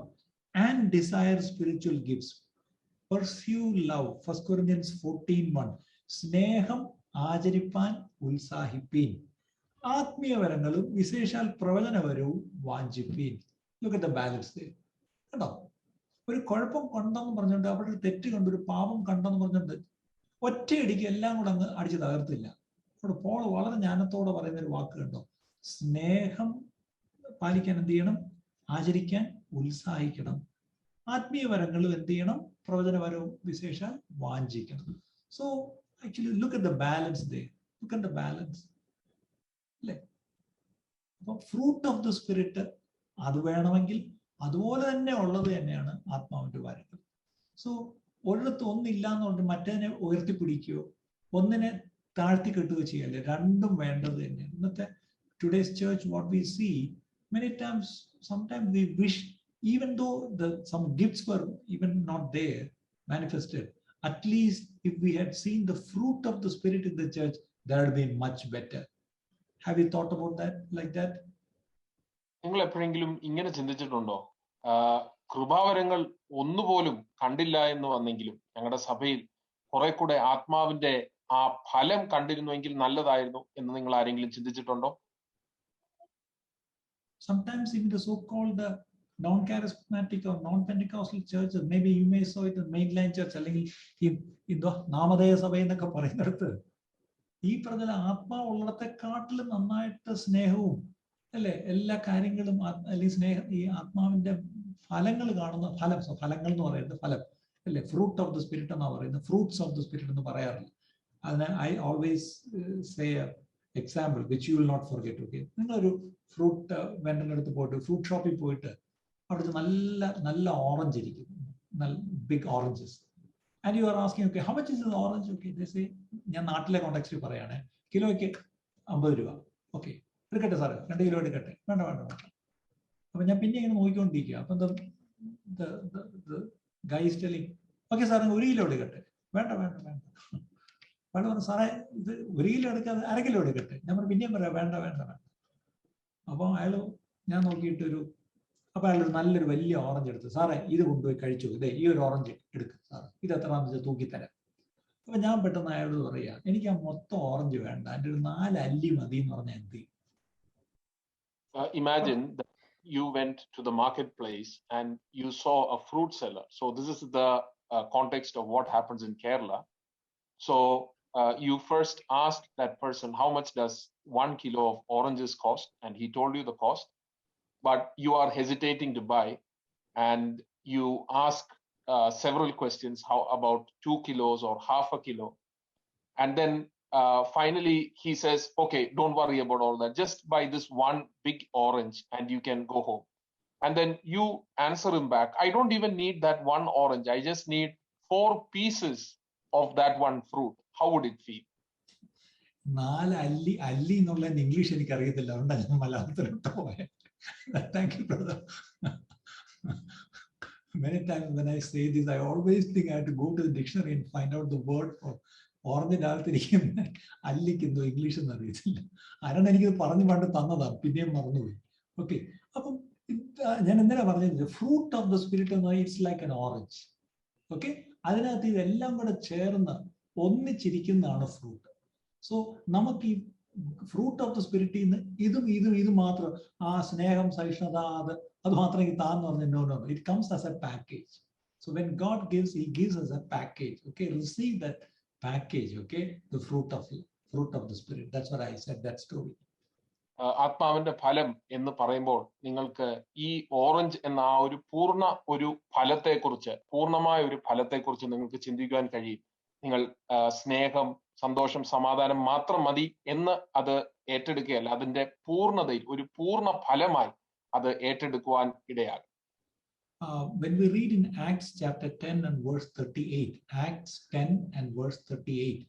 and desire spiritual gifts. Pursue love. 1 Corinthians 14:1, സ്നേഹം ആചരിപ്പാൻ ഉത്സാഹിപ്പീൻ, ആത്മീയവരങ്ങളും വിശേഷാൽ പ്രവചനപരവും വാഞ്ചിപ്പീൻ. Look at the balance there. കേട്ടോ, ഒരു കുഴപ്പം കണ്ടെന്ന് പറഞ്ഞിട്ട്, അവിടെ ഒരു തെറ്റ് കണ്ടു, ഒരു പാപം കണ്ടെന്ന് പറഞ്ഞിട്ട് ഒറ്റയടിക്ക് എല്ലാം കൂടെ അങ്ങ് അടിച്ച് തകർത്തില്ല. അവിടെ പോൾ വളരെ ജ്ഞാനത്തോടെ പറയുന്ന ഒരു വാക്ക് കണ്ടോ? സ്നേഹം പാലിക്കാൻ എന്ത് ചെയ്യണം? ആചരിക്കാൻ ഉത്സാഹിക്കണം. ആത്മീയവരങ്ങളും എന്ത് ചെയ്യണം? പ്രവചനപരവും വിശേഷാൽ വാഞ്ചിക്കണം. So actually look at the balance there. Look at the balance. അല്ലേ? അപ്പൊ ഫ്രൂട്ട് ഓഫ് ദ സ്പിരിറ്റ് അത് വേണമെങ്കിൽ അതുപോലെ തന്നെ ഉള്ളത് തന്നെയാണ് ആത്മാവിന്റെ വരങ്ങൾ. സോ ഒരിടത്ത് ഒന്നില്ല എന്നുകൊണ്ട് മറ്റേതിനെ ഉയർത്തിപ്പിടിക്കുകയോ ഒന്നിനെ താഴ്ത്തി കെട്ടുകയോ ചെയ്യല്ലേ, രണ്ടും വേണ്ടത് തന്നെയാണ്. ഇന്നത്തെ today's church, what we see many times, sometimes we wish, even though some gifts were even not there manifested, at least if we had seen the fruit of the Spirit in the church, that would be much better. Have you thought about that like that? നിങ്ങൾ എപ്പോഴെങ്കിലും ഇങ്ങനെ ചിന്തിച്ചിട്ടുണ്ടോ? കൃപാവരങ്ങൾ ഒന്നുപോലും കണ്ടില്ല എന്ന് വന്നെങ്കിലും ഞങ്ങളുടെ സഭയിൽ കുറെ കൂടെ ആത്മാവിന്റെ ആ ഫലം കണ്ടിരുന്നുവെങ്കിൽ നല്ലതായിരുന്നു എന്ന് നിങ്ങൾ ആരെങ്കിലും ചിന്തിച്ചിട്ടുണ്ടോ? Sometimes even the so-called non-charismatic or non-Pentecostal churches, maybe you may saw it in mainline church, അല്ലെങ്കിൽ ഈ നാമധേയ സഭ എന്നൊക്കെ പറയുന്നിടത്ത് ഈ പറഞ്ഞ ആത്മാവുള്ളിടത്തെക്കാട്ടിലും നന്നായിട്ട് സ്നേഹവും അല്ലെ എല്ലാ കാര്യങ്ങളും അല്ലെങ്കിൽ സ്നേഹം ഈ ആത്മാവിന്റെ ഫലങ്ങൾ കാണുന്ന ഫലങ്ങൾ എന്ന് പറയുന്നത് ഫലം അല്ലെ, ഫ്രൂട്ട് ഓഫ് ദ സ്പിരിറ്റ് എന്നാ പറയുന്നത്, ഫ്രൂട്ട്സ് ഓഫ് ദ സ്പിരിറ്റ് എന്ന് പറയാറില്ല. അതിന് I always say example which you will not forget. Okay, നിങ്ങളൊരു ഫ്രൂട്ട് വെണ്ടറിന്റെ അടുത്ത് പോയിട്ട് ഫ്രൂട്ട് ഷോപ്പിൽ പോയിട്ട് അവിടുത്തെ നല്ല നല്ല ഓറഞ്ച് ഇരിക്കും, നല്ല big oranges, and you are asking okay how much is this orange. Okay, ഞാൻ നാട്ടിലെ കോണ്ടെക്സ്റ്റിൽ പറയുകയാണെ കിലോയ്ക്ക് 50 രൂപ. ഓക്കെ, എടുക്കട്ടെ സാറ്, 2 കിലോ എടുക്കട്ടെ. വേണ്ട വേണ്ട വേണ്ട. അപ്പൊ ഞാൻ പിന്നെ ഇങ്ങനെ നോക്കിക്കൊണ്ടിരിക്കുക. അപ്പൊ guys telling okay sir 1 kilo എടുക്കട്ടെ. വേണ്ട വേണ്ട വേണ്ട വേണ്ട പറഞ്ഞു സാറേ, ഇത് 1 കിലോ എടുക്കാതെ 1/2 കിലോ എടുക്കട്ടെ. ഞാൻ പിന്നെയും പറയാം വേണ്ട വേണ്ട വേണ്ട. അപ്പൊ അയാള് ഞാൻ നോക്കിയിട്ടൊരു അപ്പൊ അയാൾ നല്ലൊരു വലിയ ഓറഞ്ച് എടുത്ത്, സാറേ ഇത് കൊണ്ടുപോയി കഴിച്ചു, ഇതേ ഈ ഒരു ഓറഞ്ച് എടുക്കും സാർ, ഇത് എത്രയാണെന്ന് വെച്ചാൽ തൂക്കിത്തരാം. അപ്പൊ ഞാൻ പെട്ടെന്ന് അയാളോട് പറയാ, എനിക്ക് ആ മൊത്തം ഓറഞ്ച് വേണ്ട, എൻ്റെ ഒരു 4 അല്ലി മതി എന്ന് പറഞ്ഞാൽ എന്ത് ചെയ്യും? Imagine that you went to the marketplace and you saw a fruit seller. So this is the context of what happens in Kerala. So you first asked that person, how much does 1 kilo of oranges cost? And he told you the cost, but you are hesitating to buy, and you ask several questions, how about 2 kilos or half a kilo? And then finally he says, okay, don't worry about all that, just buy this one big orange and you can go home. And then you answer him back, I don't even need that one orange, I just need 4 pieces of that one fruit. How would it feel? 4 അല്ലി അല്ലി എന്നുള്ള English എനിക്ക് അറിയത്തില്ല, അതുകൊണ്ടാണ് ഞാൻ മലയാളത്തിലോട്ട് പോയത്. Thank you, brother. Many times when I say this, I always think I have to go to the dictionary and find out the word for ഓറഞ്ചിന്റെ അകത്തിരിക്കുന്ന അല്ലിക്ക് എന്തോ English എന്ന് അറിയത്തില്ല. ആരാണ് എനിക്കത് പറഞ്ഞു പണ്ട് തന്നതാ, പിന്നെയും മറന്നുപോയി. ഓക്കെ, അപ്പം ഞാൻ എന്തിനാ പറഞ്ഞത്, ഫ്രൂട്ട് ഓഫ് ദ സ്പിരിറ്റ് എന്ന് പറഞ്ഞാൽ it's like an orange. Okay, അതിനകത്ത് ഇതെല്ലാം കൂടെ ചേർന്ന് ഒന്നിച്ചിരിക്കുന്നതാണ് ഫ്രൂട്ട്. സോ നമുക്ക് ഈ ഫ്രൂട്ട് ഓഫ് ദ സ്പിരിറ്റിൽ നിന്ന് ഇതും മാത്രം, ആ സ്നേഹം സഹിഷ്ണുത അത് മാത്രം എനിക്ക് താന്ന് പറഞ്ഞ no no, it comes as a package. So when God gives, he gives as a package. Okay, receive that package, okay, the fruit of the spirit. That's what I said, that story. ആത്മാവിന്റെ ഫലം എന്ന് പറയുമ്പോൾ നിങ്ങൾക്ക് ഈ orange എന്ന ആ ഒരു പൂർണ്ണമായ ഒരു ഫലത്തെക്കുറിച്ച് നിങ്ങൾക്ക് ചിന്തിക്കുവാൻ കഴിയും. നിങ്ങൾ സ്നേഹം, സന്തോഷം, സമാധാനം മാത്രം മതി എന്ന് അത് ഏറ്റെടുക്കുകയല്ല, അതിന്റെ പൂർണ്ണതയിൽ ഒരു പൂർണ്ണ ഫലമായി അത് ഏറ്റെടുക്കുവാൻ ഇടയാകും. When we read in Acts chapter 10 and verse 38, Acts 10 and verse 38.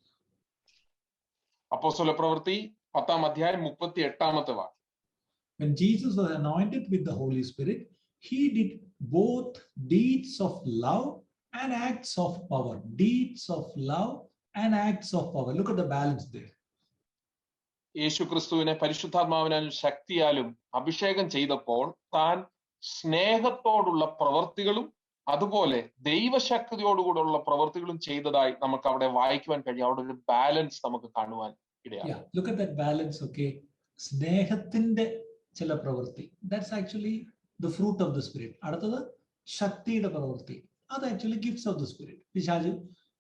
അപ്പോസ്തലപ്രവൃത്തി 10-ാം അധ്യായം 38-ാമത്തെ വാക്യം. When Jesus was anointed with the Holy Spirit, he did both deeds of love and acts of power. Deeds of love and acts of power. Look at the balance there. യേശുക്രിസ്തുവിനെ പരിശുദ്ധാത്മാവിനാലും ശക്തിയാലും അഭിഷേകം ചെയ്തപ്പോൾ താൻ സ്നേഹത്തോടുള്ള പ്രവൃത്തികളും അതുപോലെ ദൈവശക്തിയോടുകൂടെയുള്ള പ്രവൃത്തികളും ചെയ്തതായി നമുക്ക് അവിടെ വായിക്കുവാൻ കഴിയും. അവിടെ ഒരു ബാലൻസ് നമുക്ക് കാണുവാൻ ഇടയാകും. Look at that balance, okay? സ്നേഹത്തിന്റെ ചില പ്രവൃത്തി, that's actually the fruit of the spirit. അടുത്തത് ശക്തിയുടെ പ്രവൃത്തി, അത് actually gifts of the spirit. പിശാച്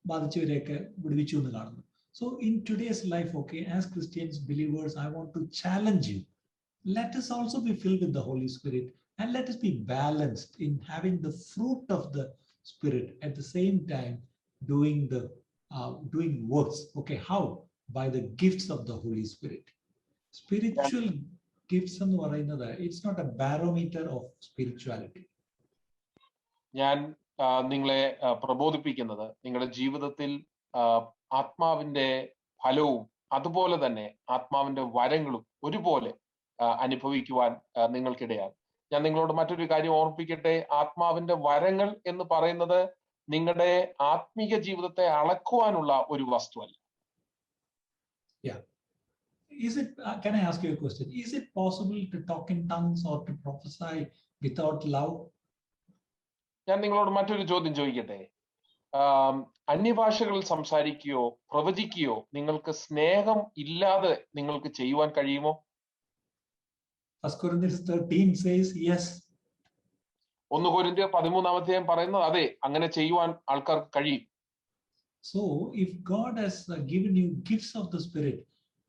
ബാധിച്ചവരെയൊക്കെ വിടുവിച്ചു എന്ന് കാണുന്നു. So in today's life, okay, as Christians, believers, I want to challenge you. Let us also be filled with the Holy Spirit. And let us be balanced in having the fruit of the Spirit at the same time doing works. Okay, how? By the gifts of the Holy Spirit. Spiritual gifts എന്ന് പറയുന്നത്, it's not a barometer of spirituality. ഞാൻ നിങ്ങളെ പ്രബോധിപ്പിക്കുന്നത്, നിങ്ങളുടെ ജീവിതത്തിൽ ആത്മാവിന്റെ ഫലവും അതുപോലെ തന്നെ ആത്മാവിന്റെ വരങ്ങളും ഒരുപോലെ അനുഭവിക്കുവാൻ നിങ്ങൾക്കിടയാകും. ഞാൻ നിങ്ങളോട് മറ്റൊരു കാര്യം ഓർമ്മിപ്പിക്കട്ടെ, ആത്മാവിന്റെ വരങ്ങൾ എന്ന് പറയുന്നത് നിങ്ങളുടെ ആത്മീക ജീവിതത്തെ അളക്കുവാനുള്ള ഒരു വസ്തുവല്ല. Can I ask you a question? Is it possible to talk in tongues or to prophesy without love? ഞാൻ നിങ്ങളോട് മറ്റൊരു ചോദ്യം ചോദിക്കട്ടെ, അന്യഭാഷകളിൽ സംസാരിക്കുകയോ പ്രവചിക്കുകയോ നിങ്ങൾക്ക് സ്നേഹം ഇല്ലാതെ നിങ്ങൾക്ക് ചെയ്യുവാൻ കഴിയുമോ? 1 Corinthians 13 says yes. 1 കൊരിന്ത്യർ 13 പറയുന്നത് അതെ, അങ്ങനെ ചെയ്യുവാൻ ആൾക്കാർക്ക് കഴിയും. So if God has given you gifts of the Spirit,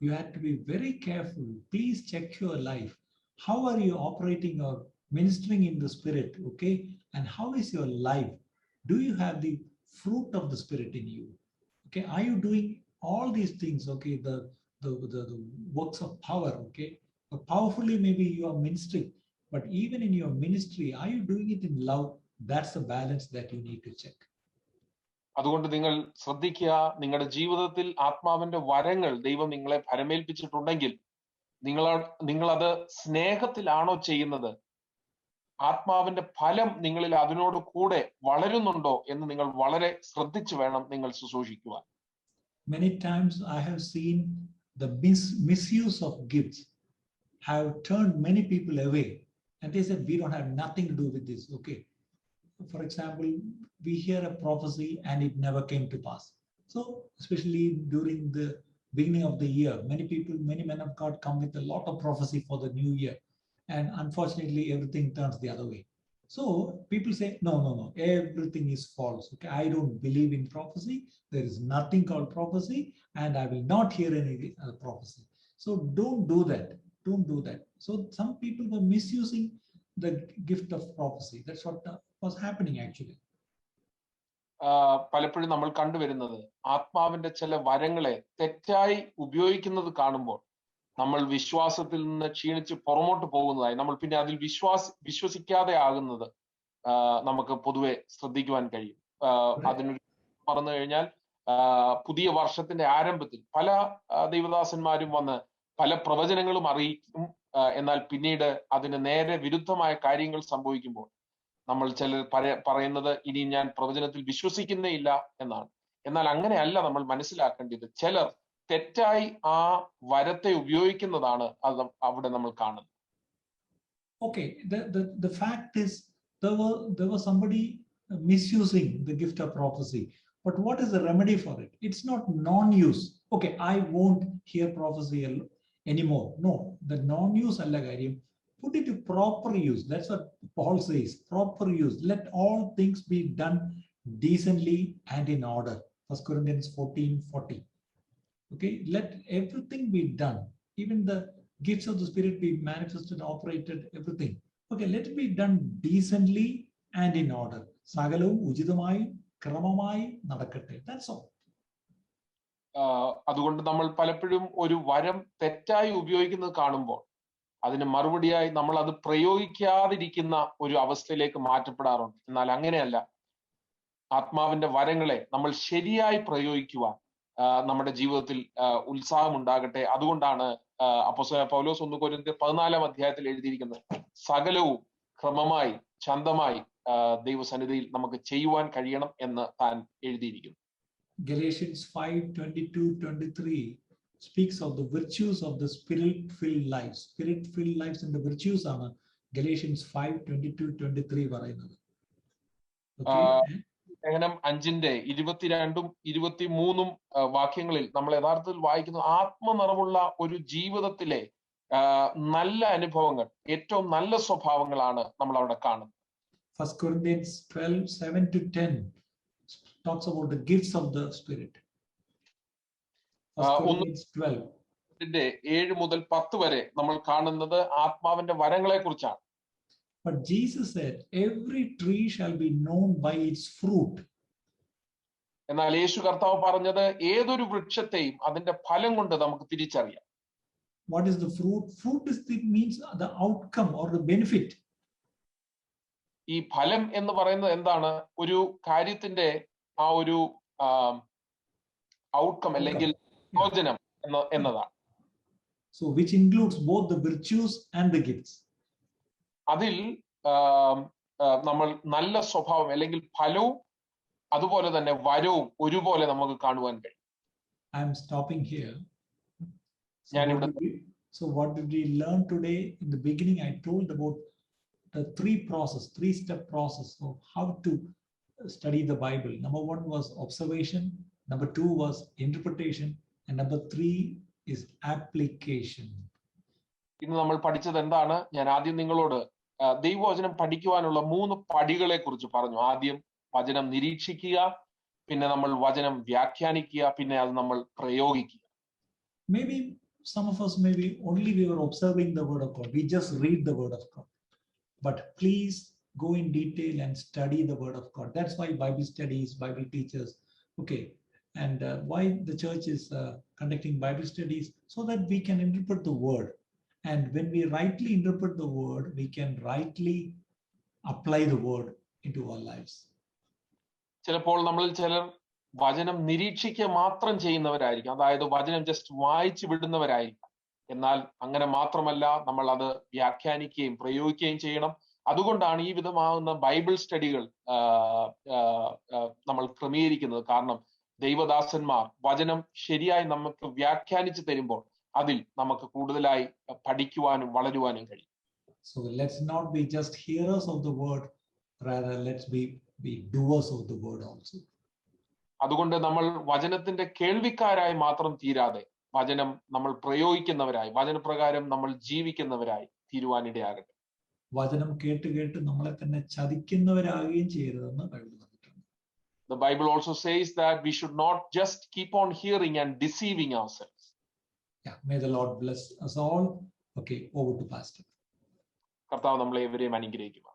you have to be very careful. Please check your life. How are you operating or ministering in the Spirit? Okay. And how is your life? Do you have the fruit of the Spirit in you? Okay. Are you doing all these things? Okay. The works of power. Okay. But powerfully, maybe you are ministering, but even in your ministry, are you doing it in love? That's the balance that you need to check. അതുകൊണ്ട് നിങ്ങൾ ശ്രദ്ധിക്കുക, നിങ്ങളുടെ ജീവിതത്തിൽ ആത്മാവിന്റെ വരങ്ങൾ ദൈവം നിങ്ങളെ ഭരമേൽപ്പിച്ചിട്ടുണ്ടെങ്കിൽ നിങ്ങളത് സ്നേഹത്തിലാണോ ചെയ്യുന്നത്? ആത്മാവിന്റെ ഫലം നിങ്ങളിൽ അതിനോട് കൂടെ വളരുന്നുണ്ടോ എന്ന് നിങ്ങൾ വളരെ ശ്രദ്ധിച്ചു വേണം നിങ്ങൾ ശുശ്രൂഷിക്കുവാൻ. Many times I have seen the misuse of gifts have turned many people away, and they said we don't have nothing to do with this. Okay. For example, we hear a prophecy and it never came to pass. So, especially during the beginning of the year, many men of God come with a lot of prophecy for the new year. And unfortunately, everything turns the other way. So people say, no, everything is false. Okay, I don't believe in prophecy. There is nothing called prophecy, and I will not hear any prophecy. So don't do that. Don't do that. So some people were misusing the gift of prophecy. That's what was happening actually. പലപ്പോഴും നമ്മൾ കണ്ടുവരുന്നത് ആത്മാവിന്റെ ചില വരങ്ങളെ തെറ്റായി ഉപയോഗിക്കുന്നത് കാണുമ്പോൾ നമ്മൾ വിശ്വാസത്തിൽ നിന്ന് ക്ഷീണിച്ച് പുറമോട്ട് പോകുന്നതായി, നമ്മൾ പിന്നെ അതിൽ വിശ്വസിക്കാതെ ആകുന്നത് നമുക്ക് പൊതുവെ ശ്രദ്ധിക്കുവാൻ കഴിയും. അതിനൊരു പറഞ്ഞു കഴിഞ്ഞാൽ പുതിയ വർഷത്തിന്റെ ആരംഭത്തിൽ പല ദൈവദാസന്മാരും വന്ന് പല പ്രവചനങ്ങളും അറിയിക്കും. എന്നാൽ പിന്നീട് അതിന് നേരെ വിരുദ്ധമായ കാര്യങ്ങൾ സംഭവിക്കുമ്പോൾ നമ്മൾ ചിലർ പറയുന്നത് ഇനി ഞാൻ പ്രവചനത്തിൽ വിശ്വസിക്കുന്നേ ഇല്ല എന്നാണ്. എന്നാൽ അങ്ങനെയല്ല നമ്മൾ മനസ്സിലാക്കേണ്ടത്. ചിലർ തെറ്റായി ആ വരത്തെ ഉപയോഗിക്കുന്നതാണ് അത് അവിടെ നമ്മൾ കാണുന്നത്. Okay, the fact is there was somebody misusing the gift of prophecy. But what is the remedy for it? It's not non-use. Okay, I won't hear prophecy anymore. No, the non-use alla karyam. Put it to proper use. That's what Paul says. Proper use. Let all things be done decently and in order. 1 Corinthians 14:40. Okay, let everything be done. Even the gifts of the Spirit be manifested, operated, everything. Okay, let it be done decently and in order. Sagalavum ujitamayi kramamayi nadakatte. That's all. അതുകൊണ്ട് നമ്മൾ പലപ്പോഴും ഒരു വരം തെറ്റായി ഉപയോഗിക്കുന്നത് കാണുമ്പോൾ അതിന് മറുപടിയായി നമ്മൾ അത് പ്രയോഗിക്കാതിരിക്കുന്ന ഒരു അവസ്ഥയിലേക്ക് മാറ്റപ്പെടാറുണ്ട്. എന്നാൽ അങ്ങനെയല്ല. ആത്മാവിന്റെ വരങ്ങളെ നമ്മൾ ശരിയായി പ്രയോഗിക്കുവാൻ നമ്മുടെ ജീവിതത്തിൽ ഉത്സാഹം ഉണ്ടാകട്ടെ. അതുകൊണ്ടാണ് അപ്പോസ്തലനായ പൗലോസ് 1 കൊരിന്ത്യർ 14 എഴുതിയിരിക്കുന്നത്, സകലവും ക്രമമായി ശാന്തമായി ദൈവസന്നിധിയിൽ നമുക്ക് ചെയ്യുവാൻ കഴിയണം എന്ന് താൻ എഴുതിയിരിക്കുന്നു. Galatians 5:22-23 speaks of the virtues of the spirit-filled lives. Spirit-filled lives and the virtues are Galatians 5:22-23 പറയുന്നത്. ലേഖനം 5:22-23 വാക്യങ്ങളിൽ നമ്മൾ യഥാർത്ഥത്തിൽ വായിക്കുന്നു, ആത്മനിറവുള്ള ഒരു ജീവിതത്തിലെ നല്ല അനുഭവങ്ങൾ, ഏറ്റവും നല്ല സ്വഭാവങ്ങളാണ് നമ്മൾ അവിടെ കാണുന്നത്. 1 Corinthians 12:7-10 talks about the gifts of the Spirit. 1 Corinthians 12. 7-10 വരെ നമ്മൾ കാണുന്നത് ആത്മാവിന്റെ വരങ്ങളെ കുറിച്ചാണ്. But Jesus said, every tree shall be known by its fruit. എന്നാൽ യേശു കർത്താവ് പറഞ്ഞത് ഏതൊരു വൃക്ഷത്തെയും അതിന്റെ ഫലം കൊണ്ട് നമുക്ക് തിരിച്ചറിയാം. What is the fruit? Fruit means the outcome or the benefit. ഈ ഫലം എന്ന് പറയുന്നത് എന്താണ്? ഒരു കാര്യത്തിന്റെ ആ ഒരു ഔട്ട്കം അല്ലെങ്കിൽ പ്രയോജനം എന്നതാണ്. So which includes both the virtues and the gifts. അതിൽ നമ്മൾ നല്ല സ്വഭാവം അല്ലെങ്കിൽ ഫലവും അതുപോലെ തന്നെ വരവും ഒരുപോലെ നമുക്ക് കാണുവാൻ കഴിയും. I am stopping here. So what did we learn today? In the beginning, I told about the three-step process of how to study the Bible. Number 1 was observation. Number 2 was interpretation. And number 3 is application. ഇന്ന് നമ്മൾ പഠിച്ചത് എന്താണ്? ഞാൻ ആദ്യം നിങ്ങളോട് ദൈവവചനം പഠിക്കുവാനുള്ള 3 പടികളെ കുറിച്ച് പറഞ്ഞു. ആദ്യം വചനം നിരീക്ഷിക്കുക, പിന്നെ നമ്മൾ വചനം വ്യാഖ്യാനിക്കുക, പിന്നെ അത് നമ്മൾ പ്രയോഗിക്കുക. Maybe some of us, maybe only we were observing the word of God. We just read the word of God. But please go in detail and study the word of God. That's why Bible studies, Bible teachers, okay. And why the church is conducting Bible studies, so that we can interpret the word. And when we rightly interpret the word, we can rightly apply the word into our lives. ചിലപ്പോൾ നമ്മളിൽ ചിലർ വചനം നിരീക്ഷിക്കുക മാത്രം ചെയ്യുന്നവരായിരിക്കും. അതായത് വചനം just വായിച്ചു വിടുന്നവരായിരിക്കും. എന്നാൽ അങ്ങനെ മാത്രമല്ല, നമ്മൾ അത് വ്യാഖ്യാനിക്കുകയും പ്രയോഗിക്കുകയും ചെയ്യണം. അതുകൊണ്ടാണ് ഈ വിധമാകുന്ന ബൈബിൾ സ്റ്റഡികൾ നമ്മൾ ക്രമീകരിക്കുന്നത്. കാരണം ദൈവദാസന്മാർ വചനം ശരിയായി നമുക്ക് വ്യാഖ്യാനിച്ചു തരുമ്പോൾ അതിൽ നമുക്ക് കൂടുതലായി പഠിക്കുവാനും വളരുവാനും കഴിയും. So let's not be just hearers of the word, rather let's be doers of the word also. അതുകൊണ്ട് നമ്മൾ വചനത്തിന്റെ കേൾവിക്കാരായി മാത്രം തീരാതെ വചനം നമ്മൾ പ്രയോഗിക്കുന്നവരായി, വചനപ്രകാരം നമ്മൾ ജീവിക്കുന്നവരായി തീരുവാനിടയാകട്ടെ. വചനം കേട്ട് കേട്ട് നമ്മളെ തന്നെ ചതിക്കുന്നവരാകുകയും ചെയ്യരുതെന്ന് ബൈബിൾ പറഞ്ഞിട്ടുണ്ട്. The Bible also says that we should not just keep on hearing and deceiving ourselves. Yeah, may the Lord bless us all. Okay, over to Pastor. കർത്താവ് നമ്മളെ ഇവരെയും അനുഗ്രഹിക്കുക.